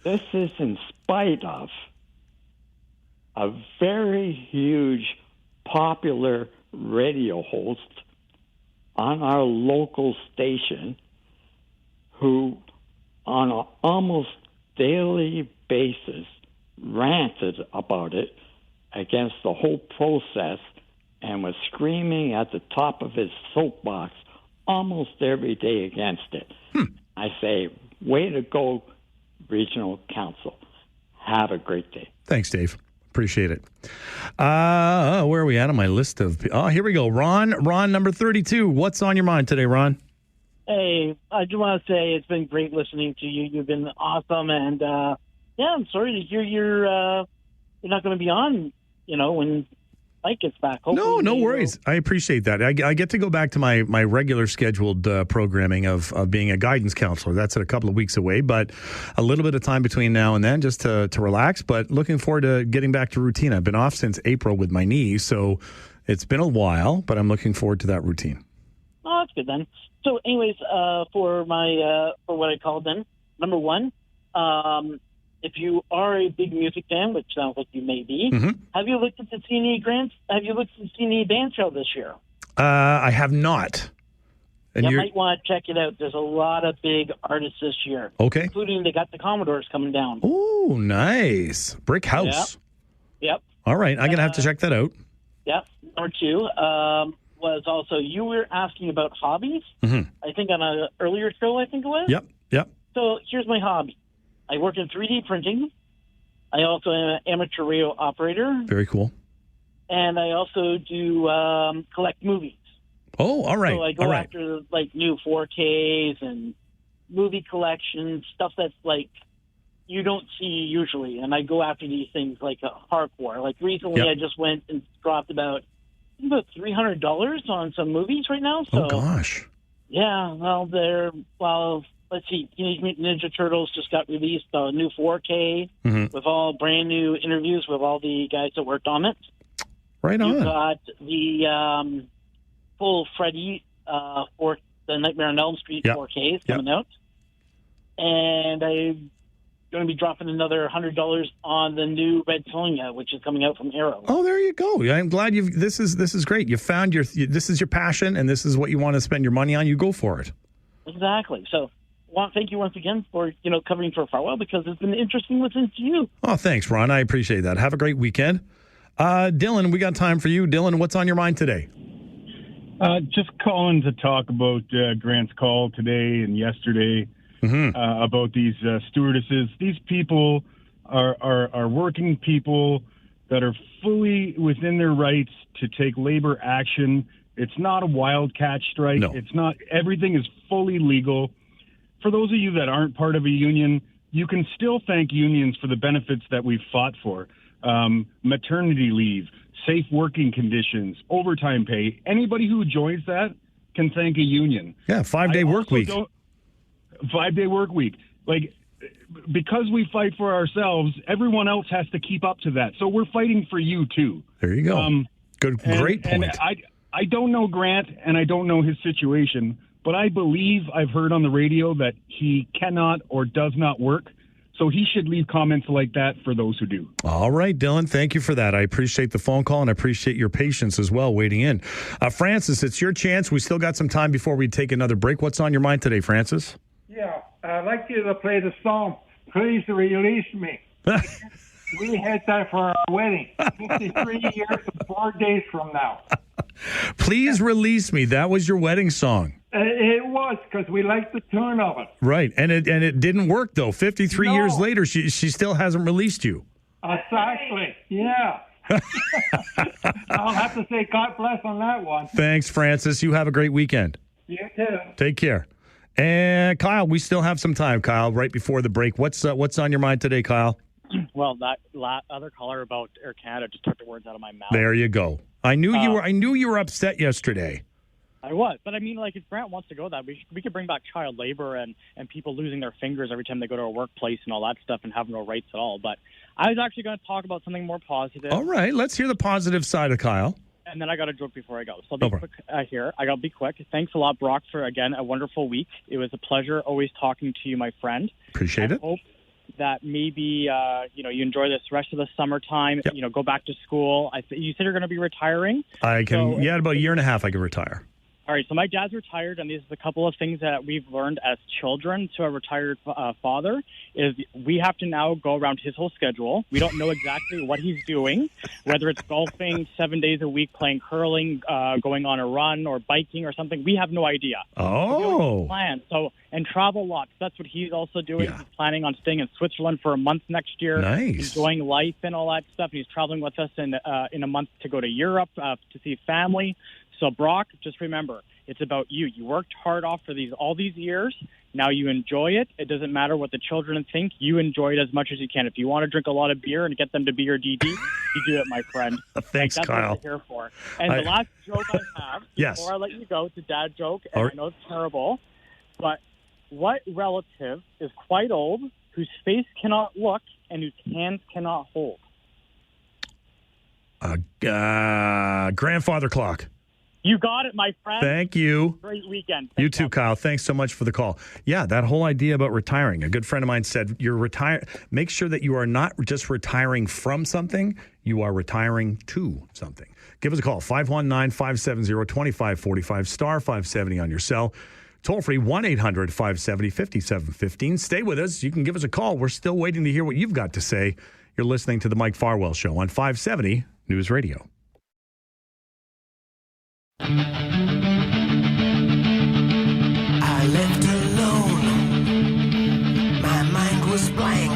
This is in spite of a very huge, popular radio host on our local station who, on an almost daily basis, ranted about it against the whole process and was screaming at the top of his soapbox almost every day against it. I say, way to go, Regional Council. Have a great day. Thanks, Dave. Appreciate it. Where are we at on my list of... Oh, here we go. Ron, number 32. What's on your mind today, Ron? Hey, I just want to say it's been great listening to you. You've been awesome. And, I'm sorry to hear you're not going to be on, when Mike gets back. Hopefully No worries. I appreciate that. I get to go back to my regular scheduled programming of being a guidance counselor. That's a couple of weeks away, but a little bit of time between now and then just to relax, but looking forward to getting back to routine. I've been off since April with my knee, so it's been a while, but I'm looking forward to that routine. Oh, that's good then. So anyways, for what I called then, number one, if you are a big music fan, which sounds like you may be, have you looked at the CNE grants? Have you looked at the CNE band show this year? I have not. And you might want to check it out. There's a lot of big artists this year. Okay. Including they got the Commodores coming down. Oh, nice. Brick House. Yep. All right. I'm going to have to check that out. Yep. Number two was also, you were asking about hobbies. I think on an earlier show, I think it was. Yep. So here's my hobby. I work in 3D printing. I also am an amateur radio operator. Very cool. And I also do collect movies. Oh, all right. So I go after new 4Ks and movie collections, stuff that's you don't see usually. And I go after these things like hardcore. Like recently, I just went and dropped about $300 on some movies right now. So, oh gosh. Yeah. Let's see. Teenage Mutant Ninja Turtles just got released, a new 4K with all brand new interviews with all the guys that worked on it. Right on. You got the full Freddy for the Nightmare on Elm Street 4Ks coming out, and I'm going to be dropping another $100 on the new Red Sonja, which is coming out from Arrow. Oh, there you go. I'm glad this is great. You found this is your passion, and this is what you want to spend your money on. You go for it. Exactly. So. Thank you once again for covering for Farwell, because it's been interesting listening to you. Oh, thanks, Ron. I appreciate that. Have a great weekend. Dylan, we got time for you. Dylan, what's on your mind today? Just calling to talk about Grant's call today and yesterday about these stewardesses. These people are working people that are fully within their rights to take labor action. It's not a wildcat strike. No. It's not. Everything is fully legal. For those of you that aren't part of a union, you can still thank unions for the benefits that we've fought for. Maternity leave, safe working conditions, overtime pay. Anybody who joins that can thank a union. Yeah, 5-day work week. 5-day work week. Like, because we fight for ourselves, everyone else has to keep up to that. So we're fighting for you too. There you go. Great point. And I don't know Grant, and I don't know his situation, but I believe I've heard on the radio that he cannot or does not work. So he should leave comments like that for those who do. All right, Dylan, thank you for that. I appreciate the phone call, and I appreciate your patience as well waiting in. Francis, it's your chance. We still got some time before we take another break. What's on your mind today, Francis? Yeah, I'd like you to play the song, Please Release Me. We had that for our wedding, 53 years and 4 days from now. Please Release Me. That was your wedding song. It was, because we liked the tune of it. Right, and it didn't work, though. 53 years later, she still hasn't released you. Exactly, yeah. I'll have to say God bless on that one. Thanks, Francis. You have a great weekend. You too. Take care. And Kyle, we still have some time, Kyle, right before the break. What's on your mind today, Kyle? Well, that other caller about Air Canada just took the words out of my mouth. There you go. I knew you were upset yesterday. I was, but I mean, like, if Grant wants to go that, we could bring back child labor and people losing their fingers every time they go to a workplace and all that stuff and have no rights at all. But I was actually going to talk about something more positive. All right, let's hear the positive side of Kyle. And then I got a joke before I go. So I'll be quick here. I got to be quick. Thanks a lot, Brock, for, again, a wonderful week. It was a pleasure always talking to you, my friend. Appreciate it. I hope that maybe, you enjoy this rest of the summertime, go back to school. You said you're going to be retiring? I can, in about a year and a half, I can retire. All right, so my dad's retired, and these are a couple of things that we've learned as children to a retired father, is we have to now go around his whole schedule. We don't know exactly what he's doing, whether it's golfing 7 days a week, playing curling, going on a run, or biking or something. We have no idea. Oh. Plan. So, and travel lots. That's what he's also doing. Yeah. He's planning on staying in Switzerland for a month next year. Nice. Enjoying life and all that stuff. He's traveling with us in a month to go to Europe to see family. So, Brock, just remember, it's about you. You worked hard off for all these years. Now you enjoy it. It doesn't matter what the children think. You enjoy it as much as you can. If you want to drink a lot of beer and get them to be your DD, you do it, my friend. Thanks, that's Kyle. What I'm here for. And the last joke I have, before I let you go, it's a dad joke, and I know it's terrible, but what relative is quite old, whose face cannot look, and whose hands cannot hold? Grandfather clock. You got it, my friend. Thank you. Great weekend. You too, Kyle. Thanks so much for the call. Yeah, that whole idea about retiring. A good friend of mine said, make sure that you are not just retiring from something, you are retiring to something. Give us a call, 519-570-2545, star 570 on your cell. Toll free, 1-800-570-5715. Stay with us. You can give us a call. We're still waiting to hear what you've got to say. You're listening to the Mike Farwell Show on 570 News Radio. I left alone. My mind was blank.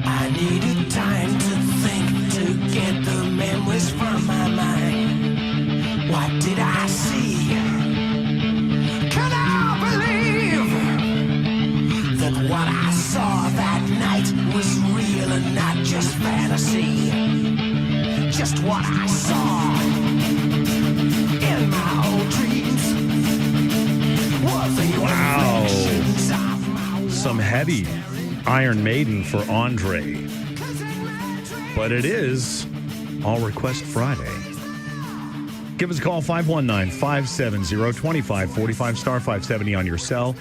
I needed time to think, to get the memories from my mind. What did I see? Can I believe that what I saw that night was real and not just fantasy? Just what I saw in my old dreams. Wow. Some heavy Iron Maiden for Andre. But it is All Request Friday. Give us a call, 519-570-2545, star 570 on your cell.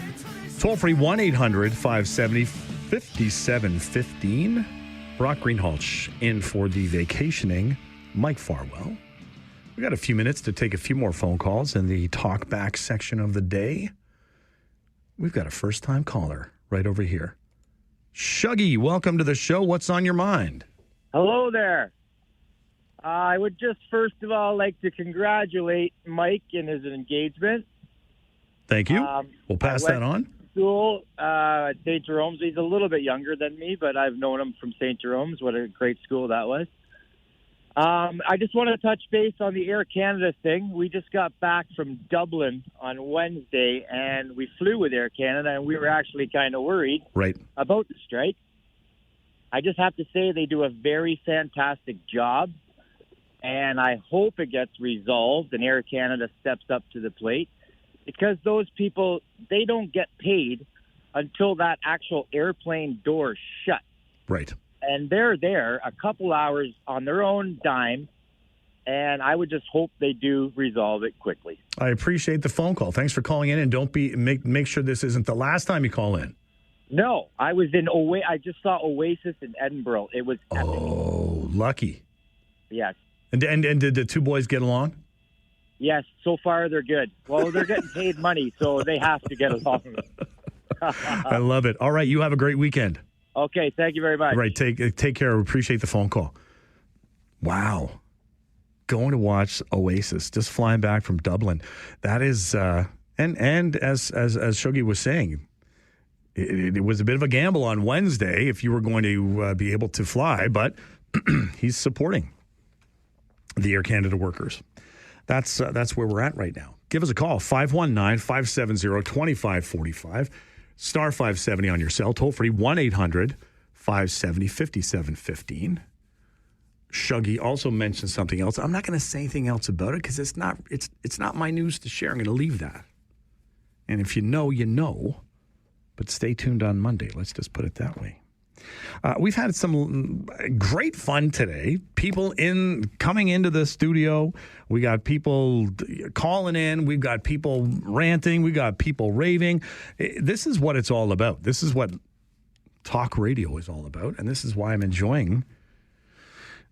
Toll free, 1-800-570-5715. Brock Greenhalgh in for the vacationing Mike Farwell. We got a few minutes to take a few more phone calls in the talkback section of the day. We've got a first-time caller right over here. Shuggy, welcome to the show. What's on your mind? Hello there. I would just first of all like to congratulate Mike in his engagement. Thank you. We'll pass that on. school at St. Jerome's. He's a little bit younger than me, but I've known him from St. Jerome's. What a great school that was. I just want to touch base on the Air Canada thing. We just got back from Dublin on Wednesday, and we flew with Air Canada, and we were actually kind of worried about the strike. I just have to say they do a very fantastic job, and I hope it gets resolved and Air Canada steps up to the plate, because those people, they don't get paid until that actual airplane door shuts. Right. And they're there a couple hours on their own dime, and I would just hope they do resolve it quickly. I appreciate the phone call. Thanks for calling in, and don't make sure this isn't the last time you call in. No, I was I just saw Oasis in Edinburgh. It was epic. Oh, lucky. Yes. And did the two boys get along? Yes, so far they're good. Well, they're getting paid money, so they have to get along. I love it. All right, you have a great weekend. Okay, thank you very much. Right, take care. We appreciate the phone call. Wow. Going to watch Oasis, just flying back from Dublin. That is, and as Shogi was saying, it was a bit of a gamble on Wednesday if you were going to be able to fly, but he's supporting the Air Canada workers. That's where we're at right now. Give us a call, 519-570-2545. Star 570 on your cell, toll free 1-800-570-5715. Shuggy also mentioned something else. I'm not going to say anything else about it because it's not my news to share. I'm going to leave that. And if you know, you know. But stay tuned on Monday. Let's just put it that way. We've had some great fun today. People coming into the studio. We got people calling in. We've got people ranting. We got people raving. This is what it's all about. This is what talk radio is all about. And this is why I'm enjoying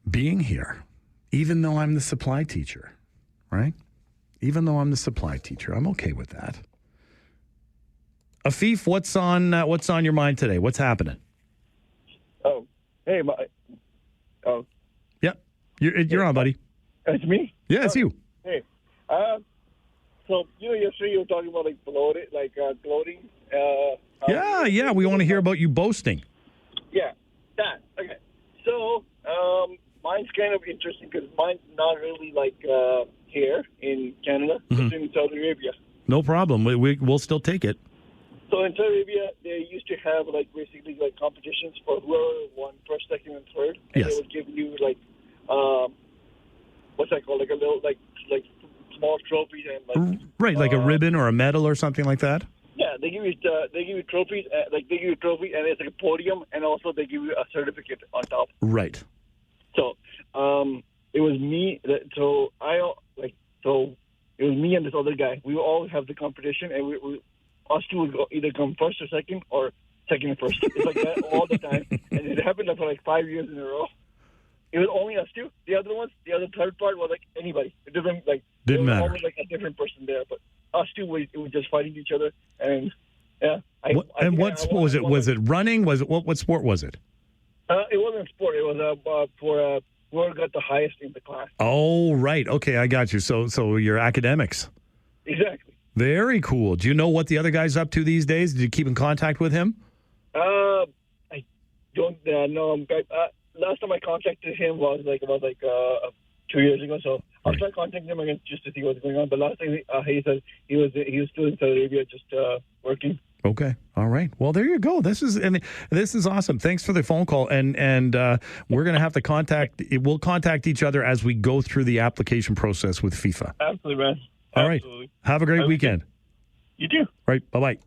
being here, even though I'm the supply teacher, right? Even though I'm the supply teacher, I'm okay with that. Afif, what's on your mind today? What's happening? Oh, hey, Yep, you're on, buddy. It's me? Yeah, it's you. Hey, so yesterday you were talking about gloating. Yeah, we want to hear about you boasting. Yeah, that. Okay. So, mine's kind of interesting because mine's not really here in Canada. It's in Saudi Arabia. No problem. We'll still take it. So in Saudi Arabia, they used to have basically competitions for whoever won first, second, and third, and they would give you what's that called? A little small trophies and like a ribbon or a medal or something like that. Yeah, they give you trophies. They give you a trophy, and it's like a podium, and also they give you a certificate on top. Right. So it was me. It was me and this other guy. We would all have the competition, and we us two would either come first or second, or second and first. It's like that all the time, and it happened for 5 years in a row. It was only us two. The other third part was anybody. It didn't didn't matter. Always a different person there, but us two we were just fighting each other, and yeah. What sport was it? Was it running? Was it what sport was it? It wasn't sport. It was for whoever got the highest in the class. Oh, right. Okay, I got you. So your academics. Exactly. Very cool. Do you know what the other guy's up to these days? Did you keep in contact with him? I don't know. Last time I contacted him was 2 years ago. So I'll try contacting him again just to see what's going on. But last time he said he was still in Saudi Arabia, just working. Okay. All right. Well, there you go. This is awesome. Thanks for the phone call. And we're going to have to we'll contact each other as we go through the application process with FIFA. Absolutely, man. All right. Have a great weekend. You too. Right. Bye-bye.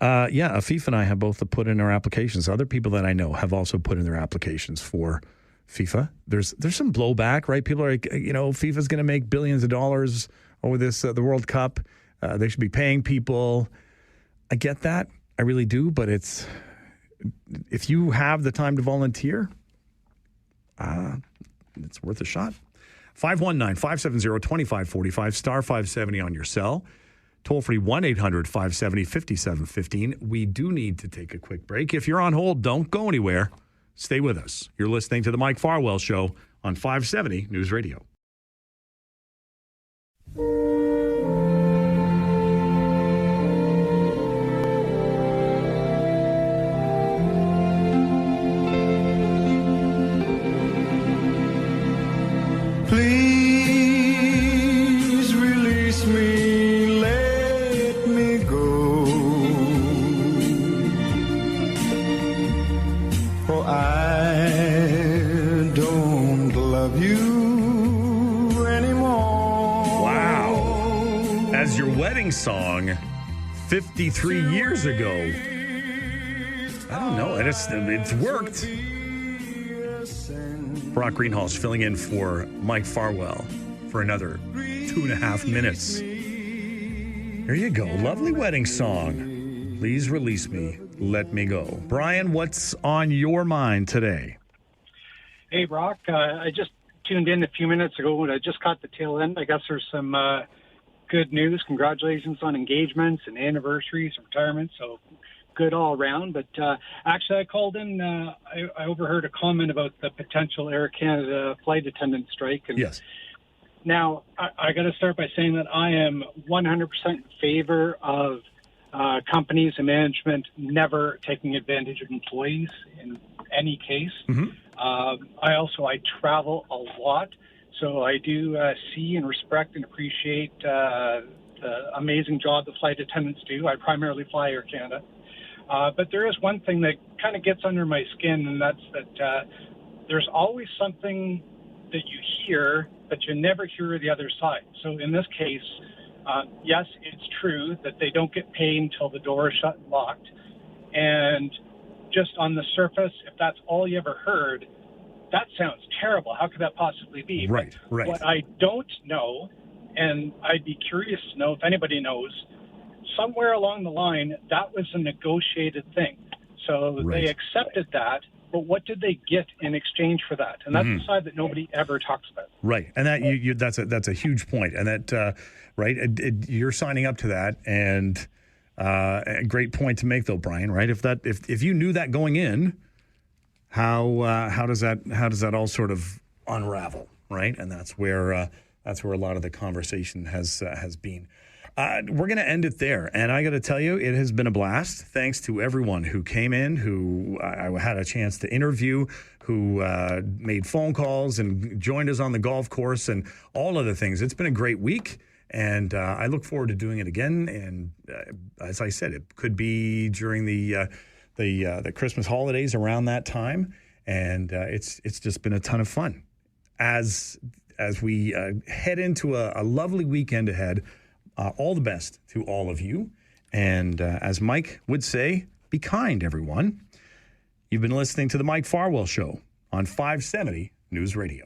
Afif and I have both put in our applications. Other people that I know have also put in their applications for FIFA. There's some blowback, right? People are like, FIFA's going to make billions of dollars over this, the World Cup. They should be paying people. I get that. I really do. But if you have the time to volunteer, it's worth a shot. 519-570-2545, star 570 on your cell. Toll free 1-800-570-5715. We do need to take a quick break. If you're on hold, don't go anywhere. Stay with us. You're listening to the Mike Farwell Show on 570 News Radio. was your wedding song 53 years ago. I don't know. It's worked. Brock Greenhalgh's filling in for Mike Farwell for another 2.5 minutes. Here you go. Lovely wedding song. Please release me. Let me go. Brian, what's on your mind today? Hey, Brock. I just tuned in a few minutes ago, and I just caught the tail end. I guess there's some good news. Congratulations on engagements and anniversaries and retirements. So good all around. But actually, I called in. I overheard a comment about the potential Air Canada flight attendant strike. And yes. Now, I got to start by saying that I am 100% in favor of companies and management never taking advantage of employees in any case. Mm-hmm. I travel a lot, so I do see and respect and appreciate the amazing job the flight attendants do. I primarily fly Air Canada. But there is one thing that kind of gets under my skin, and that's that there's always something that you hear, but you never hear the other side. So in this case, yes, it's true that they don't get paid until the door is shut and locked. And just on the surface, if that's all you ever heard, that sounds terrible. How could that possibly be? Right. What I don't know, and I'd be curious to know if anybody knows, somewhere along the line, that was a negotiated thing. So they accepted that, but what did they get in exchange for that? And that's the side that nobody ever talks about. Right, and that that's a huge point, and that you're signing up to that, and a great point to make though, Brian. Right, if you knew that going in, how does that all sort of unravel? Right, and that's where a lot of the conversation has been. We're going to end it there. And I got to tell you, it has been a blast. Thanks to everyone who came in, who I had a chance to interview, who made phone calls and joined us on the golf course and all of the things. It's been a great week, and I look forward to doing it again. And as I said, it could be during the Christmas holidays around that time. And it's just been a ton of fun. As we head into a lovely weekend ahead, all the best to all of you. And as Mike would say, be kind, everyone. You've been listening to The Mike Farwell Show on 570 News Radio.